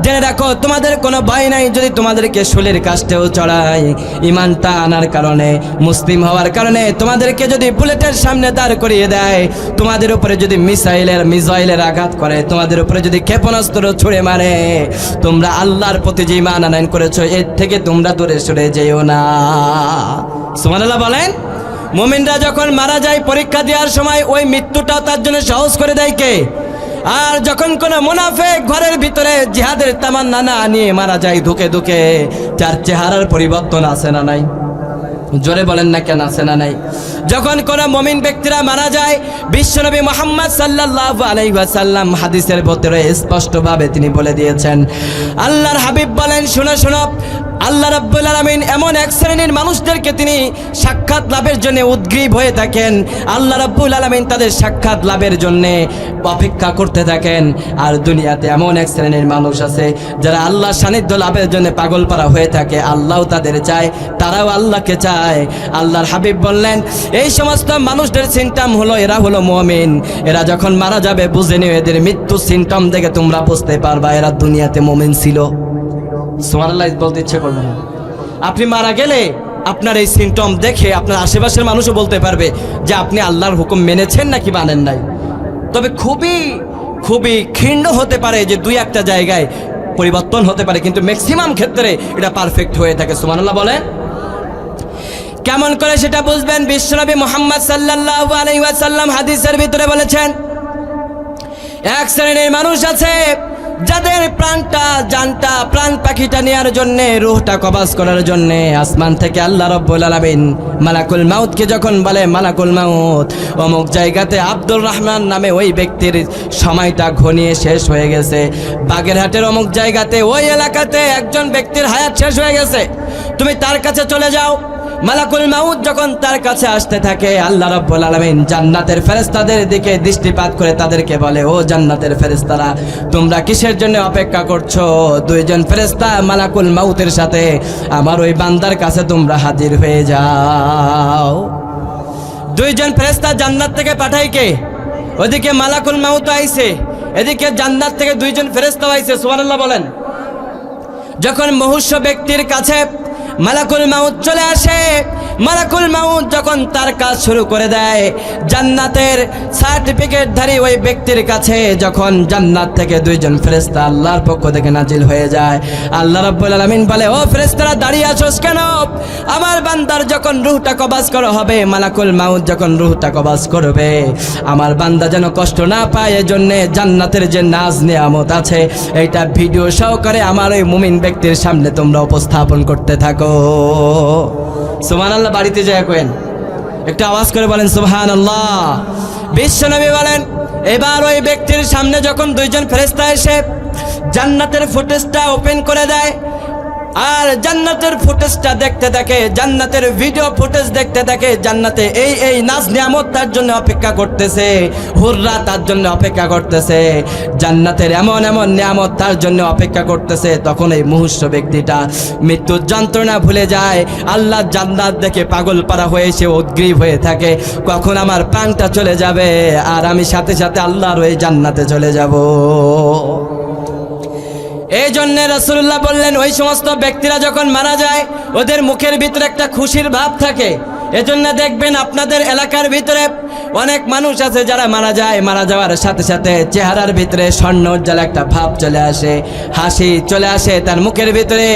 জেনে রাখো তোমাদের কোনো ভয় নাই। যদি তোমাদেরকে শুলের কাষ্টেও চড়ায়, ইমানটা আনার কারণে, মুসলিম হওয়ার কারণে তোমাদেরকে যদি বুলেটের সামনে দাঁড় করিয়ে দেয়, তোমাদের উপরে যদি মিসাইলের আঘাত করে, তোমাদের উপরে যদি ক্ষেপণাস্ত্র ছুড়ে মারে, তোমরা আল্লাহর প্রতি যে ঈমান আনয়ন করেছো, এর থেকে তোমরা দূরে সরে যেও না। সুবহানাল্লাহ বলেন। মুমিনরা যখন মারা যায় পরীক্ষা দেওয়ার সময়, ওই মৃত্যুটাও তার জন্য সহজ করে দেয় কে? আর যখন কোনো মুনাফিক ঘরের ভিতরে জিহাদের তামান্না না নিয়ে মারা যায় ধুকে ধুকে, তার চেহারার পরিবর্তন আছে না নাই? জোরে বলেন না কেন, আছে না নাই? যখন কোন মুমিন ব্যক্তিরা মারা যায়, বিশ্বনবী মুহাম্মদ সাল্লাল্লাহু আলাইহি ওয়াসাল্লাম হাদিসের ভিতরে স্পষ্টভাবে তিনি বলে দিয়েছেন, আল্লাহর হাবিব বলেন, শোনো শোনো, আল্লাহ রাব্বুল আলামিন এমন এক শ্রেণীর মানুষদেরকে তিনি সাক্ষাৎ লাভের জন্য উদ্গ্রীব হয়ে থাকেন। আল্লাহ রাব্বুল আলামিন তাদের সাক্ষাৎ লাভের জন্য অপেক্ষা করতে থাকেন। আর দুনিয়াতে এমন এক শ্রেণীর মানুষ আছে যারা আল্লাহর সান্নিধ্য লাভের জন্য পাগলপারা হয়ে থাকে। আল্লাহও তাদের চায়, তারাও আল্লাহকে চায়। আল্লাহর হাবিব বললেন, এই সমস্ত মানুষদের সিমটম হলো এরা হলো মুমিন। এরা যখন মারা যাবে বুঝে নিও, এদের মৃত্যু সিমটম দেখে তোমরা বুঝতে পারবা এরা দুনিয়াতে মুমিন ছিল। সুবহানাল্লাহ বলতে ইচ্ছে করবে না। আপনি মারা গেলে আপনার এই সিমটম দেখে আপনার আশেপাশের মানুষও বলতে পারবে যে আপনি আল্লাহর হুকুম মেনেছেন নাকি মানেন নাই। তবে খুবই খুবই ক্ষীণ হতে পারে যে দুই একটা জায়গায় পরিবর্তন হতে পারে, কিন্তু ম্যাক্সিমাম ক্ষেত্রে এটা পারফেক্ট হয়ে থাকে। সুবহানাল্লাহ বলেন। কেমন করে সেটা বুঝবেন? বিশ্বনবী মুহাম্মদ সাল্লাল্লাহু আলাইহি ওয়াসাল্লাম হাদিসের ভিতরে বলেছেন, এক শ্রেণীর মানুষ আছে যাদের প্রাণ পাখিটা নেওয়ার জন্য, রূহটা কবজ করার জন্য আসমান থেকে আল্লাহ রাব্বুল আলামিন মালাকুল মাউতকে যখন বলে, মালাকুল মাউত অমুক জায়গাতে আব্দুর রহমান নামে ওই ব্যক্তির সময়টা ঘনিয়ে শেষ হয়ে গেছে, বাগেরহাটের অমুক জায়গাতে ওই এলাকাতে একজন ব্যক্তির হায়াত শেষ হয়ে গেছে, তুমি তার কাছে চলে যাও। মালাকুল মাউত যখন তার কাছে আসতে থাকে, আল্লাহ রাব্বুল আলামিন জান্নাতের ফেরেশতাদের দিকে দৃষ্টিপাত করে তাদেরকে বলে, ও জান্নাতের ফেরেশতারা, তোমরা কিসের জন্য অপেক্ষা করছো? দুইজন ফেরেশতা মালাকুল মাউতের সাথে আমার ওই বান্দার কাছে তোমরা হাজির হয়ে যাও। দুইজন ফেরেশতা জান্নাত থেকে পাঠায় কে? ওদিকে মালাকুল মাউত আইছে, এদিকে জান্নাত থেকে দুইজন ফেরেশতা আইছে। সুবহানাল্লাহ বলেন। যখন মুমূর্ষ ব্যক্তির কাছে মালাকুল মাউত চলে আসে, মালাকুল মাউত যখন তার কাজ শুরু করে দেয়, জান্নাতের সার্টিফিকেটধারী ওই ব্যক্তির কাছে যখন জান্নাত থেকে দুইজন ফেরেশতা আল্লাহর পক্ষ থেকে নাজিল হয়ে যায়, আল্লাহ রাব্বুল আলামিন বলে, ও ফেরেশতারা দাঁড়িয়ে আছোস কেন? আমার বান্দার যখন রূহটা কবজ করা হবে, মালাকুল মাউত যখন রূহটা কবজ করবে, আমার বান্দা যেন কষ্ট না পায়, এজন্য জান্নাতের যে নাজ নিয়ামত আছে এইটা ভিডিও সহকারে আমার ওই মুমিন ব্যক্তির সামনে তোমরা উপস্থাপন করতে থাকো। সুবহানাল্লাহ বাড়িতে যায় করেন, একটু আওয়াজ করে বলেন সুবহানাল্লাহ। বিশ্বনবী বলেন, এবার ওই ব্যক্তির সামনে যখন দুইজন ফেরেশতা এসে জান্নাতের ফুটেজটা ওপেন করে দেয়, আর জান্নাতের ফুটেজটা দেখতে থাকে, জান্নাতের ভিডিও ফুটেজ দেখতে থাকে, জান্নাতে এই নাজ নিয়ামত তার জন্য অপেক্ষা করতেছে, হুররা তার জন্য অপেক্ষা করতেছে, জান্নাতের এমন এমন নিয়ামত তার জন্য অপেক্ষা করতেছে, তখন এই মুহূর্ত ব্যক্তিটা মৃত্যুর যন্ত্রণা ভুলে যায়, আল্লাহ জান্নাত দেখে পাগল পারা হয়ে সে উদ্গ্রীব হয়ে থাকে, কখন আমার প্রাণটা চলে যাবে আর আমি সাথে সাথে আল্লাহর ওই জান্নাতে চলে যাব। এই জন্য রাসূলুল্লাহ বললেন, ওই সমস্ত ব্যক্তিরা যখন মারা যায় ওদের মুখের ভিতরে একটা খুশির ভাব থাকে। এজন্য দেখবেন আপনাদের এলাকার ভিতরে অনেক মানুষ আছে যারা মারা যায়, মারা যাওয়ার সাথে সাথে চেহারার ভিতরে স্বর্ণোজ্জ্বল একটা ভাব চলে আসে, হাসি চলে আসে তার মুখের ভিতরে।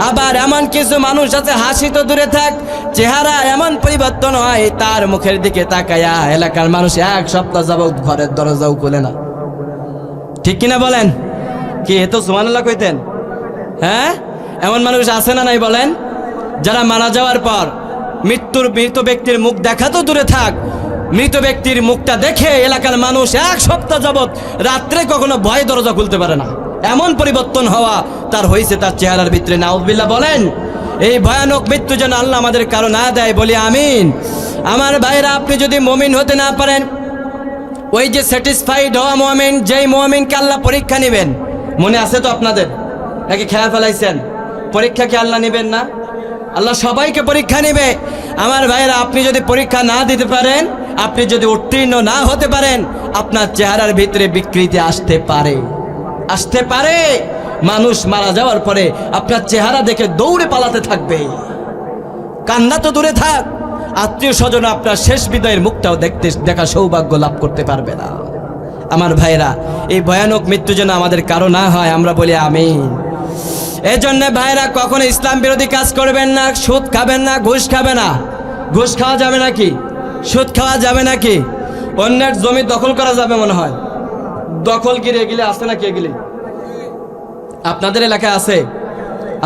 আবার এমন কিছু মানুষ আছে, হাসি তো দূরে থাক, চেহারা এমন পরিবর্তন হয় তার মুখের দিকে তাকায়া এলাকার মানুষ এক সপ্তাহ যাবত ঘরের দরজাও খুলে না। ঠিক কিনা বলেন? কি এ তো সুবহানাল্লাহ কইতেন? হ্যাঁ, এমন মানুষ আছে না নাই বলেন? যারা মারা যাওয়ার পর মৃত ব্যক্তির মুখ দেখা তো দূরে থাক, মৃত ব্যক্তির মুখটা দেখে এলাকার মানুষ এক সপ্তাহ যাবত রাত্রে কখনো ভয়ে দরজা খুলতে পারে না। এমন পরিবর্তন হওয়া তার হয়েছে তার চেহারার ভিতরে। নাউযুবিল্লাহ বলেন। এই ভয়ানক মৃত্যু যেন আল্লাহ আমাদের কারো না দেয়, বলি আমিন। আমার ভাইরা, আপনি যদি মুমিন হতে না পারেন, ওই যে স্যাটিসফাইড হওয়া মুমিন, যেই মুমিনকে আল্লাহ পরীক্ষা নেবেন, মনে আছে তো আপনাদের? নাকি খেলা ফেলাইছেন? পরীক্ষা কি আল্লাহ নেবেন না? আল্লাহ সবাইকে পরীক্ষা নেবে। আমার ভাইরা, আপনি যদি পরীক্ষা না দিতে পারেন, আপনি যদি উত্তীর্ণ না হতে পারেন, আপনার চেহারার ভিতরে বিকৃতি আসতে পারে। মানুষ মারা যাওয়ার পরে আপনার চেহারা দেখে দৌড়ে পালাতে থাকবে। কান্না তো দূরে থাক, আত্মীয় স্বজন আপনার শেষ বিদায়ের মুখটাও দেখা সৌভাগ্য লাভ করতে পারবে না। আমার ভাইরা, এই ভয়ানক মৃত্যু যেন আমাদের কারো না হয়, আমরা বলি আমিন। এই জন্য ভাইরা, কখনো ইসলাম বিরোধী কাজ করবেন না, সুদ খাবেন না, ঘুষ খাবে না। ঘুষ খাওয়া যাবে নাকি? সুদ খাওয়া যাবে নাকি? অন্যের জমি দখল করা যাবে মনে হয়? দখলগিরি এগুলি আছে নাকি? এগুলি আপনাদের এলাকায় আছে?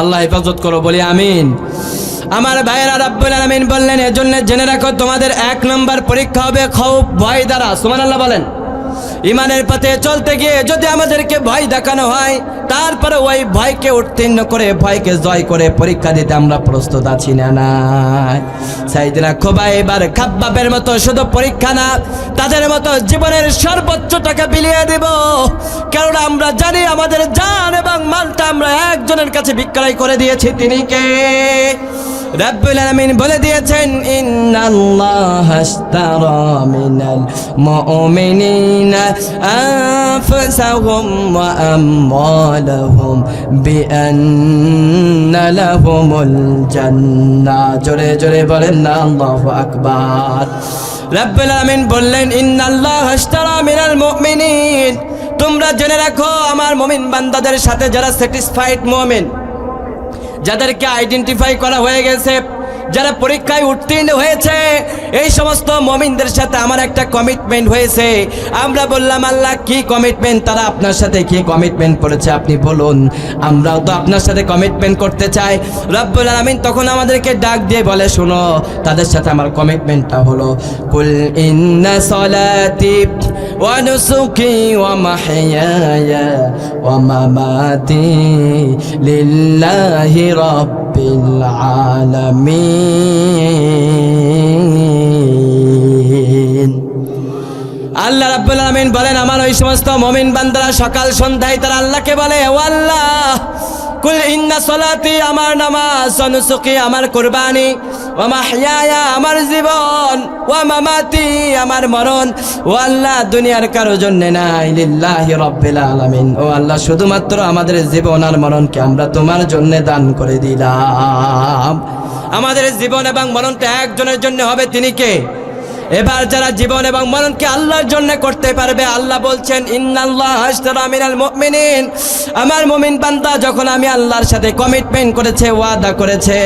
আল্লাহ হেফাজত করো, বলি আমিন। আমার ভাইয়েরা, রাব্বুল আলামিন বললেন, এজন্য জেনে রাখো তোমাদের 1 নম্বর পরীক্ষা হবে খৌফ, ভয় দ্বারা। সুবহানাল্লাহ বলেন। ইমানের পথে চলতে গিয়ে যদি আমাদেরকে ভয় দেখানো হয়, তারপরে ওই ভয়কে উত্তীর্ণ করে, ভয়কে জয় করে পরীক্ষা দিতে আমরা প্রস্তুত আছি না নাই? সাইয়েদনা খুবাইব আর খাব্বাবের মতো শুধু পরীক্ষা না, তাদের মতো জীবনের সর্বোচ্চ টাকা বিলিয়ে দেব, কারণ আমরা জানি আমাদের জান এবং মালটা আমরা একজনের কাছে বিক্রয় করে দিয়েছি। তিনি কে? রব্বুল আলামিন বলে দিয়েছেন, ইন্নাল্লাহা আশতারা মিনাল মুমিনিনা আনফুসাহুম ওয়া আমওয়ালাহুম বিআন্না লাহুমুল জান্নাহ। জোরে জোরে বলেন না আল্লাহু আকবার। রব্বুল আলামিন বললেন, ইন্নাল্লাহা আশতারা মিনাল মুমিনিন, তোমরা জেনে রাখো আমার মুমিন বান্দাদের সাথে যারা স্যাটিসফাইড মুমিন, যাদেরকে আইডেন্টিফাই করা হয়ে গেছে, যারা পরীক্ষায় উত্তীর্ণ হয়েছে, এই সমস্ত মুমিনদের সাথে আমার একটা কমিটমেন্ট হয়েছে। আমরা বললাম, আল্লাহ কি কমিটমেন্ট? তারা আপনার সাথে কি কমিটমেন্ট করেছে আপনি বলুন, আমরাও তো আপনার সাথে কমিটমেন্ট করতে চাই। রব্বুল আলামিন তখন আমাদেরকে ডাক দিয়ে বলে, শোনো, তাদের সাথে আমার কমিটমেন্টটা হলো, কুল ইন্না সলাতি ওয়া নুসুকি ওয়া মাহইয়ায়া ওয়া মামাতি লিল্লাহি রাব্বিল আলামিন। আল্লাহ রাব্বুল আলামিন বলেন, আমার ওই সমস্ত মুমিন বান্দারা সকাল সন্ধ্যায় তারা আল্লাহকে বলে, ও আল্লাহ, কুল ইন্না সলাতি, আমার নামাজ, ওয়া নুসুকি, আমার কুরবানি, ওয়া মাহইয়ায়া, আমার জীবন, ওয়া মামাতি, আমার মরণ, ও আল্লাহ দুনিয়ার কারো জন্য নাই, লিল্লাহি রাব্বিল আলামিন, ও আল্লাহ শুধুমাত্র আমাদের জীবন আর মরণকে আমরা তোমার জন্য দান করে দিলাম। আমাদের জীবন এবং মরণটা একজনের জন্য হবে, তিনি কে? এবার যারা জীবন এবং মরণকে আল্লাহর জন্য করতে পারবে, আল্লাহ বলছেন, ইন্নাল্লাহা আশতারা মিনাল মুমিনিন, আমার মুমিন বান্দা যখন আমি আল্লাহর সাথে কমিটমেন্ট করেছে, ওয়াদা করেছে,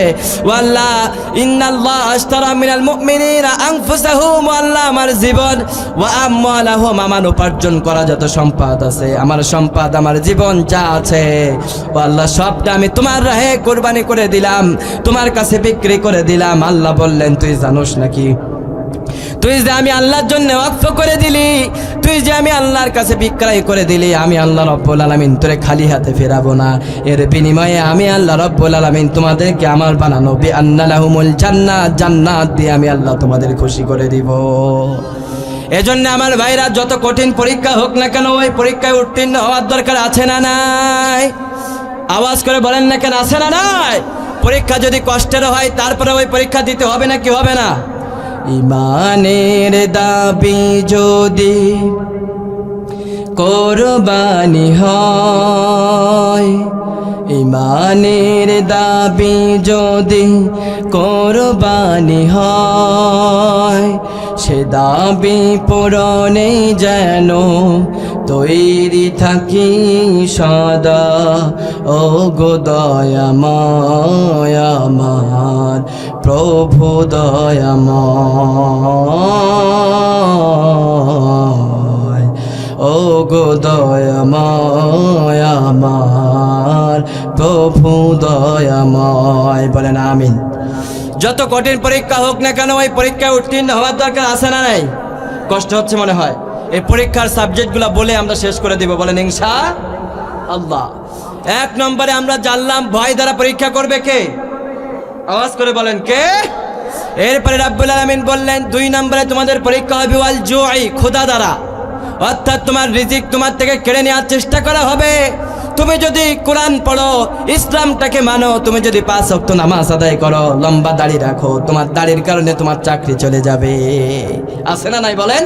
ও আল্লাহ, ইন্নাল্লাহা আশতারা মিনাল মুমিনিনা আনফুসাহুম, আল্লাহ আমার জীবন, ওয়া আমওয়ালাহুম, আমার উপার্জন করা যত সম্পদ আছে, আমার সম্পদ, আমার জীবন যা আছে, ও আল্লাহ সবটা আমি তোমার রাহে কুরবানি করে দিলাম, তোমার কাছে বিক্রি করে দিলাম। আল্লাহ বললেন, তুই জানোস নাকি, তুই যে আমি আল্লাহর জন্য ওয়াকফ করে দিলি, তুই যে আমি আল্লাহর কাছে বিক্রয় করে দিলি, আমি আল্লাহ রব্বুল আলামিন তোরে খালি হাতে ফেরাবো না। এর বিনিময়ে আমি আল্লাহ রব্বুল আলামিন তোমাদেরকে আমার বানানো বিআন্না লাহুমুল জান্নাত, জান্নাত দিয়ে আমি আল্লাহ তোমাদের খুশি করে দিব। এজন্য আমার ভাইরা, যত কঠিন পরীক্ষা হোক না কেন, ওই পরীক্ষায় উত্তীর্ণ হওয়ার দরকার আছে না নাই? আওয়াজ করে বলেন না কেন, আছে না নাই? পরীক্ষা যদি কষ্টের হয়, তারপরে ওই পরীক্ষা দিতে হবে না কি হবে না? ইমানের দাবি যদি কোরবানি হয়, ইমানের দাবি যদি কোরবানি হয়, সে দাবি পূরণে যেন তৈরি থাকি সদা। ও গো দয়াময় আমার প্রভু দয়াময়, ও গো দয়াময় আমার প্রভু দয়াময়। বলেন আমিন। যত কঠিন পরীক্ষা হোক না কেন, ওই পরীক্ষায় উত্তীর্ণ হওয়ার দরকার আছে না নাই? কষ্ট হচ্ছে মনে হয়, এই পরীক্ষার সাবজেক্টগুলো বলে আমরা শেষ করে দিব। বলেন ইনশাআল্লাহ। এক নম্বরে আমরা জানলাম, ভয় দ্বারা পরীক্ষা করবে কে? আওয়াজ করে বলেন কে? এরপরে রাব্বুল আলামিন বললেন, 2 নম্বরে তোমাদের পরীক্ষা হবে ওয়াল জুই, ক্ষুধা দ্বারা, অর্থাৎ তোমার রিজিক তোমার থেকে কেড়ে নেওয়ার চেষ্টা করা হবে। তুমি যদি কোরআন পড়ো, ইসলামটাকে মানো, তুমি যদি 5 ওয়াক্ত নামাজ আদায় করো, লম্বা দাড়ি রাখো, তোমার দাড়ির কারণে তোমার চাকরি চলে যাবে, আছে না নাই? বলেন,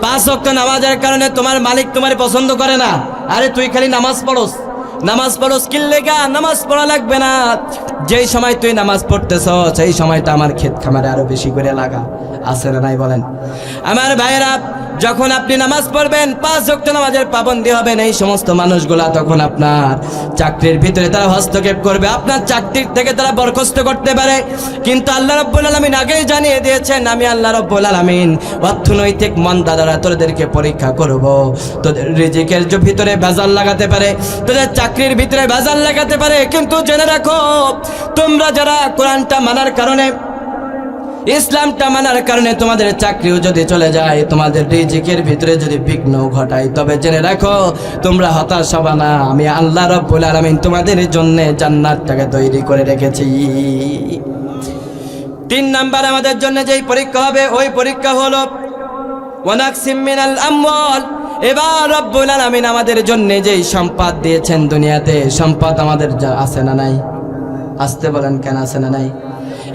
5 ওয়াক্ত নামাজের কারণে তোমার মালিক তোমার পছন্দ করে না। আরে তুই খালি নামাজ পড়োস, নামাজ পড়োস কি লেগা? নামাজ পড়া লাগবে না, যেই সময় তুই নামাজ পড়তেছ সেই সময়টা আমার ক্ষেত খামারে আরো বেশি করে লাগা, আছে না নাই? বলেন আমার ভাইয়েরা, যখন আপনি নামাজ পড়বেন, 5 ওয়াক্ত নামাজের পাবন্দি হবেন, এই সমস্ত মানুষগুলা তখন আপনার চাকরির ভিতরে তারা হস্তক্ষেপ করবে, আপনার চাকরির থেকে তারা বরখাস্ত করতে পারে। কিন্তু আল্লাহ রাব্বুল আলামিন আগেই জানিয়ে দিয়েছেন, আমি আল্লাহ রাব্বুল আলামিন অর্থনৈতিক মন্দা দ্বারা তোদেরকে পরীক্ষা করব। তোদের রিজিকের ভিতরে ভেজাল লাগাতে পারে, তোদের চাকরির ভিতরে ভেজাল লাগাতে পারে, কিন্তু জেনে রাখো, তোমরা যারা কোরআনটা মানার কারণে ইসলামটা মানার কারণে তোমাদের চাকরিও যদি চলে যায়, তোমাদের রিজিকের ভিতরে যদি বিঘ্ন ঘটায়, তবে জেনে রাখো তোমরা হতাশ হবে না। আমি আল্লাহ রাব্বুল আলামিন তোমাদের জন্য জান্নাতটাকে তৈরি করে রেখেছি। 3 নাম্বার আমাদের জন্য যেই পরীক্ষা হবে, ওই পরীক্ষা হলো ওয়ানাকসিম মিনাল আমওয়াল। এবার রব্বুল আলামিন আমাদের জন্য যেই সম্পদ দিয়েছেন দুনিয়াতে, সম্পদ আমাদের আছে না নাই? আসতে বলেন, কেন আছে না নাই?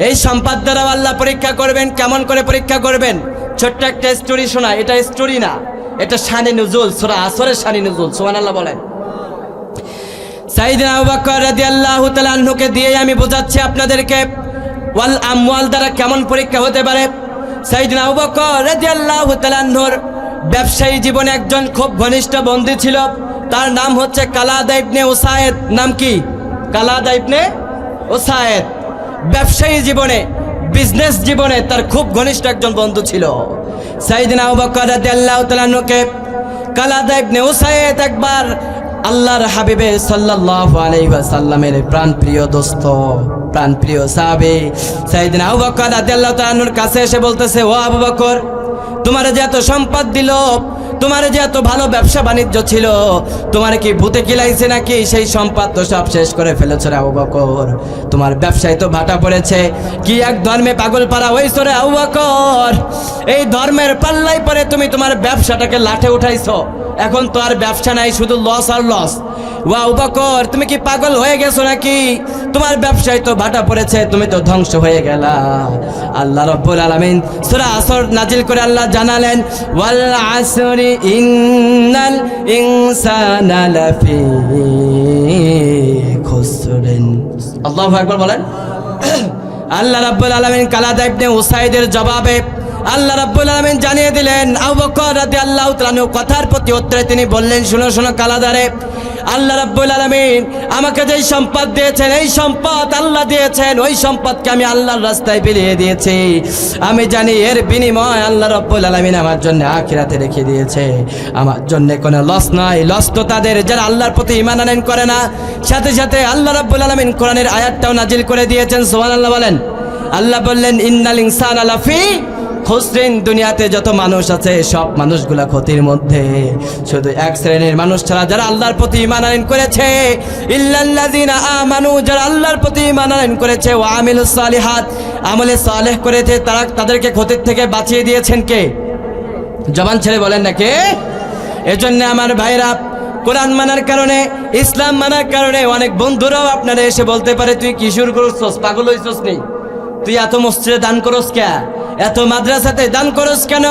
এই সম্পদ দ্বারা আল্লাহ পরীক্ষা করবেন। কেমন করে পরীক্ষা করবেন? ছোট্ট একটা স্টোরি শোনা। এটা স্টোরি না, এটা শানে নুজুল, সূরা আসরের শানে নুজুল। সুবহানাল্লাহ বলেন। সাইয়েদনা আবু বকর রাদিয়াল্লাহু তাআলা আনহুকে দিয়ে আমি বোঝাচ্ছি আপনাদেরকে ওয়াল আমওয়াল দ্বারা কেমন পরীক্ষা হতে পারে। সাইয়েদনা আবু বকর রাদিয়াল্লাহু তাআলা আনহুর ব্যবসায়ী জীবনে একজন খুব ঘনিষ্ঠ বন্ধু ছিল, তার নাম হচ্ছে কালাদা ইবনে উসায়েদ। নাম কি? কালাদা ইবনে উসায়েদ। ব্যবসায়ী জীবনে, বিজনেস জীবনে তার খুব ঘনিষ্ঠ একজন বন্ধু ছিল। সাইয়েদনা আবু বকর রাদিয়াল্লাহু তাআলা আনহুকে কালাদা ইবনে উসায়েদ একবার আল্লাহর হাবিবে সাল্লাল্লাহু আলাইহি ওয়াসাল্লামের প্রাণপ্রিয় দোস্ত, প্রাণপ্রিয় সাহাবী সাইয়েদনা আবু বকর রাদিয়াল্লাহু তাআলা আনহুর কাছে এসে বলতেছে, ও আবু বকর, তোমার যে এত সম্পদ দিল, তোমার যে এত ভালো ব্যবসা বাণিজ্য ছিল, তোমার কি ভূতে কিলাইছে নাকি? সেই সম্পদ তো সব শেষ করে ফেলেছো রে আবু বকর। তোমার ব্যবসায় তো ভাটা পড়েছে। কি এক ধর্মে পাগল পারা হইছো রে আবু বকর। এই ধর্মের পাল্লাই পরে তুমি তোমার ব্যবসাটাকে লাঠে উঠাইছো। এখন তো আর ব্যবসা নাই, শুধু লস আর লস। ও আবু বকর, তুমি কি পাগল হয়ে গেছো নাকি? তোমার ব্যবসায় তো ভাটা পড়েছে, তুমি তো ধ্বংস হয়ে গেলা। আল্লাহ রাব্বুল আলামিন সূরা আসর নাজিল করে আল্লাহ জানালেন, ওয়াল আসরি ইন্নাল ইনসানা লাফি খুসরিন। আল্লাহু আকবার বলেন। আল্লাহ রাব্বুল আলামিন কালাদা ইবনে উসাইদের জবাবে আল্লাহ রাব্বুল আলামিন জানিয়ে দিলেন, আবু বকর রাদিয়াল্লাহু তাআলা আনহু কথার প্রতি উত্তরে তিনি বললেন, শোনো শোনো কালাদারে, আল্লাহ রাব্বুল আলামিন আমাকে যেই সম্পদ দিয়েছেন, এই সম্পদ আল্লাহ দিয়েছেন, ওই সম্পদকে আমি আল্লাহর রাস্তায় বিলিয়ে দিয়েছি। আমি জানি এর বিনিময় আল্লাহ রাব্বুল আলামিন আমার জন্য আখিরাতে রেখে দিয়েছে। আমার জন্য কোনো লস নাই। লস তো তাদের যারা আল্লাহর প্রতি ঈমান আনেন করে না। সাথে সাথে আল্লাহ রাব্বুল আলামিন কোরআনের আয়াতটাও নাজিল করে দিয়েছেন। সুবহানাল্লাহ বলেন। আল্লাহ বললেন, ইন্নাল ইনসানা লাফি খুসরিন। দুনিয়াতে যত মানুষ আছে সব মানুষগুলা ক্ষতির মধ্যে, শুধু এক শ্রেণীর মানুষ ছাড়া যারা আল্লাহর প্রতি ঈমান আনয়ন করেছে, ইল্লাল্লাযিনা আমানু, যারা আল্লাহর প্রতি ঈমান আনয়ন করেছে, ওয়া আমিলুস সালিহাত, আমলে সালেহ করেছে, তাদেরকে ক্ষতির থেকে বাঁচিয়ে দিয়েছেন কে? জবান ছেড়ে বলেন না কে? এজন্য আমার ভাইরা, কোরআন মানার কারণে, ইসলাম মানার কারণে অনেক বন্ধুরাও আপনারা এসে বলতে পারে, তুই কি শুরু করছস? পাগল হইছস নি? তুই এত মসজিদে দান করস কে? এত মাদ্রাসাতে দান করস কেন?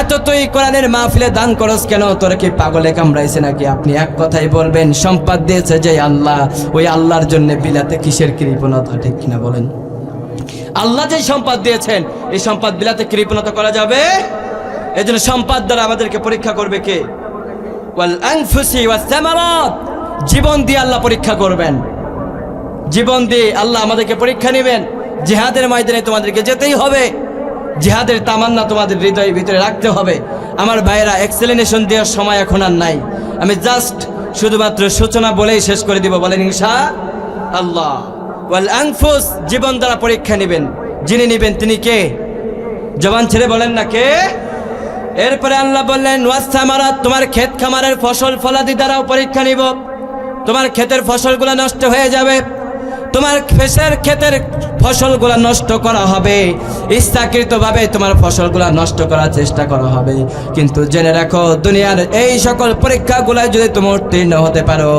এত তুই কোরআনের মাহফিলে দান করস কেন? তোর কি পাগলে কামড়াইছে নাকি? আপনি এক কথাই বলবেন, সম্পদ দিয়েছে যে আল্লাহ, ওই আল্লাহর জন্য বিলাতে কিসের কৃপণতা? ঠিক কিনা বলেন? আল্লাহ যে সম্পদ দিয়েছেন, এই সম্পদ বিলাতে কৃপণতা করা যাবে? এজন্য সম্পদ দ্বারা আমাদেরকে পরীক্ষা করবে কে? ওয়াল আনফুসি ওয়াস সামারাত। জীবন দিয়ে আল্লাহ পরীক্ষা করবেন। জীবন দিয়ে আল্লাহ আমাদেরকে পরীক্ষা নেবেন। জিহাদের ময়দানে তোমাদেরকে যেতেই হবে। জিহাদের তামান্না তোমাদের হৃদয়ের ভিতরে রাখতে হবে। আমার ভাইয়েরা, এক্সপ্লেনেশন দেওয়ার সময় এখন আর নাই। আমি জাস্ট শুধুমাত্র সূচনা বলেই শেষ করে দিব। বলেন ইনশাআল্লাহ। ওয়াল আনফুস, জীবন দ্বারা পরীক্ষা নেবেন। যিনি নেবেন তিনি কে? জবান ছেড়ে বলেন না কে? এরপরে আল্লাহ বললেন, ওয়াস সামারাত, তোমার ক্ষেত খামারের ফসল ফলাদি দ্বারাও পরীক্ষা নিব। তোমার ক্ষেতের ফসলগুলো নষ্ট হয়ে যাবে, তোমার ক্ষেতের ফসলগুলো নষ্ট করা হবে, ইচ্ছাকৃতভাবে তোমার ফসলগুলো নষ্ট করার চেষ্টা করা হবে। কিন্তু জেনে রাখো, দুনিয়ার এই সকল পরীক্ষাগুলো যদি তুমি উত্তীর্ণ হতে পারো,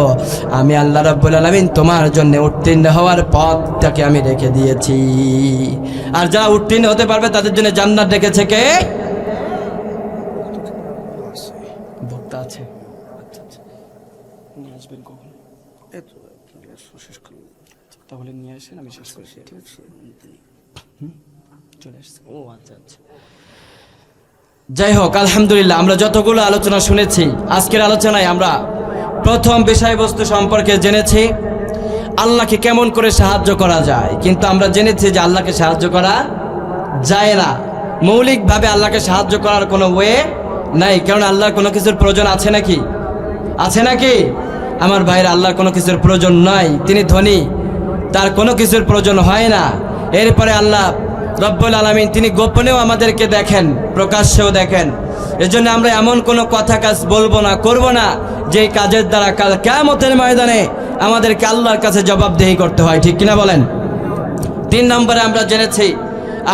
আমি আল্লাহ রাব্বুল আলামিন তোমার জন্য উত্তীর্ণ হওয়ার পথটাকে আমি রেখে দিয়েছি। আর যারা উত্তীর্ণ হতে পারবে তাদের জন্য জান্নাত রেখেছে কে? ভক্ত আছে। আসবেন কখন? তাহলে নিয়ে আসেন, আমি শেষ করছি। ঠিক আছে, চলে আসছে। ও আচ্ছা আচ্ছা। যাই হোক, আলহামদুলিল্লাহ, আমরা যতগুলো আলোচনা শুনেছি, আজকের আলোচনায় আমরা প্রথম বিষয়বস্তু সম্পর্কে জেনেছি আল্লাহকে কেমন করে সাহায্য করা যায়। কিন্তু আমরা জেনেছি যে আল্লাহকে সাহায্য করা যায় না। মৌলিকভাবে আল্লাহকে সাহায্য করার কোনো ওয়ে নাই, কারণ আল্লাহর কোনো কিছুর প্রয়োজন আছে নাকি? আছে নাকি? আমার ভাইরা, আল্লাহর কোনো কিছুর প্রয়োজন নাই। তিনি ধনী, তার কোনো কিছুর প্রয়োজন হয় না। এরপরে আল্লাহ রব্বুল আলামিন তিনি গোপনেও আমাদেরকে দেখেন, প্রকাশ্যেও দেখেন। এজন্য আমরা এমন কোনো কথা কাজ বলবো না, করব না, যেই কাজের দ্বারা কাল কিয়ামতের ময়দানে আমাদেরকে আল্লাহর কাছে জবাবদিহি করতে হয়। ঠিক কিনা বলেন? 3 নম্বরে আমরা জেনেছি,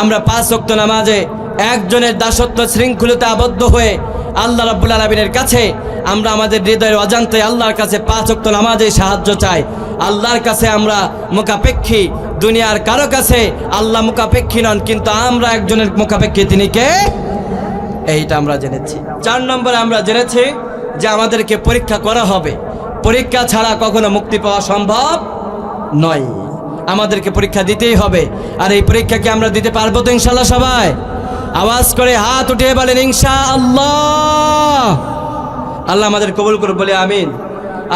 আমরা 5 ওয়াক্ত নামাজে একজনের দাসত্ব শৃঙ্খলিতে আবদ্ধ হয়ে আল্লাহ রাব্বুল আলামিনের কাছে আমরা আমাদের হৃদয়ের অজান্তে আল্লাহর কাছে 5 ওয়াক্ত নামাজে সাহায্য চাই। আল্লাহর কাছে আমরা মুখাপেক্ষী, দুনিয়ার কারো কাছে আল্লাহ মুখাপেক্ষী নন, কিন্তু আমরা একজনের মুখাপেক্ষী, তিনি কে? এইটা আমরা জেনেছি। 4 নম্বরে আমরা জেনেছি যে আমাদেরকে পরীক্ষা করা হবে, পরীক্ষা ছাড়া কখনো মুক্তি পাওয়া সম্ভব নয়। আমাদেরকে পরীক্ষা দিতেই হবে। আর এই পরীক্ষা কি আমরা দিতে পারবো তো ইনশাআল্লাহ? সবাই আওয়াজ করে হাত উঠিয়ে বলেন ইনশাআল্লাহ। আল্লাহ আমাদের কবুল করুন, বলে আমিন।